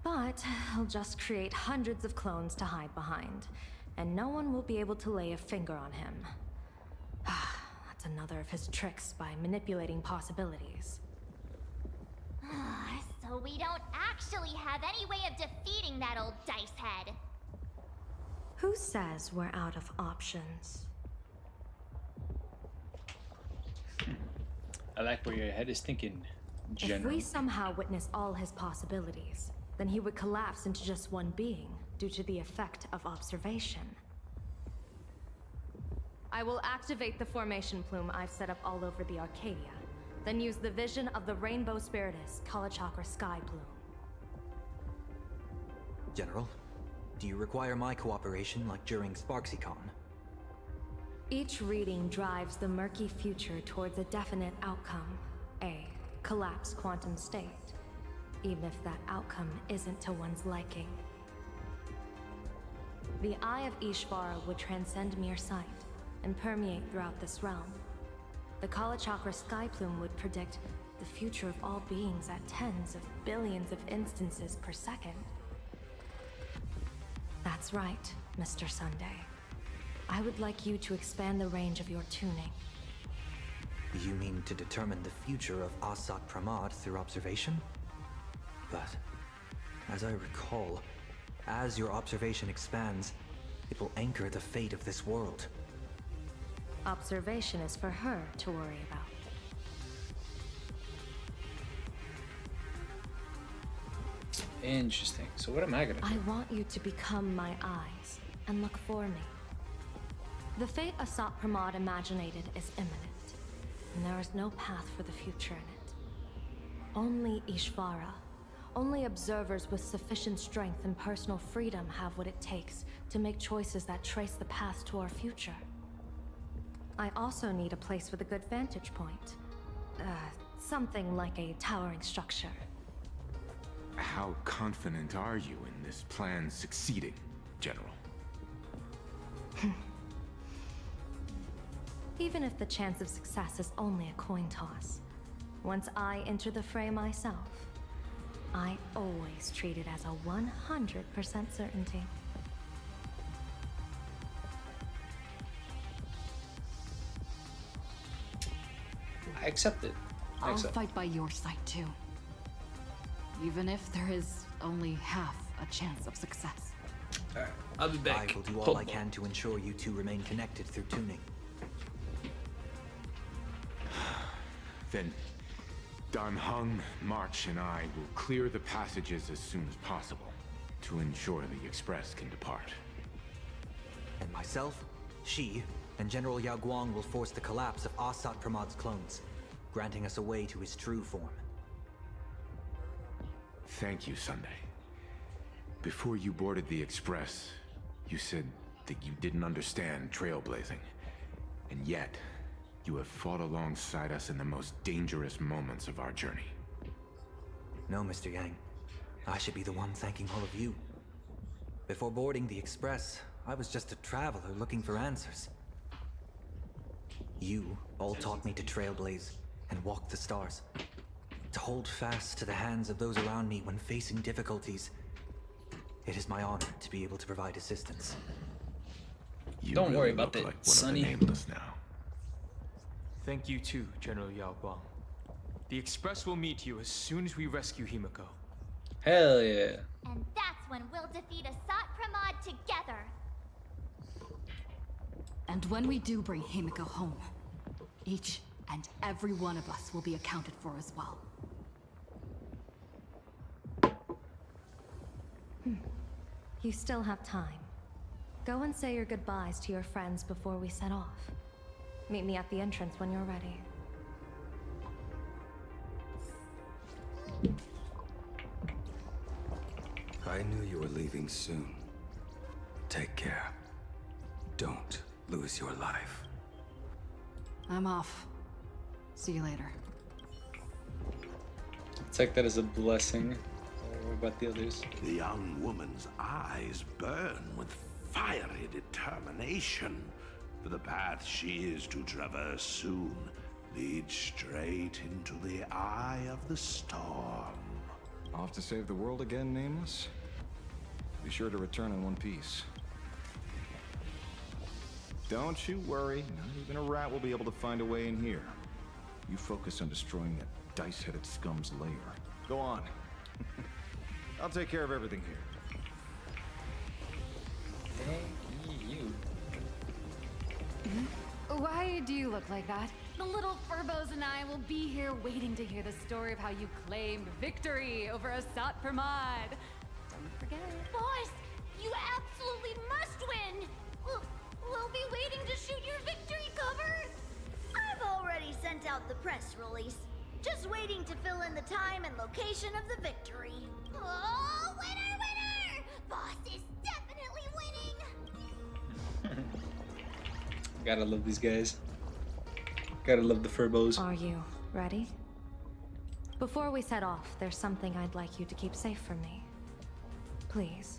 But I'll just create hundreds of clones to hide behind, and no one will be able to lay a finger on him. That's another of his tricks by manipulating possibilities. So we don't actually have any way of defeating that old dice head. Who says we're out of options? I like where your head is thinking, If General. we somehow witness all his possibilities, then he would collapse into just one being due to the effect of observation. I will activate the formation plume I've set up all over the Arcadia, then use the vision of the Rainbow Spiritus Kalachakra Sky Plume. General, do you require my cooperation like during SparksyCon? Each reading drives the murky future towards a definite outcome, a collapsed quantum state, even if that outcome isn't to one's liking. The Eye of Ishvara would transcend mere sight and permeate throughout this realm. The Kalachakra Sky Plume would predict the future of all beings at tens of billions of instances per second. That's right, Mr. Sunday. I would like you to expand the range of your tuning. You mean to determine the future of Asat Pramad through observation? But, as I recall, as your observation expands, it will anchor the fate of this world. Observation is for her to worry about. Interesting. So what am I gonna do? I want you to become my eyes and look for me. The fate Asat Pramad imaginated is imminent, and there is no path for the future in it. Only Ishvara, only observers with sufficient strength and personal freedom have what it takes to make choices that trace the path to our future. I also need a place with a good vantage point. Something like a towering structure. How confident are you in this plan succeeding, General? Even if the chance of success is only a coin toss, once I enter the fray myself, I always treat it as a 100% certainty. I accept it. I'll Excellent. fight by your side too. Even if there is only half a chance of success. Alright, I'll be back. I will do all I can to ensure you two remain connected through tuning. Then Dan Heng, March, and I will clear the passages as soon as possible to ensure the Express can depart. And myself, Shi, and General Yao Guang will force the collapse of Asat Pramad's clones, granting us a way to his true form. Thank you, Sunday. Before you boarded the Express, you said that you didn't understand trailblazing. And yet, you have fought alongside us in the most dangerous moments of our journey. No, Mr. Yang. I should be the one thanking all of you. Before boarding the Express, I was just a traveler looking for answers. You all taught me to trailblaze and walk the stars. To hold fast to the hands of those around me when facing difficulties. It is my honor to be able to provide assistance. You Don't really worry about look that, like one Sonny. of the Nameless now. Thank you too, General Yao Guang. The Express will meet you as soon as we rescue Himiko. Hell yeah. And that's when we'll defeat Asat Pramod together. And when we do bring Himiko home, each and every one of us will be accounted for as well. You still have time. Go and say your goodbyes to your friends before we set off. Meet me at the entrance when you're ready. I knew you were leaving soon. Take care. Don't lose your life. I'm off. See you later. Take that as a blessing. What about the others? The young woman's eyes burn with fiery determination, for the path she is to traverse soon leads straight into the eye of the storm. Off to save the world again, Nameless? Be sure to return in one piece. Don't you worry, not even a rat will be able to find a way in here. You focus on destroying that dice-headed scum's lair. Go on. I'll take care of everything here. Thank you. Why do you look like that? The little Furbos and I will be here waiting to hear the story of how you claimed victory over Asat Pramod. Don't forget. Boss, you absolutely must win! We'll be waiting to shoot your victory cover! I've already sent out the press release. Just waiting to fill in the time and location of the victory. Oh, winner, winner! Boss is definitely winning! Gotta love these guys. Gotta love the Furbos. Are you ready? Before we set off, there's something I'd like you to keep safe from me. Please,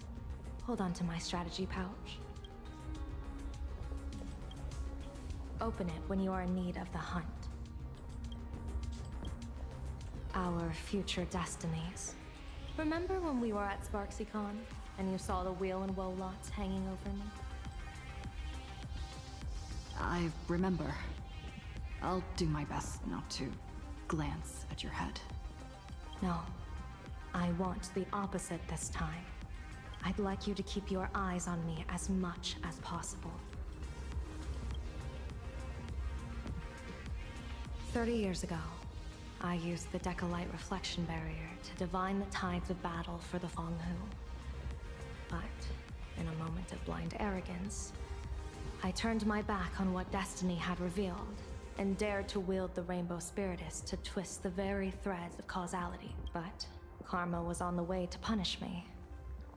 hold on to my strategy pouch. Open it when you are in need of the hunt. Our future destinies. Remember when we were at SparksyCon and you saw the wheel and woe lots hanging over me? I remember. I'll do my best not to glance at your head. No. I want the opposite this time. I'd like you to keep your eyes on me as much as possible. 30 years ago, I used the Decalite reflection barrier to divine the tides of battle for the Fonghu. But, in a moment of blind arrogance, I turned my back on what destiny had revealed, and dared to wield the Rainbow Spiritus to twist the very threads of causality. But karma was on the way to punish me.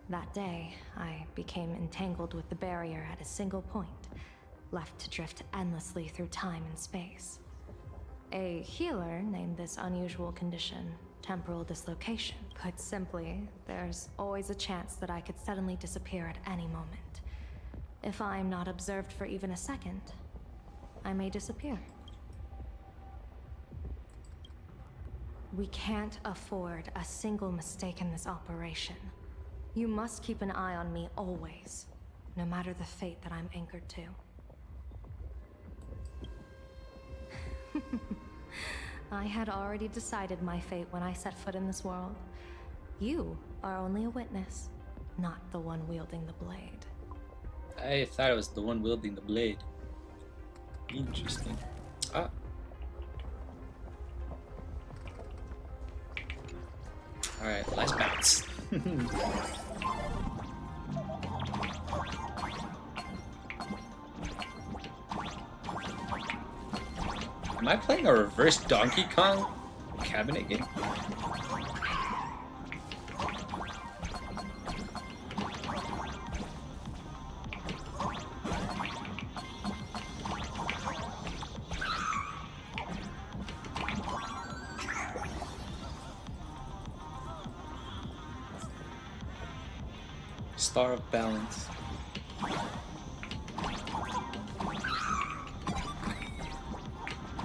That day, I became entangled with the barrier at a single point, left to drift endlessly through time and space. A healer named this unusual condition temporal dislocation. Put simply, there's always a chance that I could suddenly disappear at any moment. If I'm not observed for even a second, I may disappear. We can't afford a single mistake in this operation. You must keep an eye on me always, no matter the fate that I'm anchored to. I had already decided my fate when I set foot in this world. You are only a witness, not the one wielding the blade. I thought it was the one wielding the blade. Interesting. Ah. Alright, let's bounce. Am I playing a reverse Donkey Kong cabinet game? Star of Balance.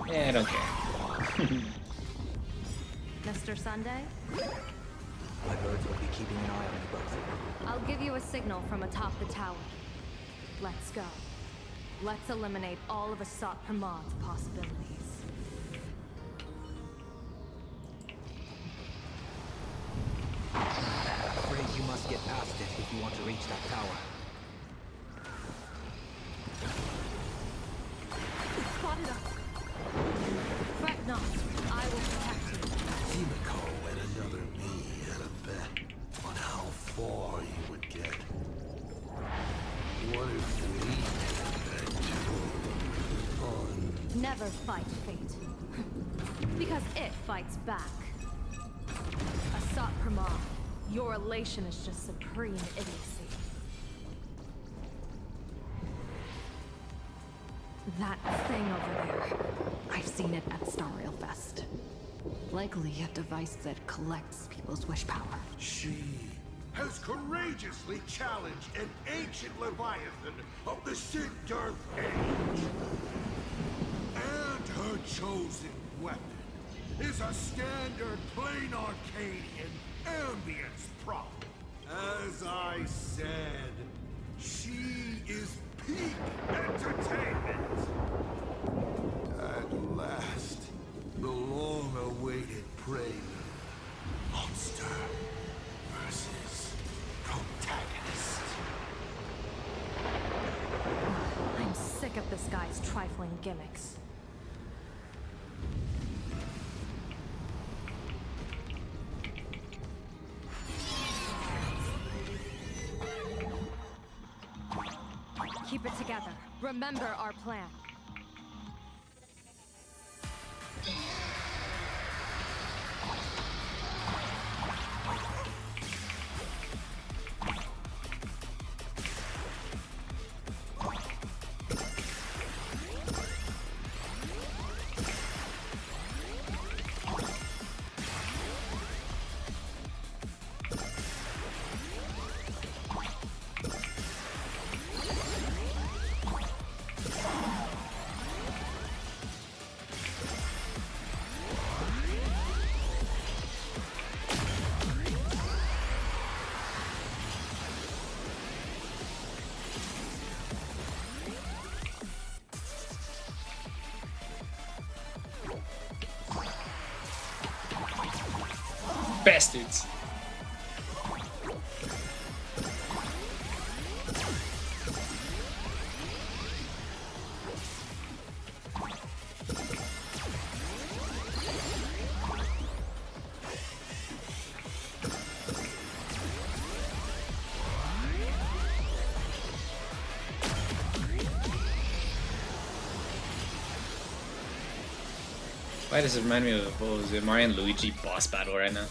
Yeah, I don't care. Mr. Sunday? My birds will be keeping an eye on you both. I'll give you a signal from atop the tower. Let's go. Let's eliminate all of Asat Pramod's possibilities. I'm afraid you must get past it if you want to reach that tower. Spotted us. Fret not. I will protect you. Himiko and another me had a bet on how far you would get. What if we made a bet too? On... Never fight fate. Because it fights back. Asat Pramod, your elation is just supreme idiocy. That thing over there. I've seen it at Star Rail Fest. Likely a device that collects people's wish power. She has courageously challenged an ancient Leviathan of the Sigdarth Age. And her chosen weapon is a standard plain Arcadian ambience prop. As I said, she is peak entertainment. At last, the long-awaited prelude. Monster versus protagonist. I'm sick of this guy's trifling gimmicks. Keep it together. Remember our plan. Bastards. Why does it remind me of, what was it, Mario and Luigi boss battle right now?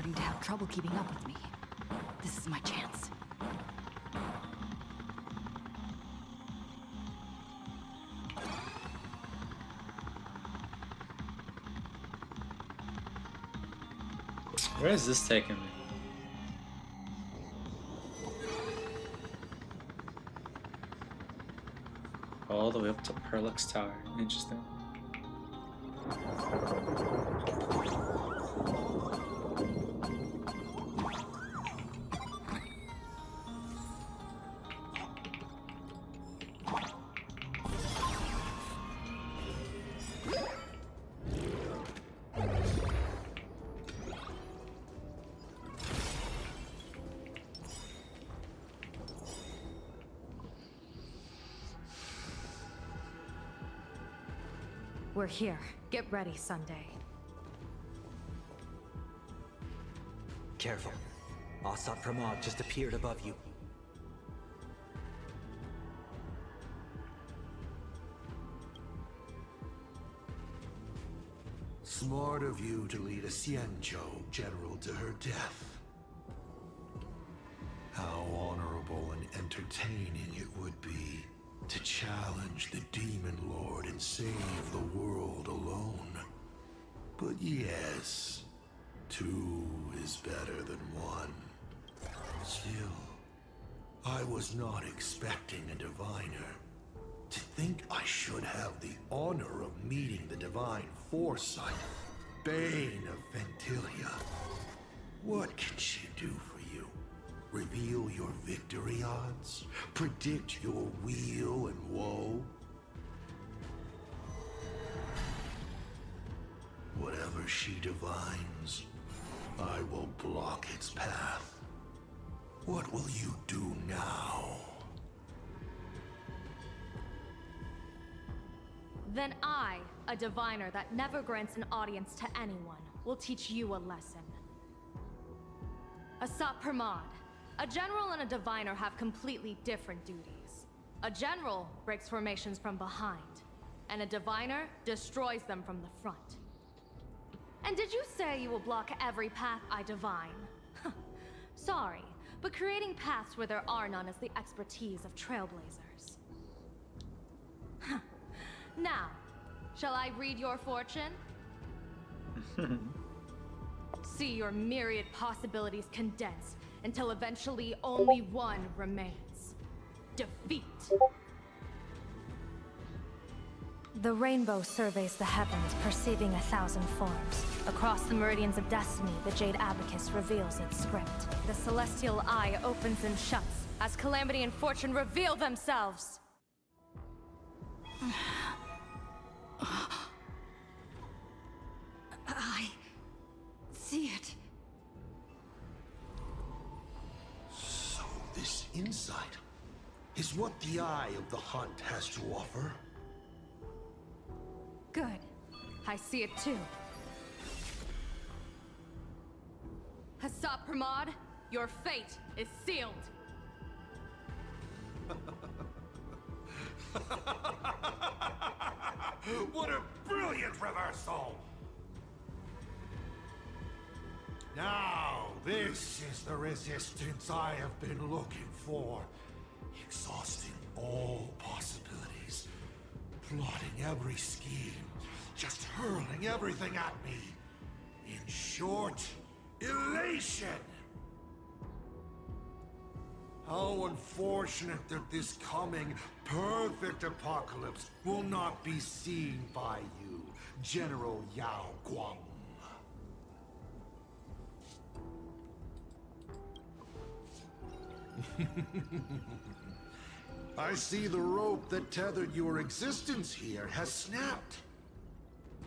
starting to have trouble keeping up with me. This is my chance. Where is this taking me? All the way up to Perlux Tower. Interesting. We're here. Get ready, Sunday. Careful. Asat Pramod just appeared above you. Smart of you to lead a Xianzhou general to her death. How honorable and entertaining it would be to challenge the Demon Lord and save the world alone. But yes, two is better than one. Still, I was not expecting a diviner. To think I should have the honor of meeting the divine foresight, Bane of Ventilia. What can she do for you? Reveal your victory odds? Predict your weal and woe? Whatever she divines, I will block its path. What will you do now? Then I, a diviner that never grants an audience to anyone, will teach you a lesson. Asat Pramod. A general and a diviner have completely different duties. A general breaks formations from behind, and a diviner destroys them from the front. And did you say you will block every path I divine? Sorry, but creating paths where there are none is the expertise of trailblazers. Now, shall I read your fortune? See your myriad possibilities condensed until eventually only one remains. Defeat. The rainbow surveys the heavens, perceiving 1,000 forms. Across the meridians of destiny, the Jade Abacus reveals its script. The celestial eye opens and shuts as calamity and fortune reveal themselves. I see it. So this insight is what the Eye of the Hunt has to offer? Good. I see it too. Asat Pramod, your fate is sealed. What a brilliant reversal! Now, this is the resistance I have been looking for. Exhausting all possibilities. Plotting every scheme. Just hurling everything at me. In short, elation! How unfortunate that this coming perfect apocalypse will not be seen by you, General Yao Guang. I see the rope that tethered your existence here has snapped.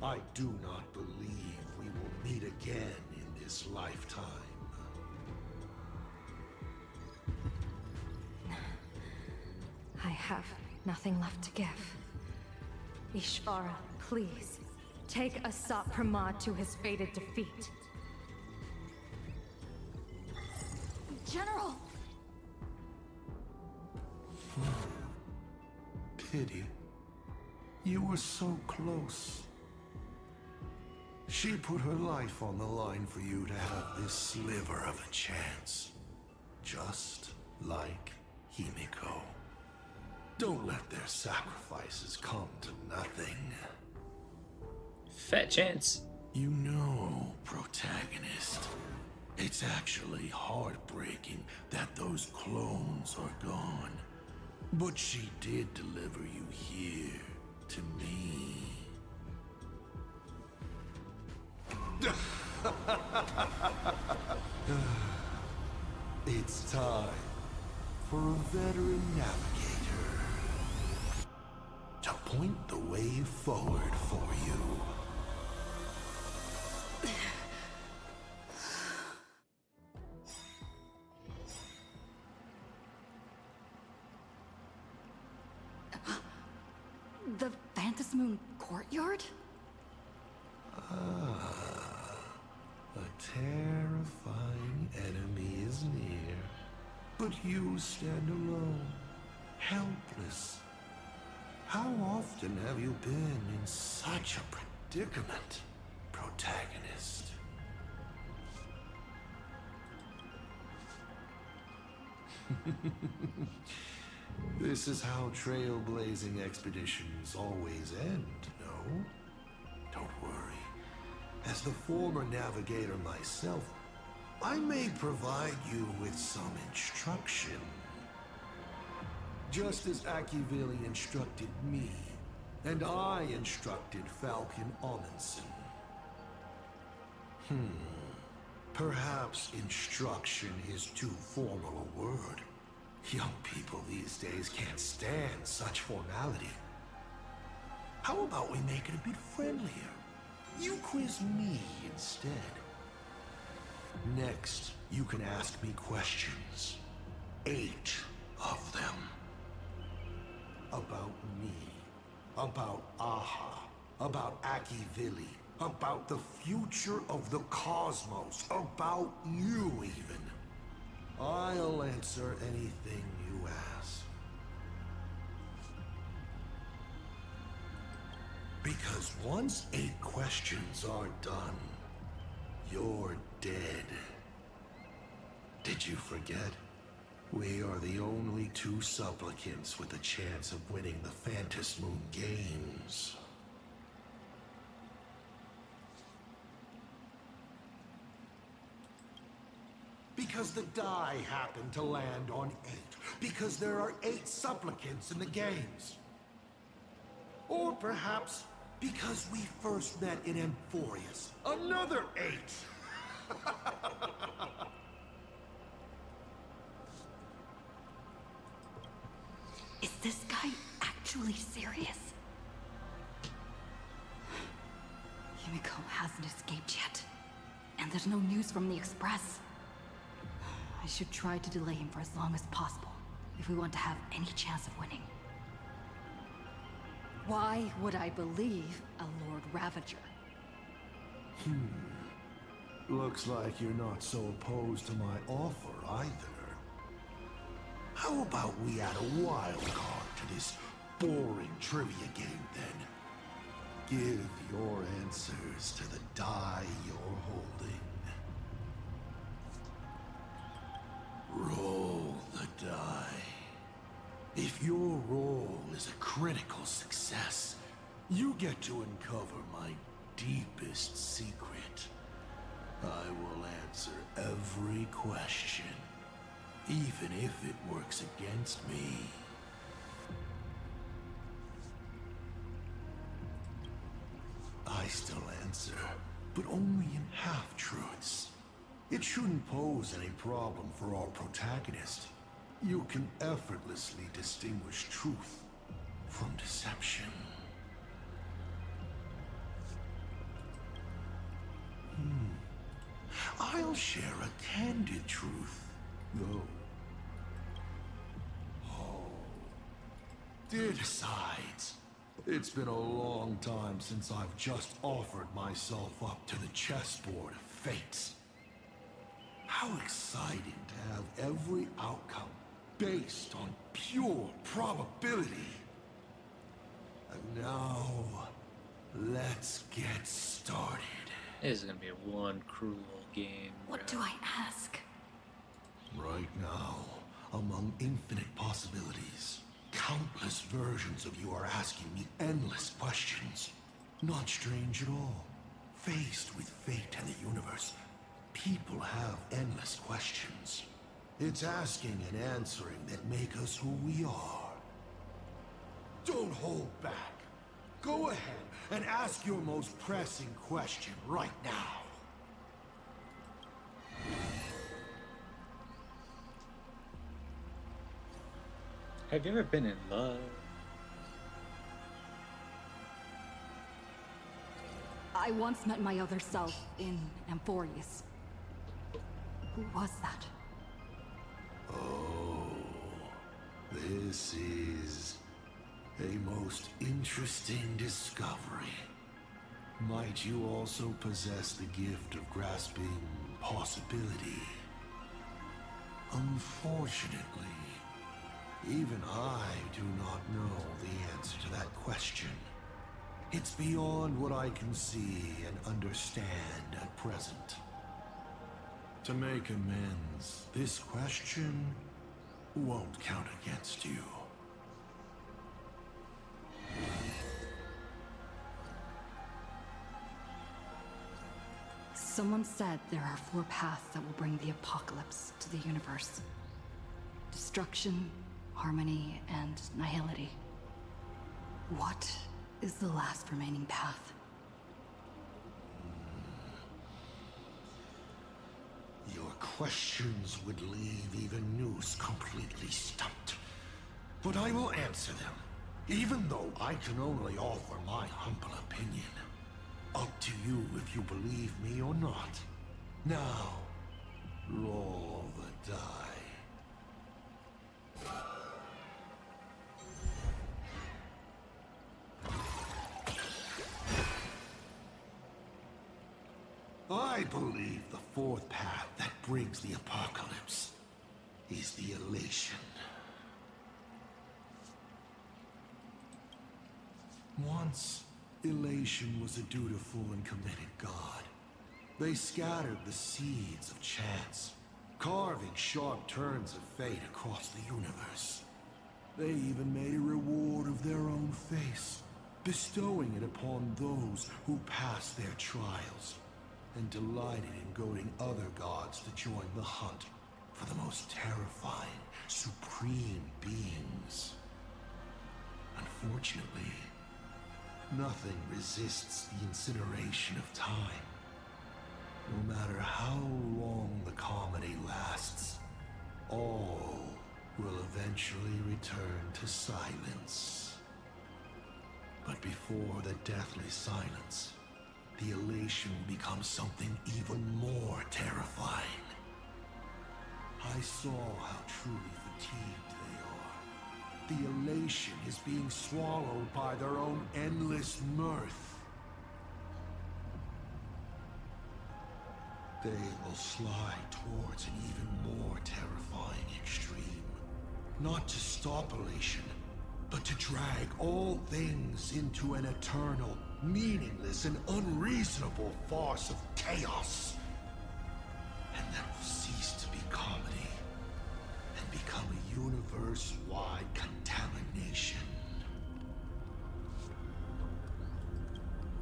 I do not believe we will meet again in this lifetime. I have nothing left to give. Ishvara, please, take Asat Pramod to his fated defeat. General! Pity. You were so close. She put her life on the line for you to have this sliver of a chance. Just like Himiko. Don't let their sacrifices come to nothing. Fat chance. You know, protagonist, it's actually heartbreaking that those clones are gone. But she did deliver you here to me. It's time for a veteran navigator to point the way forward for you. The Phantasmoon courtyard? A terrifying enemy is near, but you stand alone, helpless. How often have you been in such a predicament, protagonist? This is how trailblazing expeditions always end, no? Don't worry. As the former navigator myself, I may provide you with some instruction. Just as Akivili instructed me, and I instructed Falcon Amundsen. Perhaps instruction is too formal a word. Young people these days can't stand such formality. How about we make it a bit friendlier? You quiz me instead. Next, you can ask me questions. 8 of them. About me. About Aha. About Akivili. About the future of the cosmos. About you, even. I'll answer anything you ask. Because once 8 questions are done, you're dead. Did you forget? We are the only 2 supplicants with a chance of winning the Phantasmoon Games. Because the die happened to land on 8. Because there are 8 supplicants in the games. Or perhaps because we first met in Amphorius. Another 8! Is this guy actually serious? Himiko hasn't escaped yet. And there's no news from the Express. I should try to delay him for as long as possible, if we want to have any chance of winning. Why would I believe a Lord Ravager? Looks like you're not so opposed to my offer either. How about we add a wild card to this boring trivia game then? Give your answers to the die you're holding. Roll the die. If your roll is a critical success, you get to uncover my deepest secret. I will answer every question, even if it works against me. I still answer, but only in half-truths. It shouldn't pose any problem for our protagonist. You can effortlessly distinguish truth from deception. I'll share a candid truth, though. Besides, it's been a long time since I've just offered myself up to the chessboard of fate. How exciting to have every outcome based on pure probability. And now, let's get started. This is gonna be one cruel game. What do I ask? Right now, among infinite possibilities, countless versions of you are asking me endless questions. Not strange at all. Faced with fate and the universe, people have endless questions. It's asking and answering that make us who we are. Don't hold back. Go ahead and ask your most pressing question right now. Have you ever been in love? I once met my other self in Amphorius. Who was that? Oh, this is a most interesting discovery. Might you also possess the gift of grasping possibility? Unfortunately, even I do not know the answer to that question. It's beyond what I can see and understand at present. To make amends, this question won't count against you. Someone said there are 4 paths that will bring the apocalypse to the universe. Destruction, harmony, and nihility. What is the last remaining path? Your questions would leave even Noose completely stumped. But I will answer them, even though I can only offer my humble opinion. Up to you if you believe me or not. Now, roll the die. I believe the 4th path that brings the apocalypse is the elation. Once, elation was a dutiful and committed god. They scattered the seeds of chance, carving sharp turns of fate across the universe. They even made a reward of their own face, bestowing it upon those who passed their trials, and delighted in goading other gods to join the hunt for the most terrifying, supreme beings. Unfortunately, nothing resists the incineration of time. No matter how long the comedy lasts, all will eventually return to silence. But before the deathly silence, the elation will become something even more terrifying. I saw how truly fatigued they are. The elation is being swallowed by their own endless mirth. They will slide towards an even more terrifying extreme. Not to stop elation, but to drag all things into an eternal, meaningless, and unreasonable farce of chaos. And that will cease to be comedy and become a universe-wide contamination.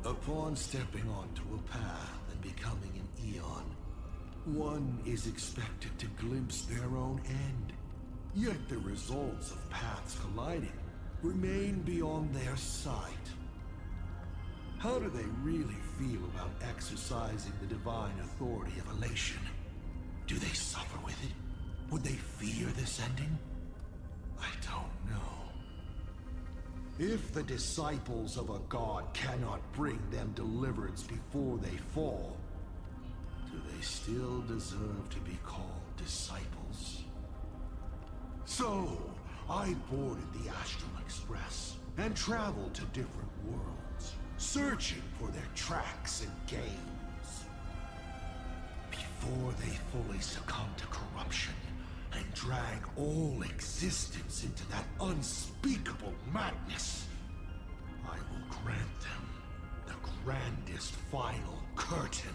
Upon stepping onto a path and becoming an Eon, one is expected to glimpse their own end. Yet the results of paths colliding remain beyond their sight. How do they really feel about exercising the divine authority of elation? Do they suffer with it? Would they fear this ending? I don't know. If the disciples of a god cannot bring them deliverance before they fall, do they still deserve to be called disciples? So, I boarded the Astral Express and traveled to different worlds, searching for their tracks and games. Before they fully succumb to corruption and drag all existence into that unspeakable madness, I will grant them the grandest final curtain.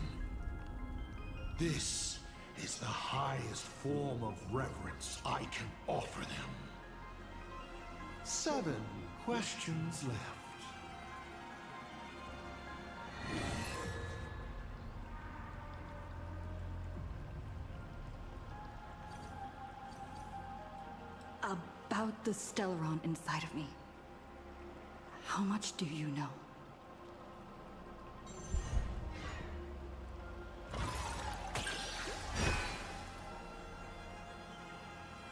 This is the highest form of reverence I can offer them. 7 questions left. About the Stellaron inside of me. How much do you know?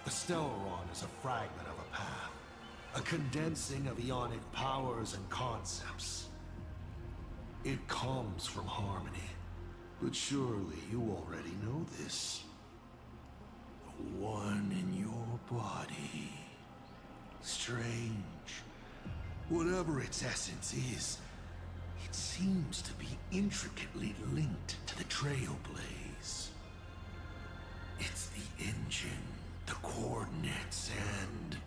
The Stellaron is a fragment of a path, a condensing of ionic powers and concepts. It comes from harmony, but surely you already know this. The one in your body. Strange. Whatever its essence is, it seems to be intricately linked to the trailblaze. It's the engine, the coordinates, and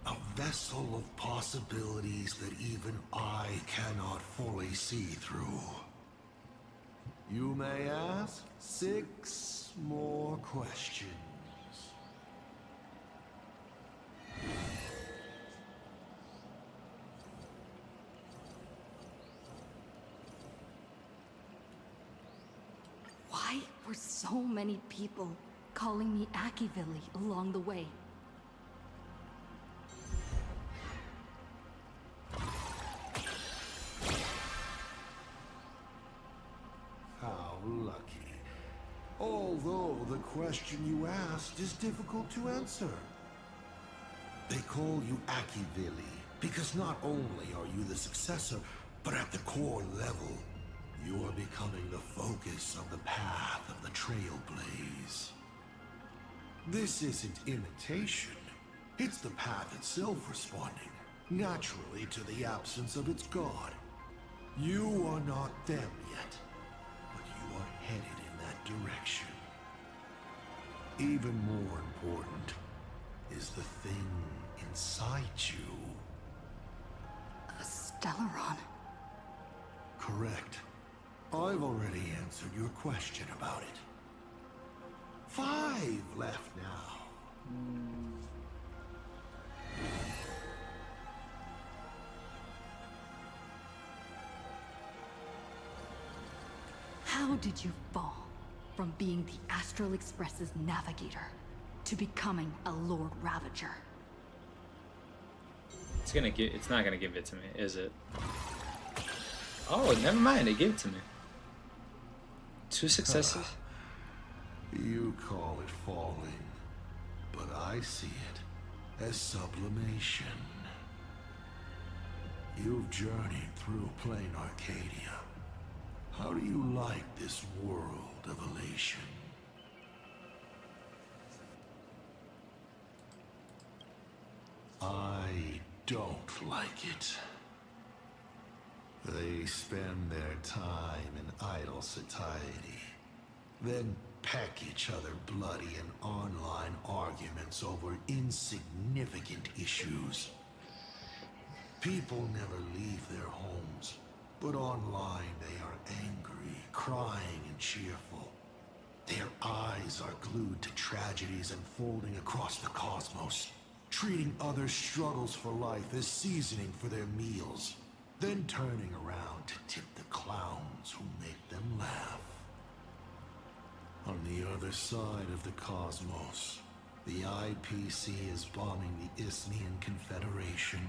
a vessel of possibilities that even I cannot fully see through. You may ask 6 more questions. Why were so many people calling me Akivilli along the way? How lucky. Although the question you asked is difficult to answer. They call you Akivilli because not only are you the successor, but at the core level, you are becoming the focus of the path of the trailblaze. This isn't imitation. It's the path itself responding, naturally, to the absence of its god. You are not them yet, but you are headed in that direction. Even more important is the thing inside you. A Stellaron. Correct. I've already answered your question about it. 5 left now. How did you fall from being the Astral Express's navigator to becoming a Lord Ravager? It's not gonna give it to me, is it? Oh, never mind. They gave it to me. 2 successes. You call it falling, but I see it as sublimation. You've journeyed through plain Arcadia. How do you like this world of elation? I don't like it. They spend their time in idle satiety, then peck each other bloody in online arguments over insignificant issues. People never leave their homes, but online they are angry, crying, and cheerful. Their eyes are glued to tragedies unfolding across the cosmos, treating other struggles for life as seasoning for their meals, then turning around to tip the clowns who make them laugh. On the other side of the cosmos, the IPC is bombing the Isthmian Confederation.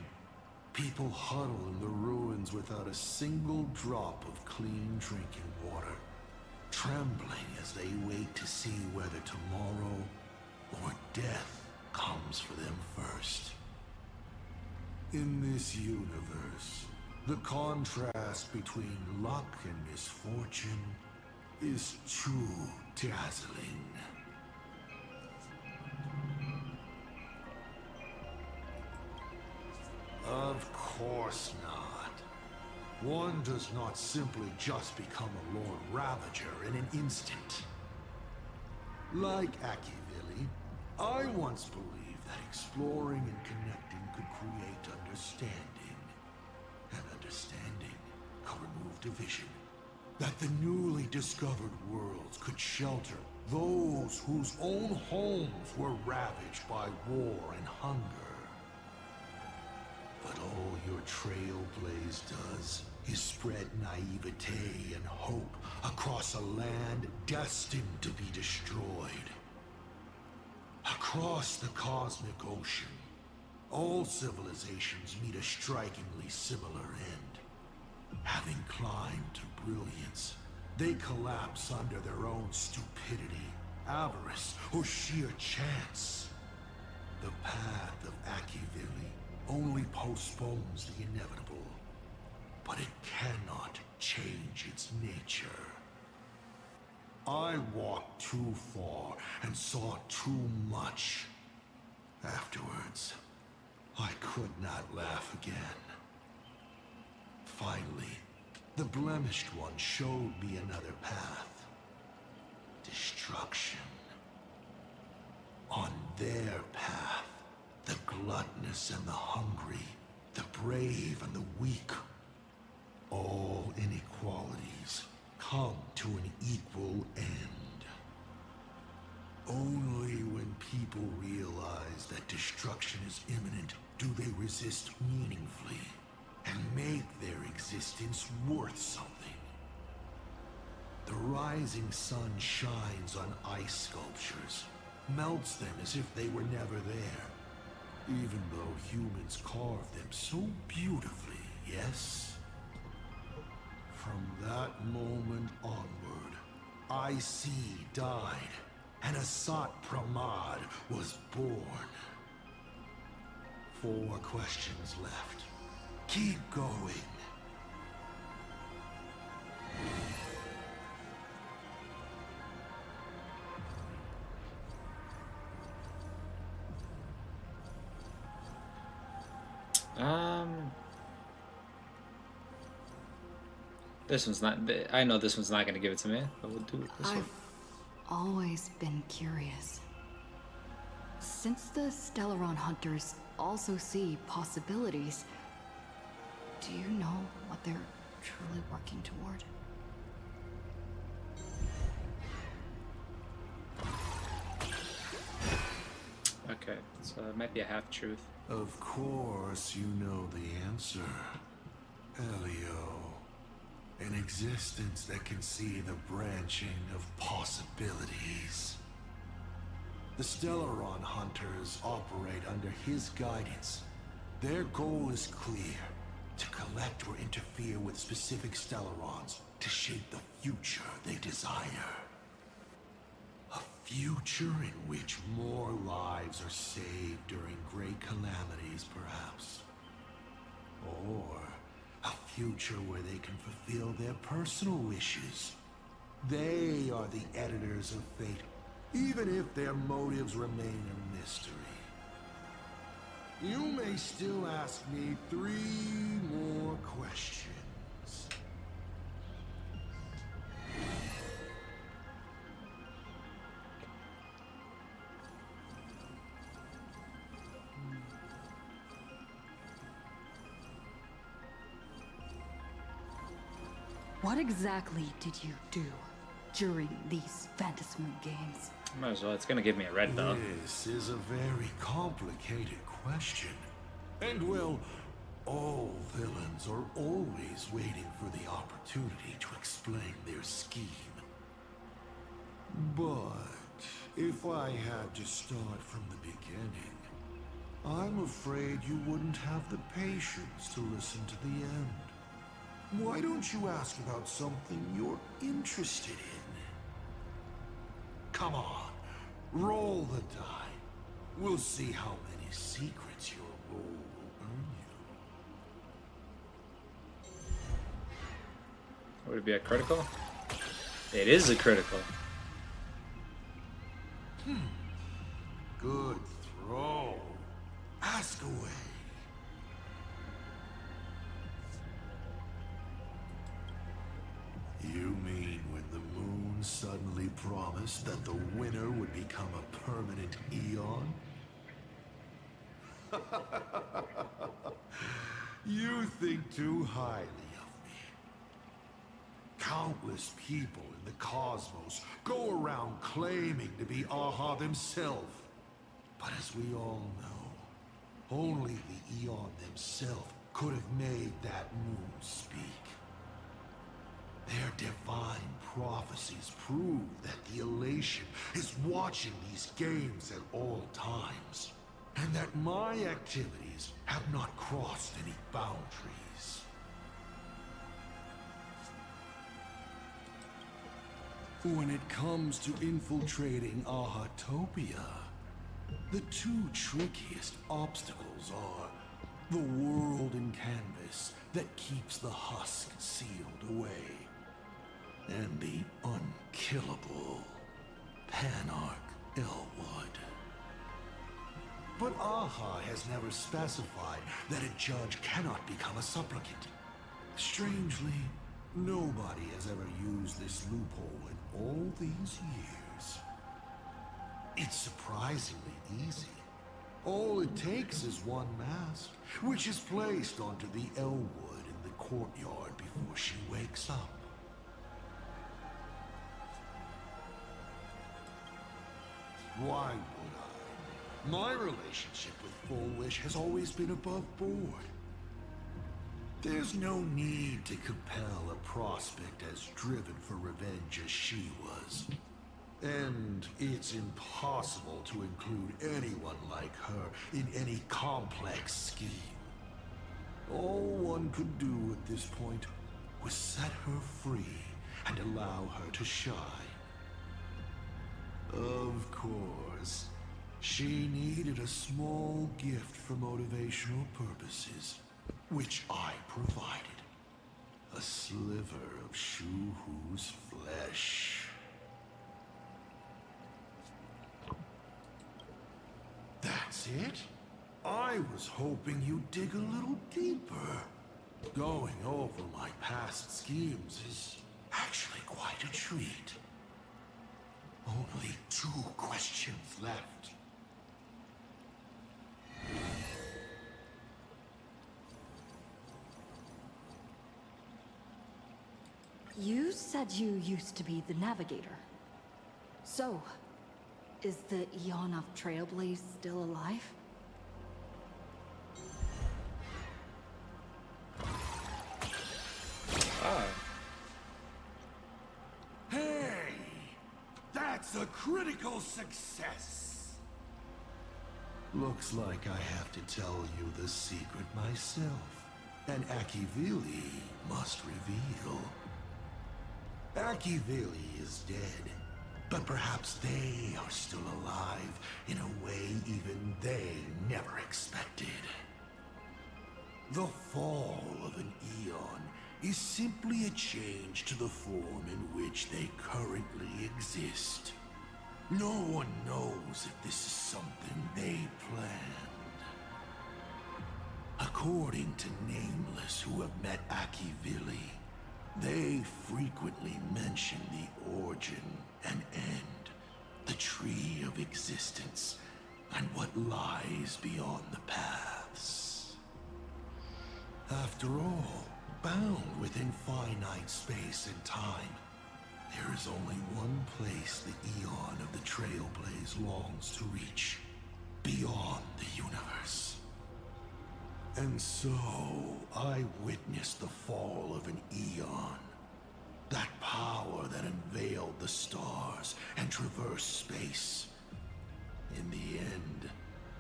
People huddle in the ruins without a single drop of clean drinking water, trembling as they wait to see whether tomorrow or death comes for them first. In this universe, the contrast between luck and misfortune is too dazzling. Of course not. One does not simply just become a Lord Ravager in an instant. Like Akivilli, I once believed that exploring and connecting could create understanding. And understanding could remove division. that the newly discovered worlds could shelter those whose own homes were ravaged by war and hunger. But all your trailblaze does is spread naivete and hope across a land destined to be destroyed. Across the cosmic ocean, all civilizations meet a strikingly similar end. Having climbed to brilliance, they collapse under their own stupidity, avarice, or sheer chance. The path of Akivili only postpones the inevitable, but it cannot change its nature. I walked too far and saw too much. Afterwards, I could not laugh again. Finally, the blemished one showed me another path. Destruction. On their path, the gluttonous and the hungry, the brave and the weak, all inequalities come to an equal end. Only when people realize that destruction is imminent do they resist meaningfully and make their existence worth something. The rising sun shines on ice sculptures, melts them as if they were never there, even though humans carved them so beautifully, yes? From that moment onward, I.C. died, and Asat Pramad was born. 4 questions left. Keep going. This one's not. I know this one's not gonna give it to me, but we'll do this one. I've always been curious. Since the Stellaron hunters also see possibilities, do you know what they're truly working toward? Okay, so it might be a half-truth. Of course you know the answer. Elio. An existence that can see the branching of possibilities. The Stellaron hunters operate under his guidance. Their goal is clear: to collect or interfere with specific Stellarons to shape the future they desire. A future in which more lives are saved during great calamities, perhaps. Or a future where they can fulfill their personal wishes. They are the editors of fate, even if their motives remain a mystery. You may still ask me 3 more questions. What exactly did you do during these Phantasmal games? Might as well. It's gonna give me a red though. This is a very complicated question. And well, all villains are always waiting for the opportunity to explain their scheme. But if I had to start from the beginning, I'm afraid you wouldn't have the patience to listen to the end. Why don't you ask about something you're interested in? Come on, roll the die. We'll see how many secrets your roll will earn you. Would it be a critical? It is a critical. Good throw. Ask away. You mean when the moon suddenly promised that the winner would become a permanent Eon? You think too highly of me. countless people in the cosmos go around claiming to be Aha themselves. But as we all know, only the Eon themselves could have made that moon speak. Their divine prophecies prove that the Elation is watching these games at all times, and that my activities have not crossed any boundaries. When it comes to infiltrating Ahatopia, the two trickiest obstacles are the world in canvas that keeps the husk sealed away, and the unkillable Panarch Elwood. But Aha has never specified that a judge cannot become a supplicant. Strangely, nobody has ever used this loophole in all these years. It's surprisingly easy. All it takes is one mask, which is placed onto the Elwood in the courtyard before she wakes up. Why would I? My relationship with Full Wish has always been above board. There's no need to compel a prospect as driven for revenge as she was. And it's impossible to include anyone like her in any complex scheme. All one could do at this point was set her free and allow her to shine. Of course, she needed a small gift for motivational purposes, which I provided. A sliver of Shu-Hu's flesh. That's it? I was hoping you'd dig a little deeper. Going over my past schemes is actually quite a treat. Only 2 questions left. You said you used to be the navigator. So, is the Eon of Trailblaze still alive? Hey! That's a critical success! Looks like I have to tell you the secret myself. And Akivili must reveal. Akivili is dead, but perhaps they are still alive in a way even they never expected. The fall of an Eon is simply a change to the form in which they currently exist. No one knows if this is something they planned. According to Nameless who have met Akivili, they frequently mention the origin and end, the tree of existence, and what lies beyond the paths. After all, bound within finite space and time, there is only one place the Eon of the Trailblaze longs to reach, beyond the universe. And so, I witnessed the fall of an Eon. That power that unveiled the stars and traversed space. In the end,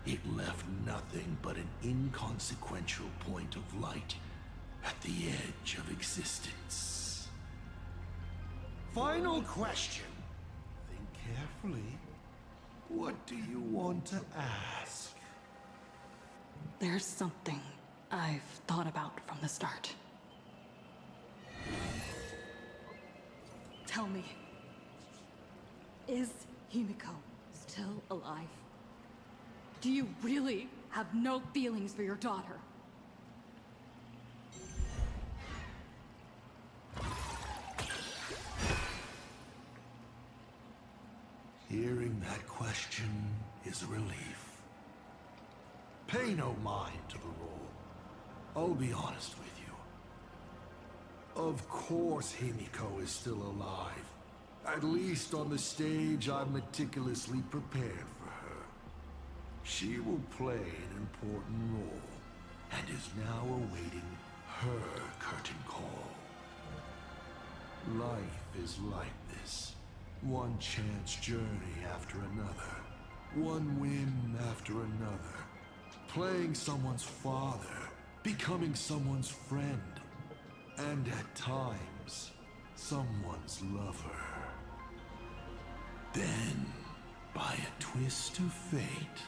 it left nothing but an inconsequential point of light at the edge of existence. Final question. Think carefully. What do you want to ask? There's something I've thought about from the start. Tell me, is Himiko still alive? Do you really have no feelings for your daughter? Hearing that question is a relief. Pay no mind to the role. I'll be honest with you. Of course Himiko is still alive. At least on the stage I've meticulously prepared for her. She will play an important role, and is now awaiting her curtain call. Life is like this. One chance journey after another. One win after another. Playing someone's father, becoming someone's friend, and at times, someone's lover. Then, by a twist of fate,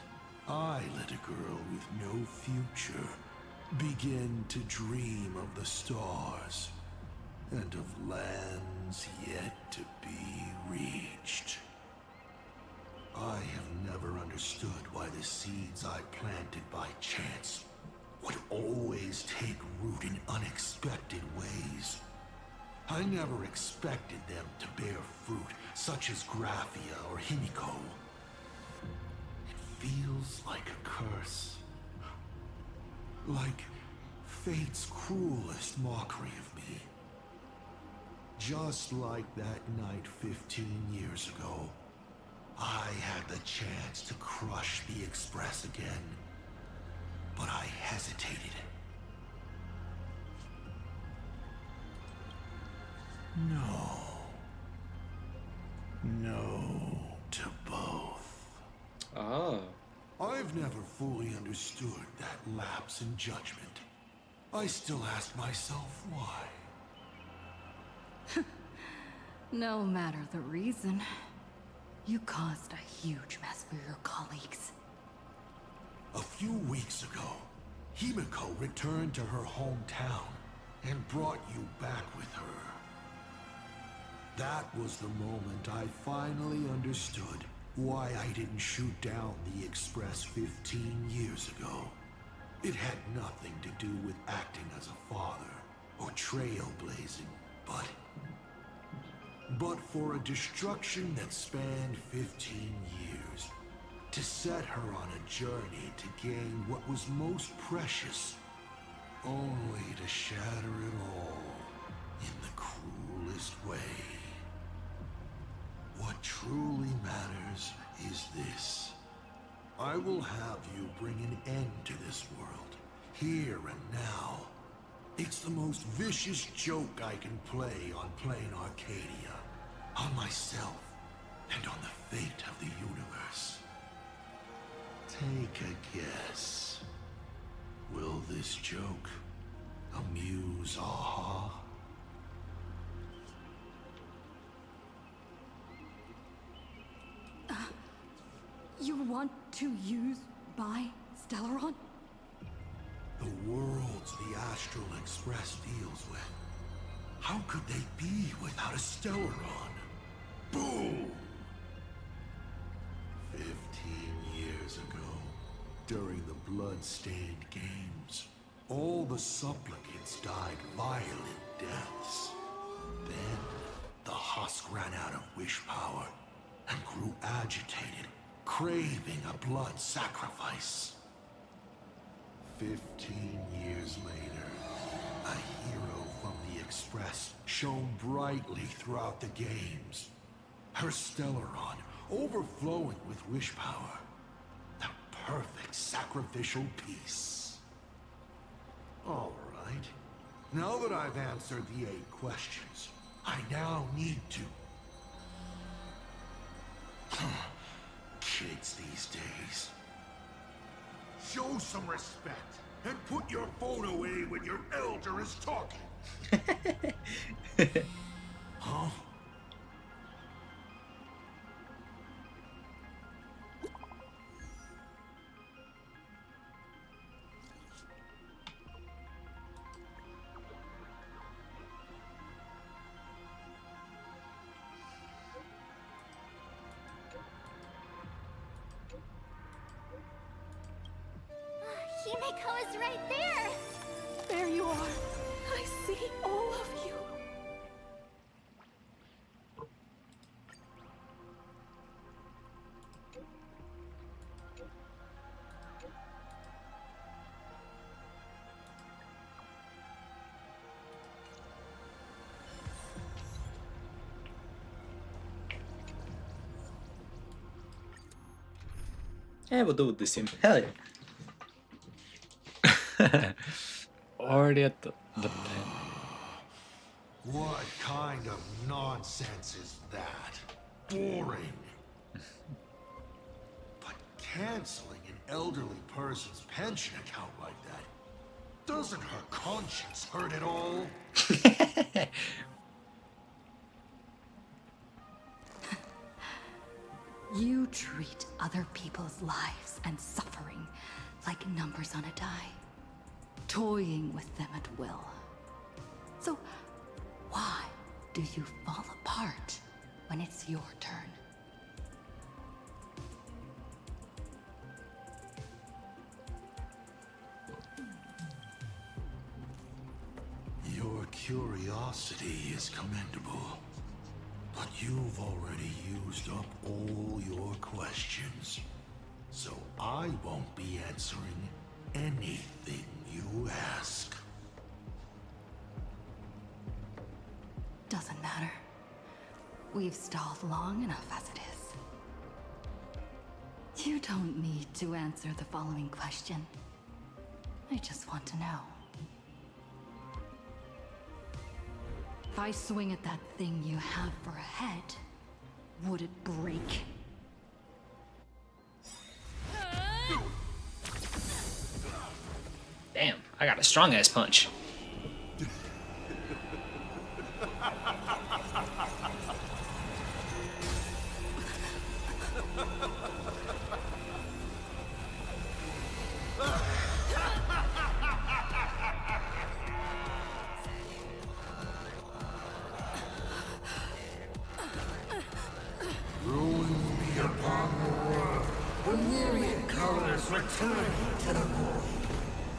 I let a girl with no future begin to dream of the stars and of lands yet to be reached. I have never understood why the seeds I planted by chance would always take root in unexpected ways. I never expected them to bear fruit, such as Graphia or Himiko. It feels like a curse. Like fate's cruelest mockery of me. Just like that night 15 years ago, I had the chance to crush the Express again, but I hesitated. No. No to both. Oh. I've never fully understood that lapse in judgment. I still ask myself why. No matter the reason, you caused a huge mess for your colleagues. A few weeks ago, Himiko returned to her hometown and brought you back with her. That was the moment I finally understood why I didn't shoot down the Express 15 years ago. It had nothing to do with acting as a father or trailblazing, but for a destruction that spanned 15 years, to set her on a journey to gain what was most precious, only to shatter it all in the cruelest way. What truly matters is this. I will have you bring an end to this world, here and now. It's the most vicious joke I can play on plain Arcadia, on myself, and on the fate of the universe. Take a guess. Will this joke amuse Aha? You want to use my Stellaron? The worlds the Astral Express deals with. How could they be without a Stellaron? Boom! 15 years ago, during the Blood-Stained Games, all the supplicants died violent deaths. Then, the husk ran out of wish power and grew agitated, craving a blood sacrifice. 15 years later, a hero from the Express shone brightly throughout the games. Her Stellaron overflowing with wish power. The perfect sacrificial piece. All right. Now that I've answered the 8 questions, I now need to... Kids these days. Show some respect and put your phone away when your elder is talking. Huh? Himiko is right there! There you are. I see all of you. Yeah, we'll do it with the sim. Hell yeah. Already at the pen. What kind of nonsense is that? Boring. But canceling an elderly person's pension account like that, doesn't her conscience hurt at all? You treat other people's lives and suffering like numbers on a die, toying with them at will. So, why do you fall apart when it's your turn? Your curiosity is commendable, but you've already used up all your questions. So I won't be answering anything you ask. Doesn't matter. We've stalled long enough as it is. You don't need to answer the following question. I just want to know. If I swing at that thing you have for a head, would it break? Damn, I got a strong ass punch. Return to the void.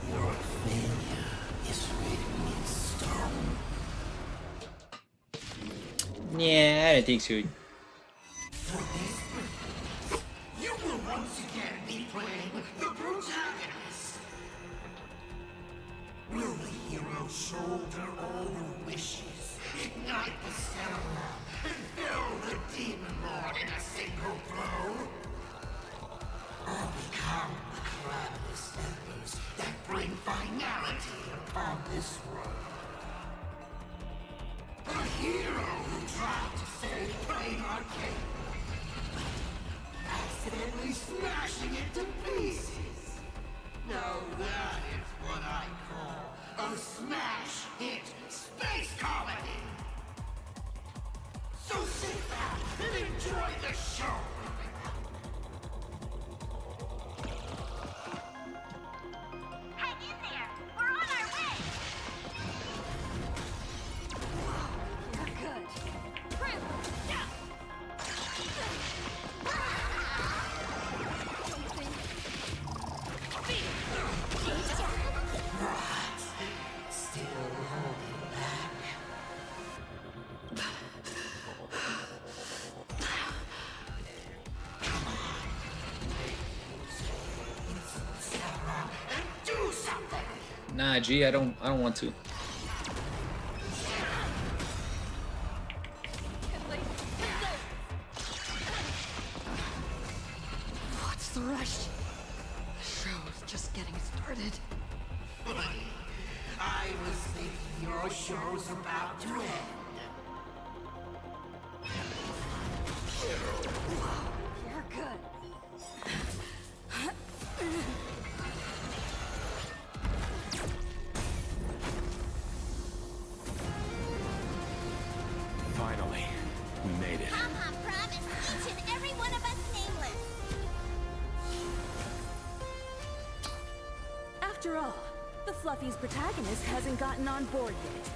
Your failure is written in stone. Yeah, I didn't think so. For this, you will once again be playing the protagonist. Will the hero shoulder all the wishes, ignite the stamina, and fill the demon lord in a single blow? Or become the cloudless embers that bring finality upon this world? A hero who tried to save Plain Arcade, accidentally smashing it to pieces. Now that is what I call a smash hit space comedy. So sit back and enjoy the show. Nah, G, I don't want to. What's the rush? The show's just getting started. I was thinking your show's about to end. You're good. Finally, we made it. Pom-Pom promised each and every one of us nameless. After all, the Fluffy's protagonist hasn't gotten on board yet.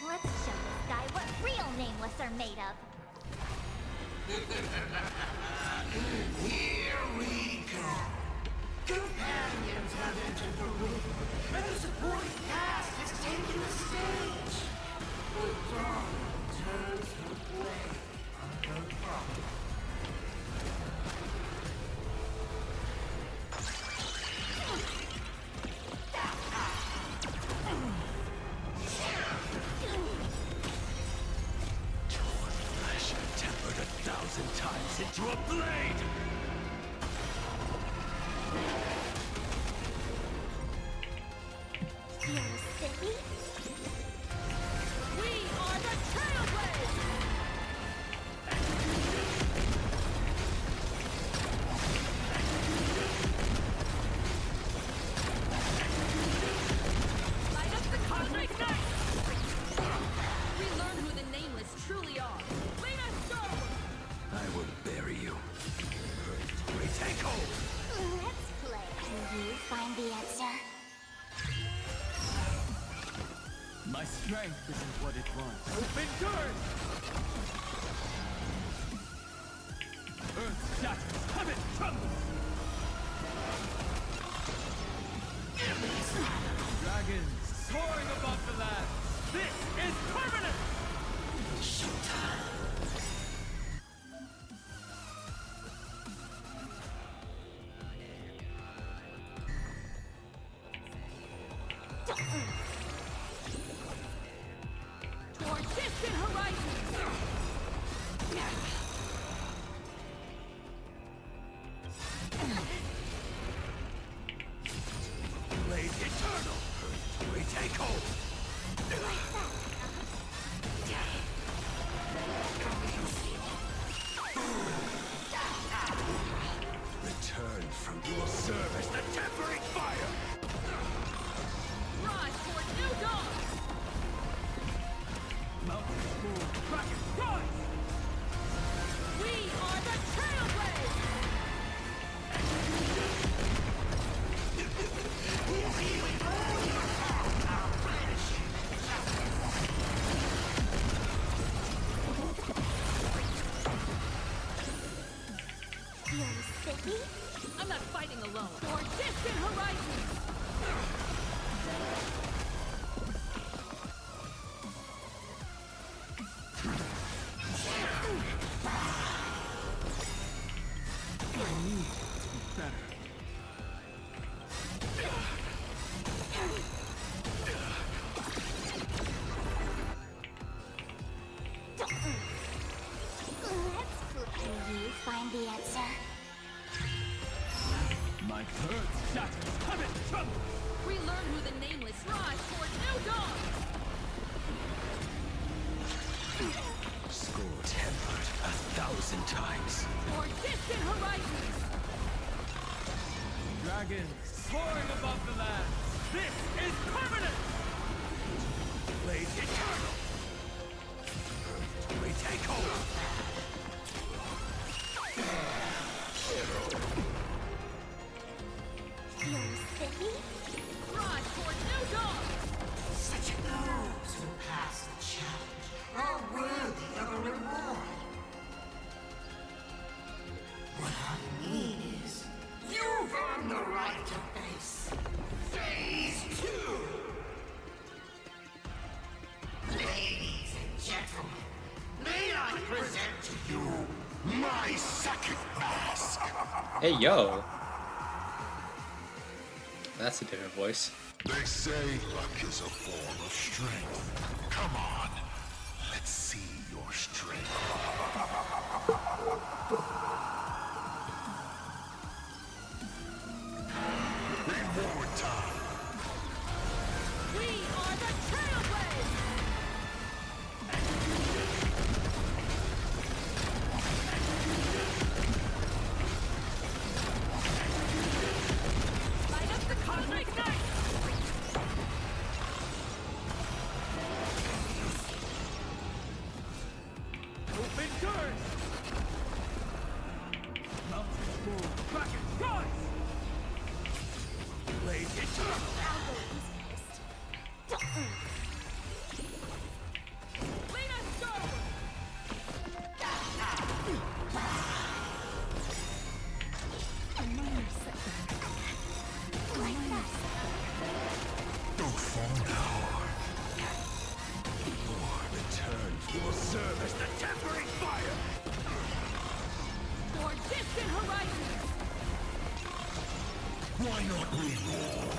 Let's show this guy what real nameless are made of. Here we go. Companions have entered the room, and the supporting cast has taken the stage. The dawn turns to play on her property. 1,000 times into a blade! You're silly? We are the trailblaze! Light up the cosmic night! We learn who the Nameless truly are. Lead us forward! I will bury you. Retake hold! Let's play. Do you find the answer? My strength isn't what it was. Open doors! Earth shatters, heaven trembles! Dragons soaring above the land! This is permanent! Showtime! Toward distant horizons! Blade eternal! Retake hold! Return from you will serve as the tempering fire! Rise toward new dawn! Mountains move, kraken rise! We are the trailblaze! You're silly? I'm not fighting alone. Toward distant horizons! I need to be better. Let's play. Do you find the answer? My earth shatters, heaven trembles! We learn who the Nameless rise toward new dawn! Skull tempered 1,000 times. Toward distant horizons! Dragons soaring above the land! This is permanent! Blade eternal! Retake hold! You're silly? Rise toward new dawn! Such those who pass the challenge are worthy of a reward. What I mean is, you've earned the right to face Phase 2! Ladies and gentlemen, may I present to you my second mask? Hey, yo. That's a different voice. They say luck is a form of strength. Come on, let's see your strength. Reward time. We are the trailblaze! Light up the cosmic night! Open doors! Mountains move, kraken rise! Blade eternal! Lead us forward! Don't fall now. Your return will serve as the tempering fire! Toward distant horizons! Why not reroll?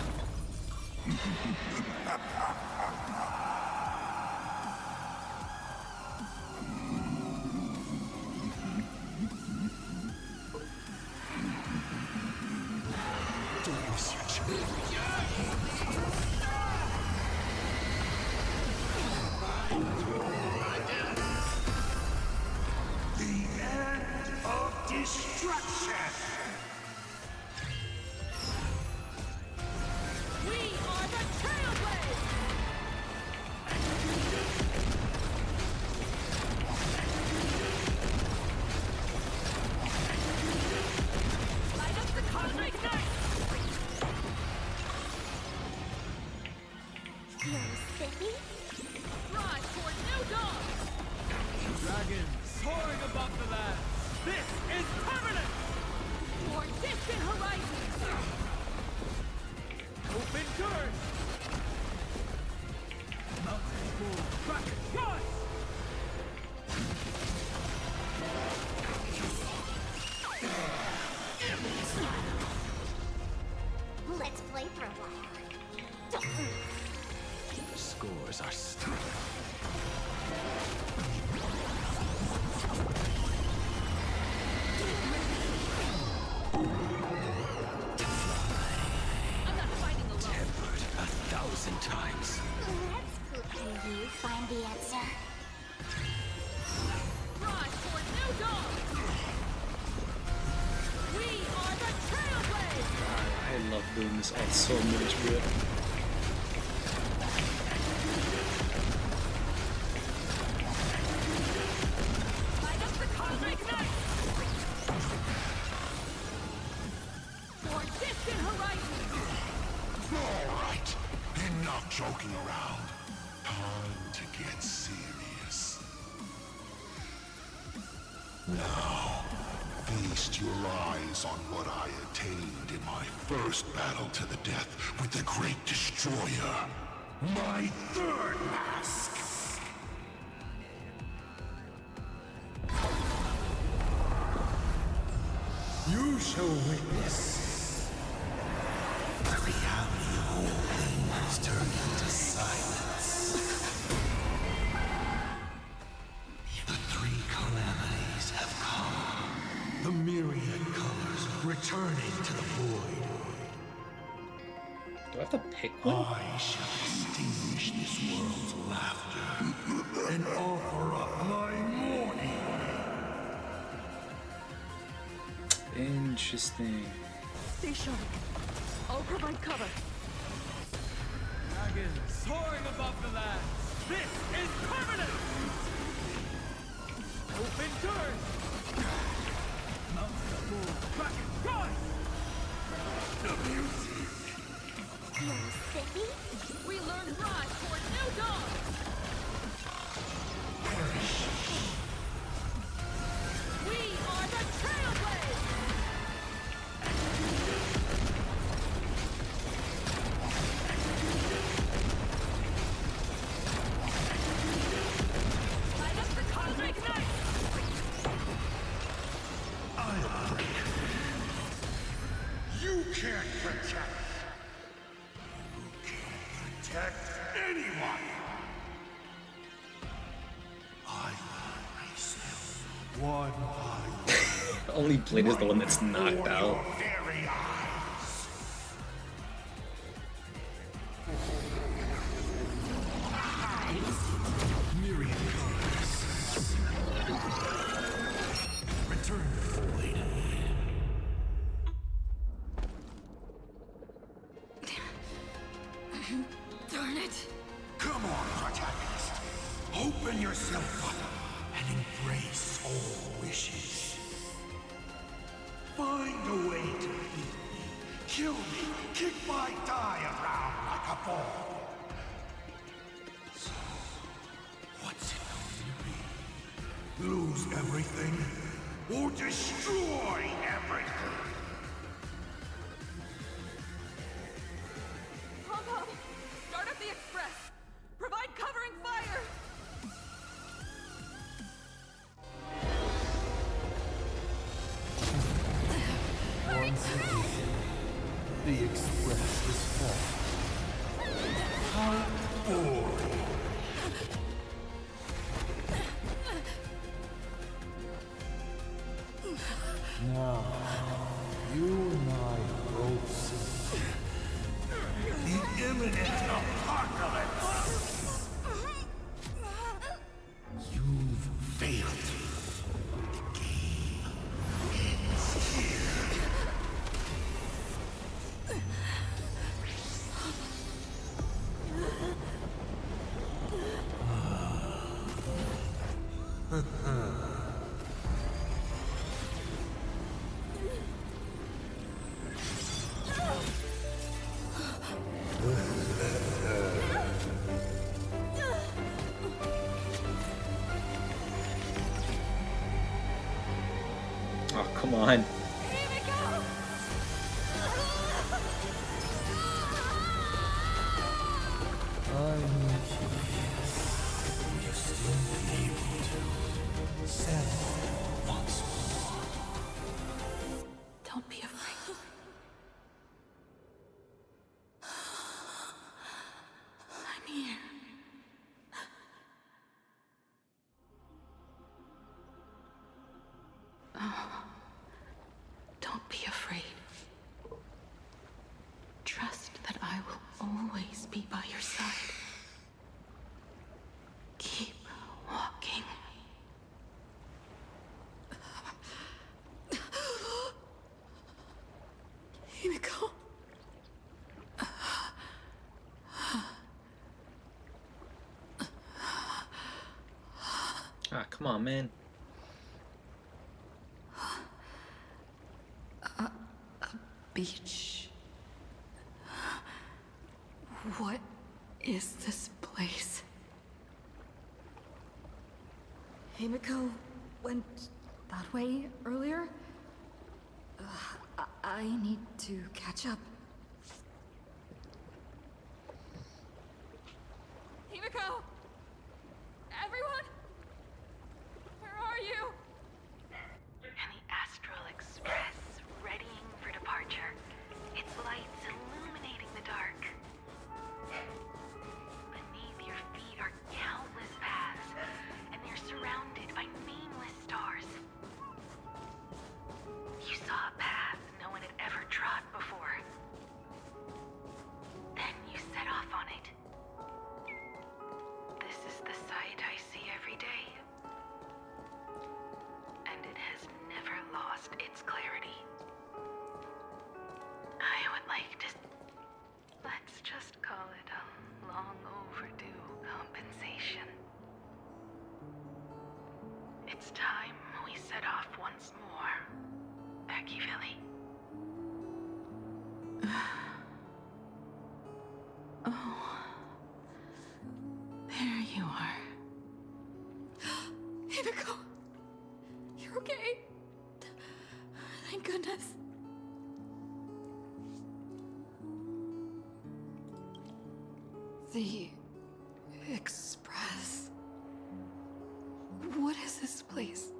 destruction! We are the trailblaze! Light up the cosmic night! Feels spiffy? Rise toward new dawn! Dragons soaring above the land. This is permanent! Toward distant horizons! Open doors! Mountains move. Rocket rise! Let's play for a while. Scores are stuck. I'm not fighting alone. Tempered 1,000 times. Let's poop. Can you find the answer? Rise toward new dawn! We are the trailblaze! I love doing this art so much, bro. Light up the cosmic night! Toward distant horizons! Alright, enough joking around. Time to get serious. Now, feast your eyes on what I attained in my first battle to the death with the Great Destroyer. My third mask! You shall witness the reality of all things turned into silence. The three calamities have come. The myriad colors returning to the void. Do I have to pick one? I shall extinguish this world's laughter and offer up my mourning. Interesting. Stay sharp. I'll provide cover. Dragons soaring above the land. This is permanent! Open doors! Mountains move. Rocket rise! Feels spiffy? We learn rise toward new dawn! We are the trailblaze! Light up the cosmic night! I'll break. You can't protect. You can't protect anyone. I will myself. One by one. Only Blade is the one that's knocked before out. your very eyes. Myriad colors. Return to the void. Darn it! Come on, protagonist. Open yourself up and embrace all wishes. Find a way to beat me, kill me, kick my die around like a ball. So, what's it going to be? Lose everything or destroy everything? Pom-Pom! Start up the express! Provide covering fire! Once again, the express is full. How boring. Now, you and I both see the imminent apocalypse. You've failed. The game Oh, come on. Don't be afraid. I'm here. Oh, don't be afraid. Trust that I will always be by your side. Keep walking. Himiko. Ah, come on, man. A beach. What is this place? Himiko went that way earlier? I need to catch up. Himiko! Everyone? Where are you? And the Astral Express, readying for departure. Its lights illuminating the dark. Beneath your feet are countless paths, and they're surrounded by nameless stars. You saw a path no one had ever trod before. Then you set off on it. This is the sight I see every day. And it has never lost its clarity. I would like to... Let's just call it a long overdue compensation. It's time we set off once more, Becky-Villy. Oh. There you are. Himiko! You're okay? Thank goodness. The Express. What is this place?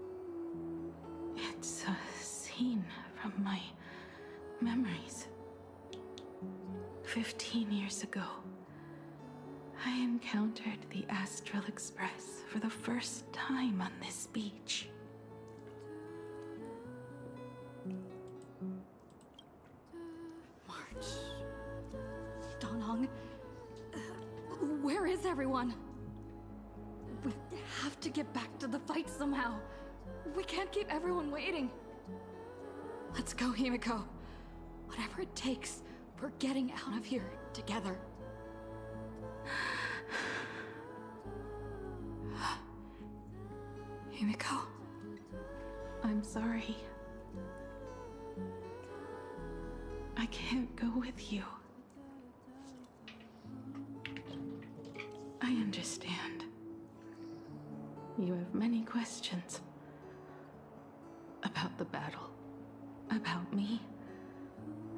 It's a scene from my memories. 15 years ago, I encountered the Astral Express for the first time on this beach. March. Danhong. Where is everyone? We have to get back to the fight somehow. We can't keep everyone waiting. Let's go, Himiko. Whatever it takes, we're getting out of here together. Himiko. I'm sorry. I can't go with you. I understand. You have many questions. About the battle. About me.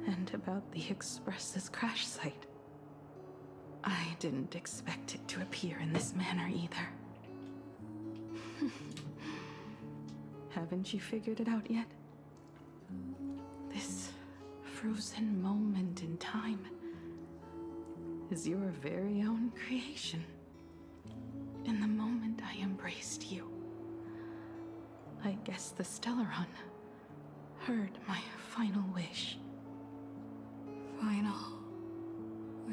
And about the Express's crash site. I didn't expect it to appear in this manner either. Haven't you figured it out yet? This frozen moment in time is your very own creation. In the moment I embraced you, I guess the Stellaron heard my final wish. Final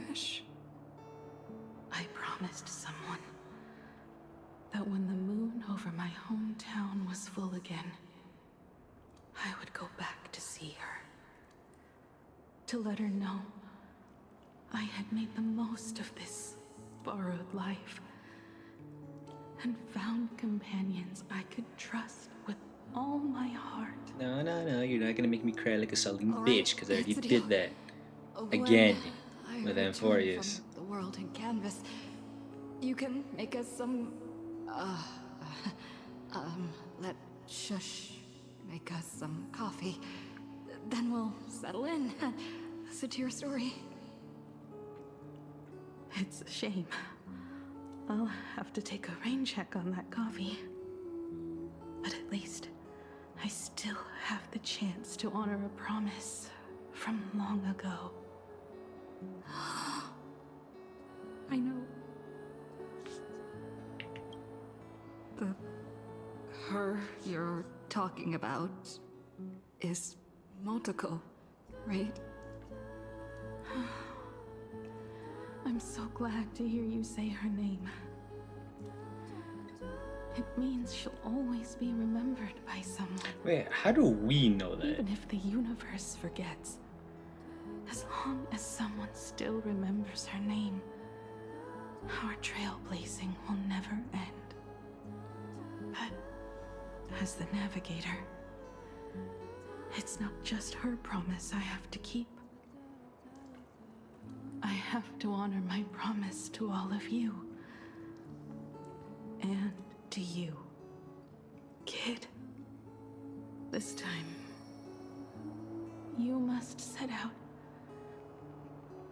wish? I promised someone that when the moon over my hometown was full again, I would go back to see her. To let her know I had made the most of this borrowed life and found companions I could trust with all my heart. No, you're not gonna make me cry like a sulking All right, bitch, because I already it's a did deal. that. When Again. I With return Amphorius. from the world in canvas, you can make us some, let shush make us some coffee. Then we'll settle in. Listen to your story. It's a shame. I'll have to take a rain check on that coffee. But at least I still have the chance to honor a promise from long ago. I know. Her you're talking about is Motoko, right? I'm so glad to hear you say her name. It means she'll always be remembered by someone. Wait, how do we know that? Even if the universe forgets, as long as someone still remembers her name, our trailblazing will never end. But as the navigator, it's not just her promise I have to keep. I have to honor my promise to all of you. And to you, kid. This time, you must set out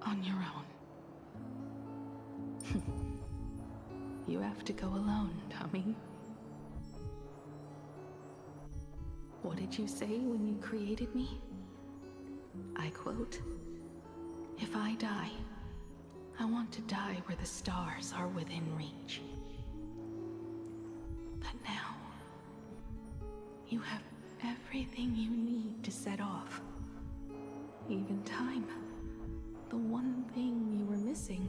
on your own. You have to go alone, Tommy. What did you say when you created me? I quote, "If I die, I want to die where the stars are within reach." But now, you have everything you need to set off. Even time. The one thing you were missing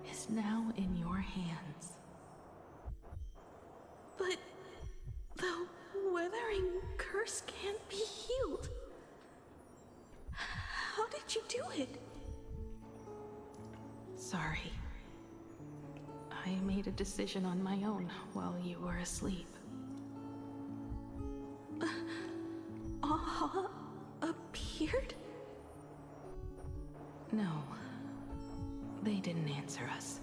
is now in your hands. But the weathering curse can't be healed. How did you do it? Sorry. I made a decision on my own while you were asleep. Aha appeared? No. They didn't answer us.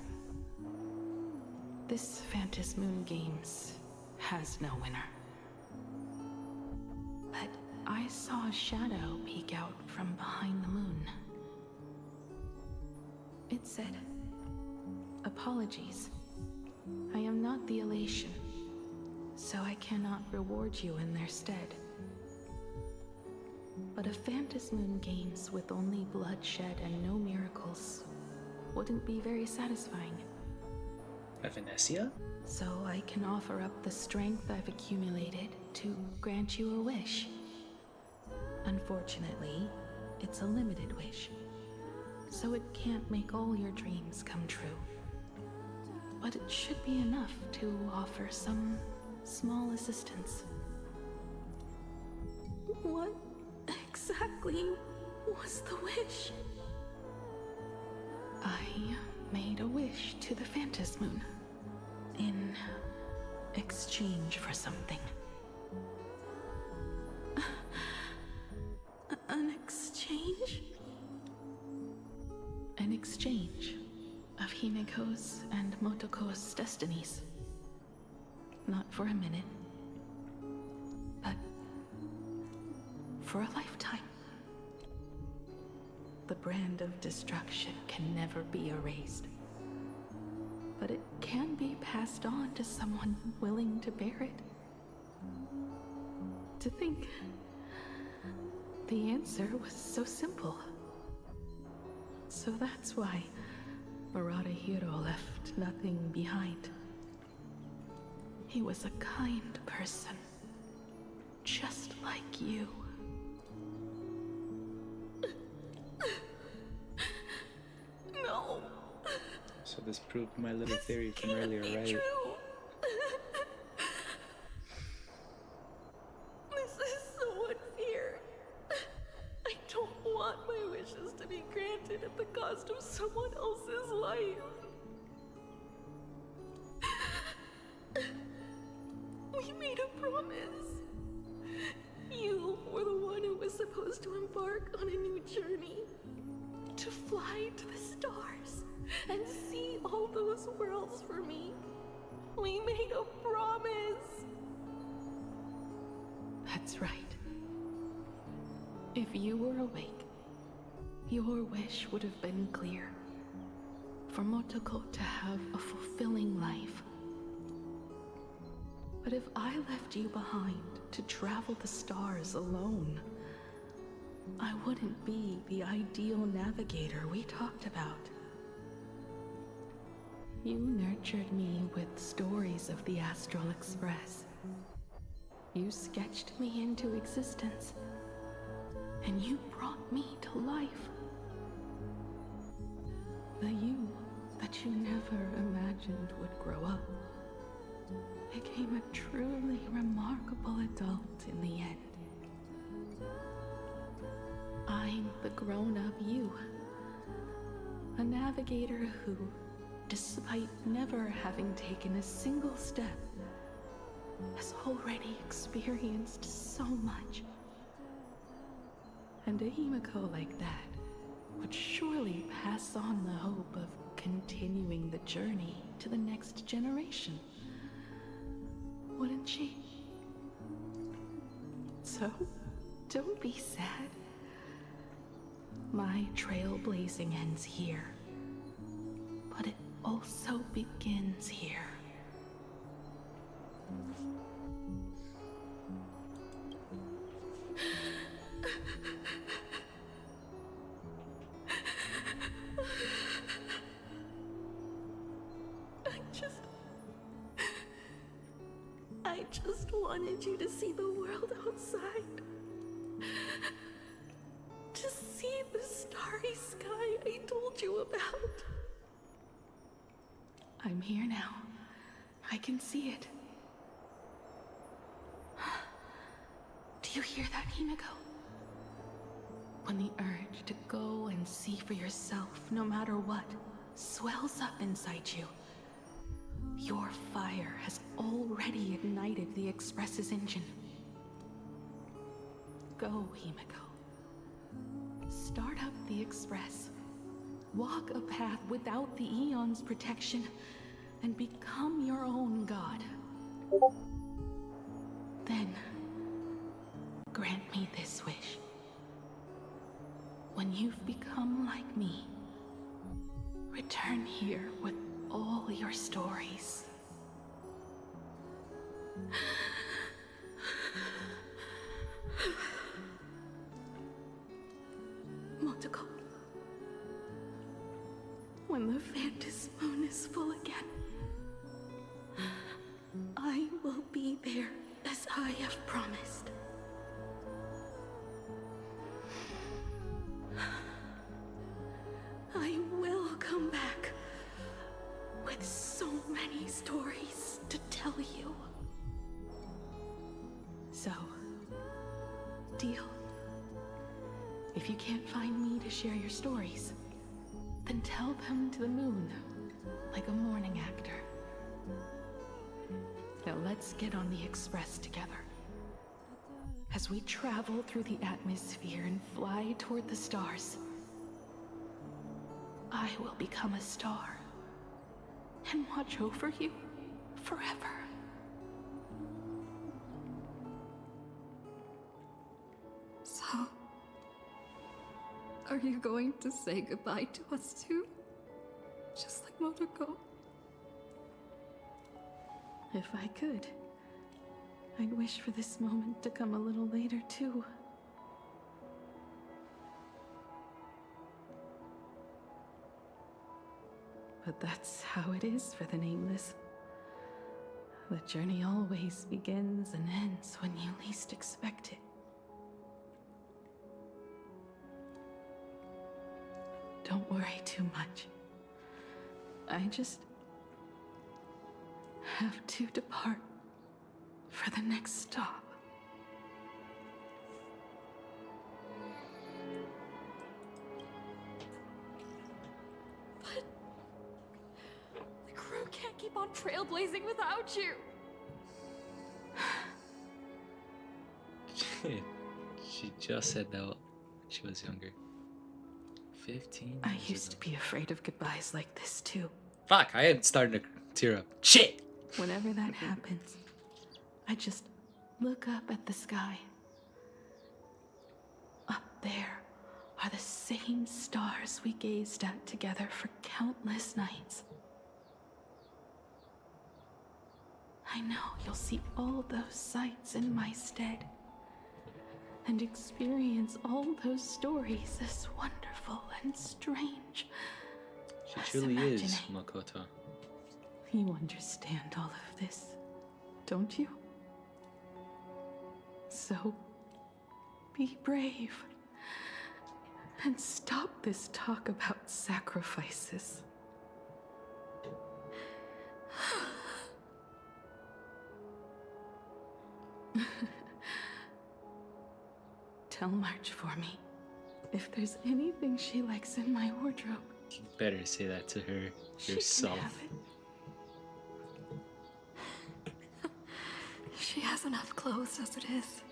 This Phantom Moon Games has no winner. But I saw a shadow peek out from behind the moon. It said, "Apologies. I am not the elation, so I cannot reward you in their stead. But a Phantom Moon Games with only bloodshed and no miracles wouldn't be very satisfying. A Venetia? So I can offer up the strength I've accumulated to grant you a wish. Unfortunately, it's a limited wish, so it can't make all your dreams come true. But it should be enough to offer some small assistance." What exactly was the wish? I made a wish to the Phantom Moon in exchange for something. An exchange? An exchange of Himiko's and Motoko's destinies. Not for a minute, but for a lifetime. The brand of destruction can never be erased, but it can be passed on to someone willing to bear it. To think the answer was so simple. So that's why Murata-Hiro left nothing behind. He was a kind person, just like you. No. So this proved my little theory from earlier, right? This is so unfair. I don't want my wishes to be granted at the cost of someone else's life. We made a promise. You were the one who was supposed to embark on a new journey. To fly to the stars and see all those worlds for me. We made a promise. That's If you were awake, your wish would have been clear. For Motoko to have a fulfilling life. But if I left you behind to travel the stars alone, I wouldn't be the ideal navigator we talked about. You nurtured me with stories of the Astral Express. You sketched me into existence, and you brought me to life. The you that you never imagined would grow up became a truly remarkable adult in the end. I'm the grown-up you, a navigator who, despite never having taken a single step, has already experienced so much. And a Himiko like that would surely pass on the hope of continuing the journey to the next generation. Wouldn't she? So, don't be sad. My trailblazing ends here, but it also begins here. I just wanted you to see the world outside. To see the starry sky I told you about. I'm here now. I can see it. Do you hear that, Himiko? When the urge to go and see for yourself, no matter what, swells up inside you, your fire has already ignited the Express's engine. Go, Himiko. Start up the Express. Walk a path without the Aeon's protection, and become your own god. Then, grant me this wish. When you've become like me, return here with all your stories. Motoko, when the Phantom Moon is full again, I will be there as I have promised. I will come back with so many stories to tell you. So, deal. If you can't find me to share your stories, then tell them to the moon, like a morning actor. Now let's get on the Express together. As we travel through the atmosphere and fly toward the stars, I will become a star and watch over you forever. So, are you going to say goodbye to us too? Just like Motoko? If I could, I'd wish for this moment to come a little later too. But that's how it is for the Nameless. The journey always begins and ends when you least expect it. Don't worry too much. I just have to depart for the next stop. But the crew can't keep on trailblazing without you. She just said that when she was younger. 15 I years used to be afraid of goodbyes like this too. Fuck, I am starting to tear up. Shit! Whenever that happens, I just look up at the sky. Up are the same stars we gazed at together for countless nights. I know you'll see all those sights in my stead and experience all those stories as wonderful and strange. She truly is, Makoto. You understand all of this, don't you? So, be brave and stop this talk about sacrifices. Tell March for me if there's anything she likes in my wardrobe. You better say that to her She can have yourself. it. She has enough clothes as it is.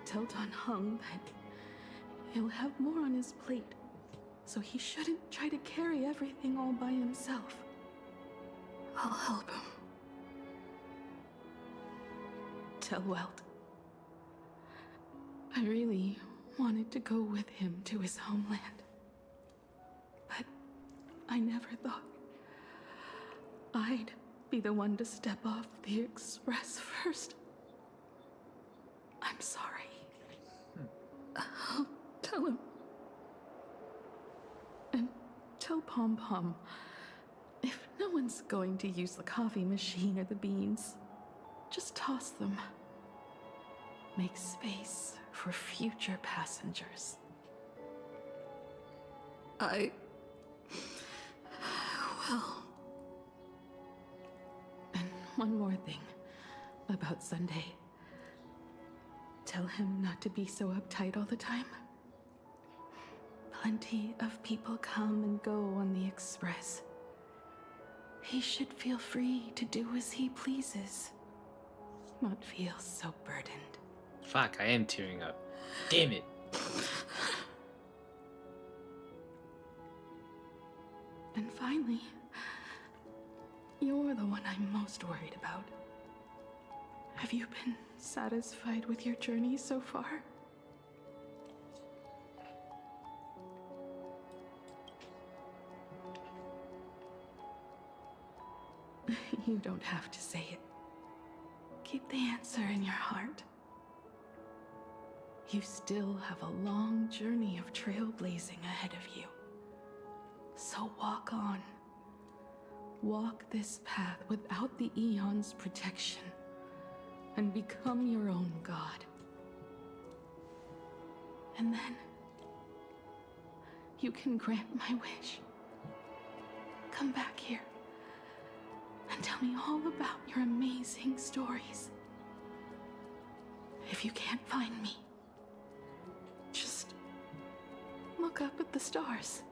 Tell Don Hung that he'll have more on his plate, so he shouldn't try to carry everything all by himself. I'll help him. Tell Welt I really wanted to go with him to his homeland, but I never thought I'd be the one to step off the express first. I'm sorry. I'll tell him. And tell Pom Pom, if no one's going to use the coffee machine or the beans, just toss them. Make space for future passengers. I will. And one more thing about Sunday. Tell him not to be so uptight all the time. Plenty of people come and go on the express. He should feel free to do as he pleases, not feel so burdened. Fuck, I am tearing up. Damn it. And finally, you're the one I'm most worried about. Have you been satisfied with your journey so far? You don't have to say it. Keep the answer in your heart. You still have a long journey of trailblazing ahead of you. So walk on. Walk this path without the Eon's protection and become your own god. And then you can grant my wish. Come back here and tell me all about your amazing stories. If you can't find me, just look up at the stars.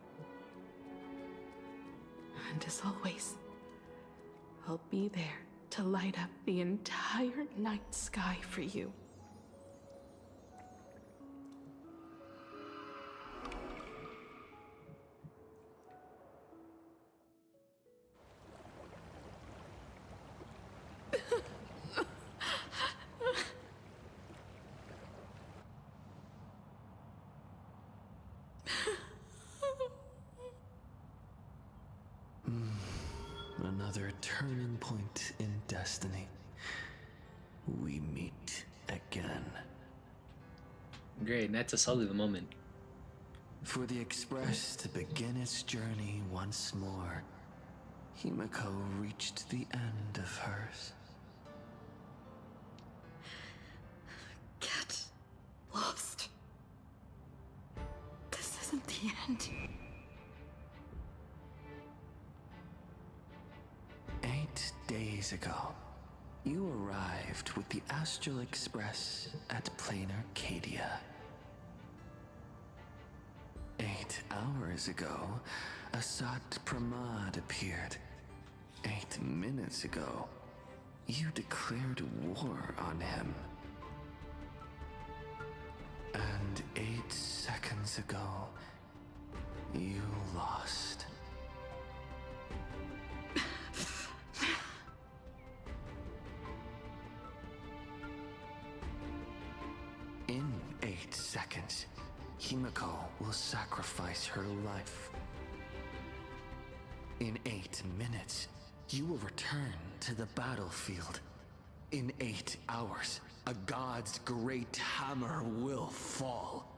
And as always, I'll be there to light up the entire night sky for you. Another turning point in destiny. We meet again. Great, and that's a solid moment. For the Express to begin its journey once more, Himiko reached the end of hers. Get lost. This isn't the end. 8 days ago, you arrived with the Astral Express at Plain Arcadia. 8 hours ago, Asat Pramad appeared. 8 minutes ago, you declared war on him. And 8 seconds ago, you lost. In 8 seconds, Himiko will sacrifice her life. In 8 minutes, you will return to the battlefield. In 8 hours, a god's great hammer will fall.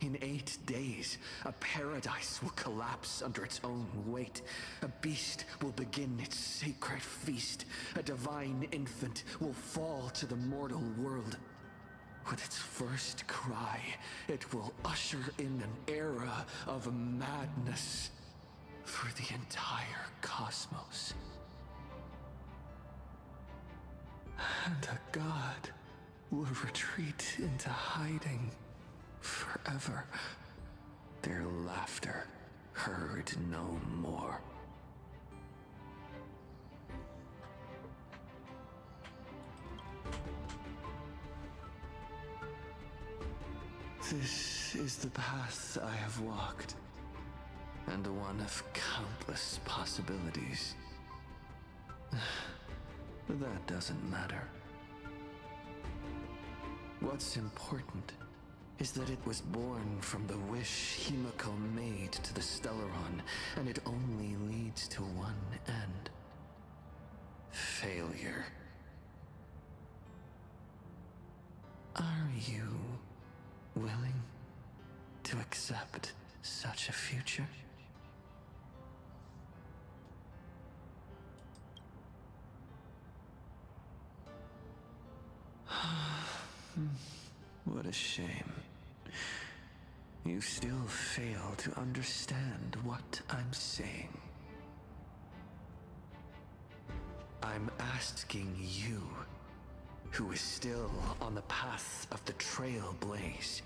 In 8 days, a paradise will collapse under its own weight. A beast will begin its sacred feast. A divine infant will fall to the mortal world. With its first cry, it will usher in an era of madness for the entire cosmos. And a god will retreat into hiding forever. Their laughter heard no more. This is the path I have walked, and one of countless possibilities. But that doesn't matter. What's important is that it was born from the wish Himiko made to the Stellaron, and it only leads to one end. Failure. Are you willing to accept such a future? What a shame. You still fail to understand what I'm saying. I'm asking you, who is still on the path of the trailblaze,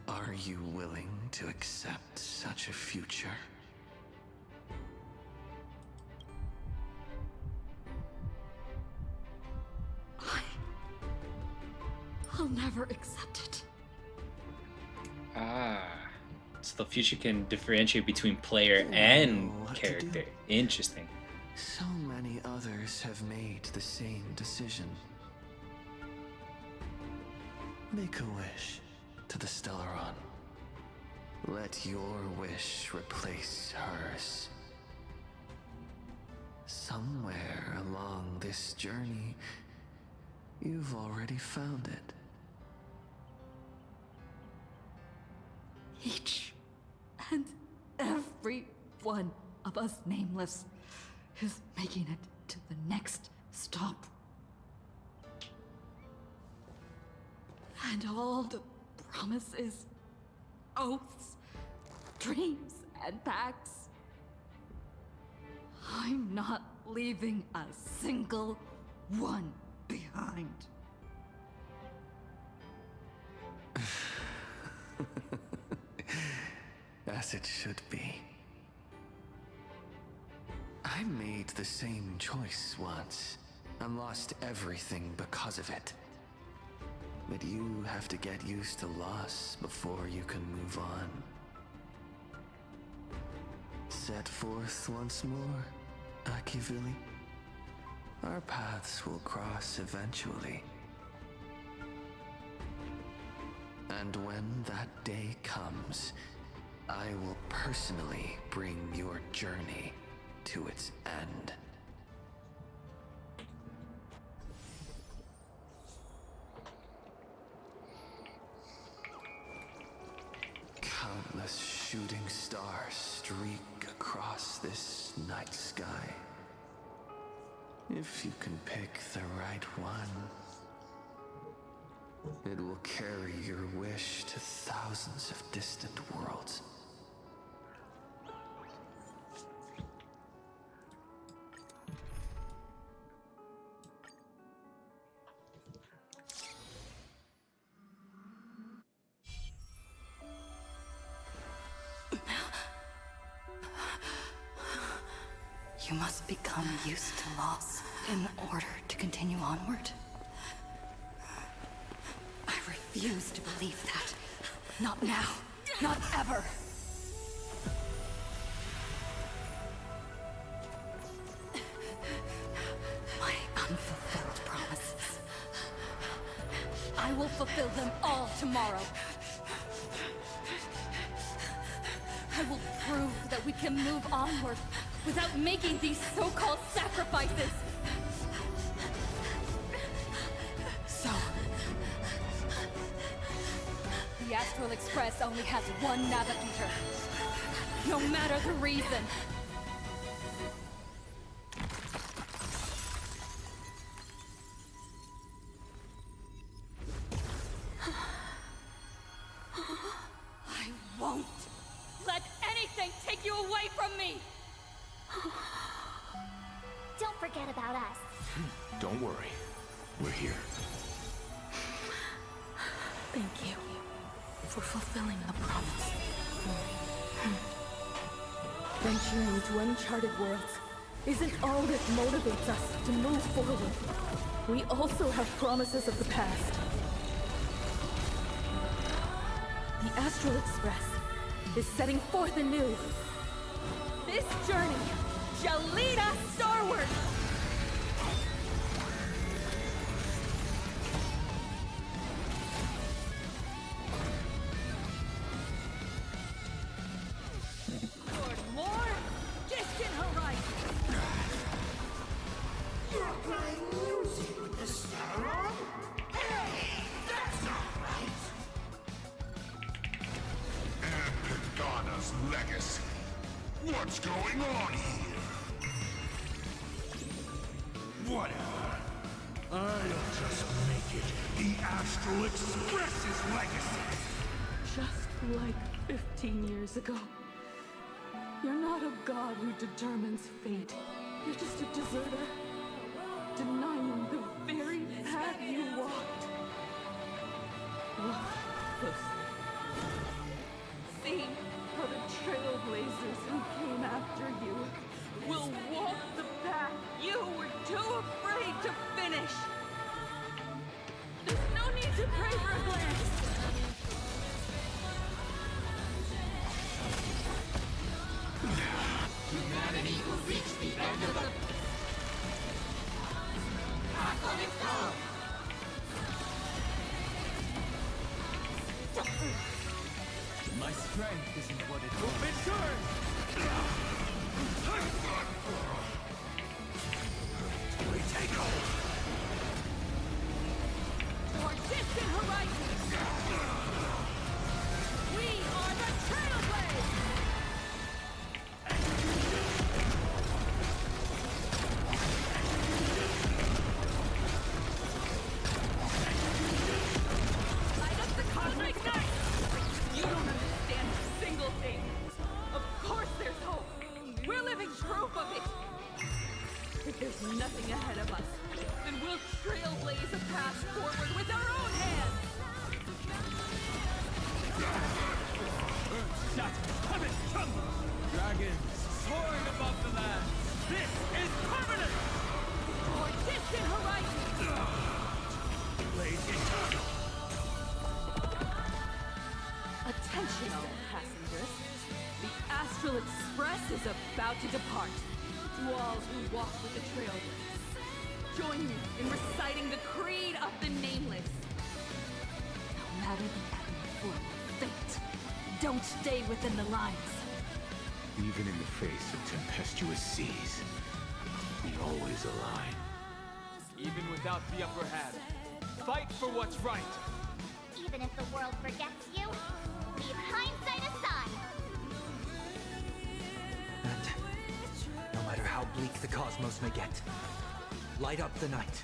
are you willing to accept such a future? I'll never accept it. Ah, so the future can differentiate between player and character. Interesting. So many others have made the same decision. Make a wish to the Stellaron. Let your wish replace hers. Somewhere along this journey, you've already found it. Each and every one of us nameless is making it to the next stop. And all the promises, oaths, dreams, and pacts. I'm not leaving a single one behind. As it should be. I made the same choice once, and lost everything because of it. But you have to get used to loss before you can move on. Set forth once more, Akivili. Our paths will cross eventually. And when that day comes, I will personally bring your journey to its end. Countless shooting stars streak across this night sky. If you can pick the right one, it will carry your wish to thousands of distant worlds. You must become used to loss in order to continue onward. I refuse to believe that. Not now. Not ever. My unfulfilled promises. I will fulfill them all tomorrow. I will prove that we can move onward without making these so-called sacrifices. So, the Astral Express only has one navigator, no matter the reason. I won't let anything take you away from me! Don't forget about us. Don't worry. We're here. Thank you for fulfilling the promise. Venturing into uncharted worlds isn't all that motivates us to move forward. We also have promises of the past. The Astral Express is setting forth anew. This journey shall lead us starward! Toward more distant horizons! You're playing music with the star on? Hey, that's not right. And Pagana's legacy. What's going on here? Whatever. I'll just make it the Astral Express's legacy. Just like 15 years ago. You're not a god who determines fate. You're just a deserter, denying the very path you walked. Look closely. See how the trailblazers who came after you will walk the path you were too afraid to finish. There's no need to pray for a glance. Humanity will reach the end of the... Apocalypse go! My strength isn't what it was. We take hold! Toward distant horizons! We are the Trailblaze! Light up the cosmic night! You don't understand a single thing. Of course there's hope. We're living proof of it. If there's nothing ahead of us, then we'll trailblaze a path forward with our own hands. Dragons soaring above the land. This is permanent! Toward distant horizons! Blaze eternal. Attention, all passengers. The Astral Express is about to depart. To all who walk with the Trailblaze, join me in reciting the creed of the Nameless. No matter the ebb and flow of fate, don't stay within the lines. Even in the face of tempestuous seas, we always align. Even without the upper hand, fight for what's right. Even if the world forgets you, leave hindsight aside. And no matter how bleak the cosmos may get, light up the night.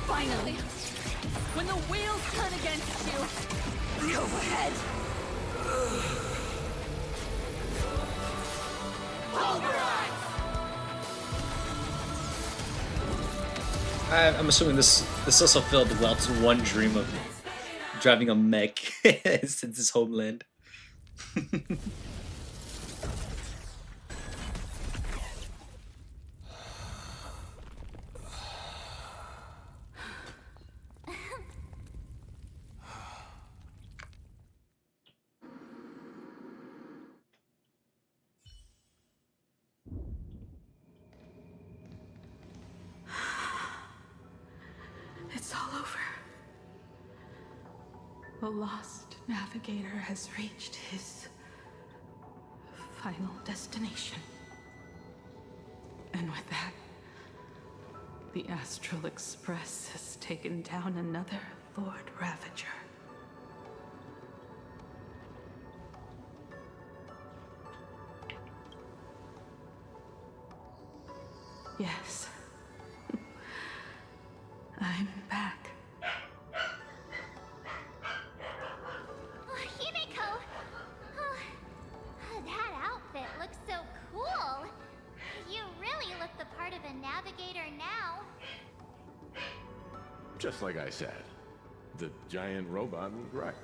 Finally! When the wheels turn against you, go ahead! I'm assuming this also filled Welt's one dream of driving a mech since his homeland. all over. The lost navigator has reached his final destination. And with that, the Astral Express has taken down another Lord Ravager. Yes. I'm back. Himiko! Oh, that outfit looks so cool. You really look the part of a navigator now. Just like I said, the giant robot was right.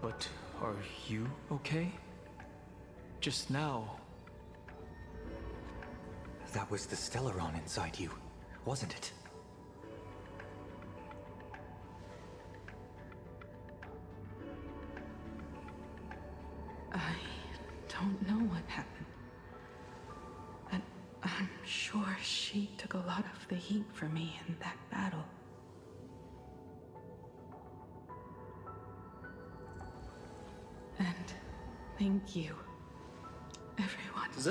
But are you okay? Just now. That was the Stellaron inside you, wasn't it? I don't know what happened. But I'm sure she took a lot of the heat for me in that battle. And thank you, everyone. Does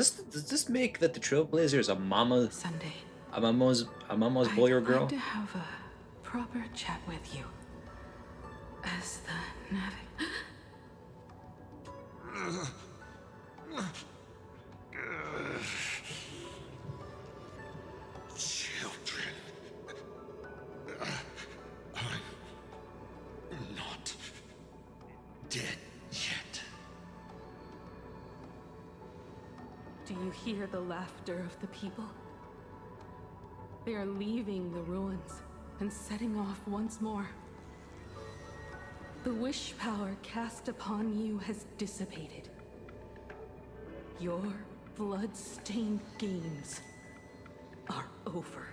this make that the Trailblazer is a mama? Sunday. A mama's boy or girl? I'd like to have a proper chat with you. As the Children. I'm not dead yet. Do you hear the laughter of the people? They are leaving the ruins and setting off once more. The wish power cast upon you has dissipated. Your blood-stained games are over.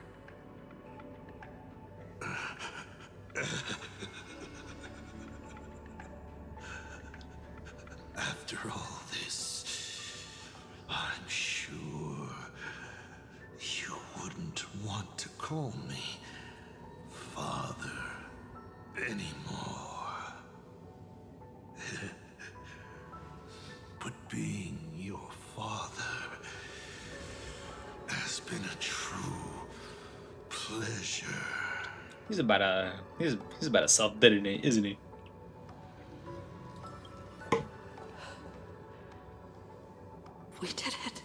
After all this, I'm sure you wouldn't want to call me father anymore. But being your father has been a true pleasure. He's about to self-detonate, isn't he? We did it.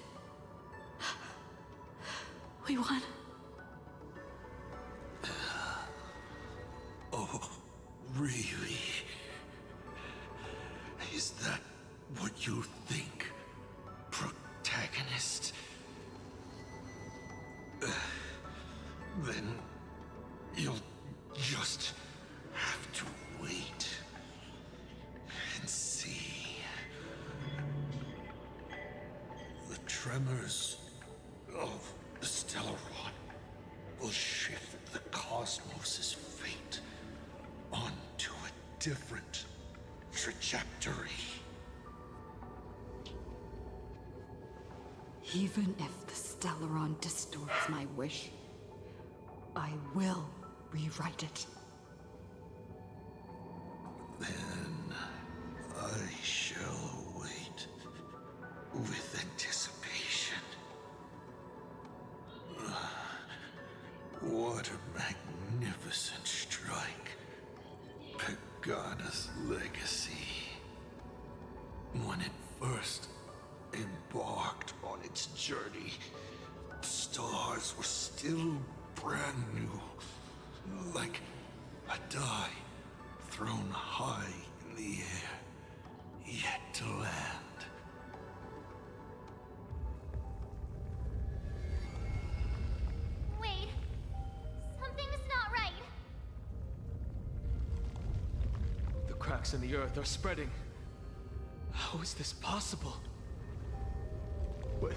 We won. Oh, really? Is that what you think, protagonist? Then you'll just have to wait and see. The tremors of the Stellaron will shift the cosmos's fate onto a different trajectory. Even if the Stellaron distorts my wish, I will rewrite it. Then I shall wait with anticipation. What a magnificent strike. Pagana's legacy. When it first embarked on its journey, the stars were still brand new. Like a die thrown high in the air, yet to land. Wait, something's not right. The cracks in the earth are spreading. How is this possible? What?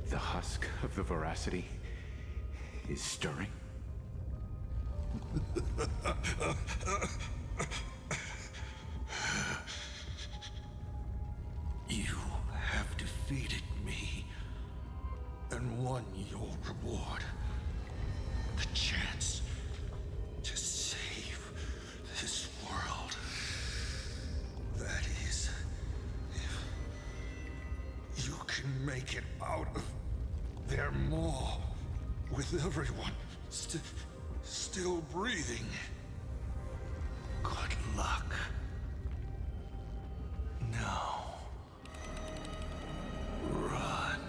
The husk of the veracity is stirring? You have defeated me and won your reward. the chance to save this world. That is, if you can make it out of there more with everyone still breathing. Good luck. Now, run.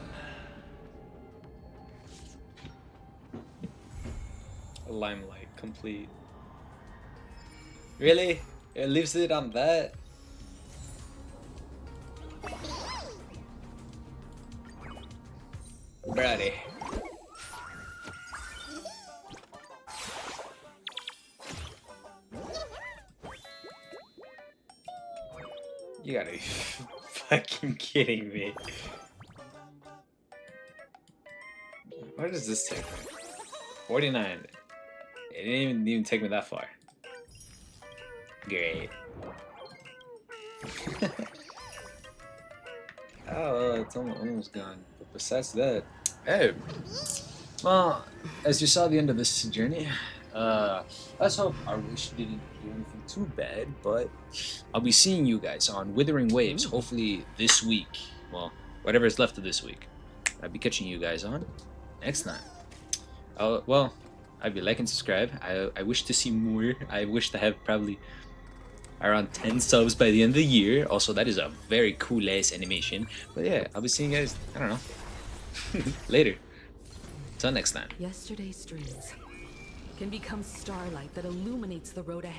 Limelight complete. Really? It leaves it on that? Brady. You gotta be fucking kidding me. What does this take me? 49. It didn't even take me that far. Great. Oh, it's almost gone. But besides that, hey. Well, as you saw the end of this journey, let's hope our wish didn't do anything too bad, but I'll be seeing you guys on Withering Waves, hopefully this week. Well, whatever is left of this week. I'll be catching you guys on next time. Well, I'd be like and subscribe. I wish to see more. I wish to have probably around 10 subs by the end of the year. Also, that is a very cool ass animation. But yeah, I'll be seeing you guys, I don't know, later. Till next time. Yesterday's dreams can become starlight that illuminates the road ahead.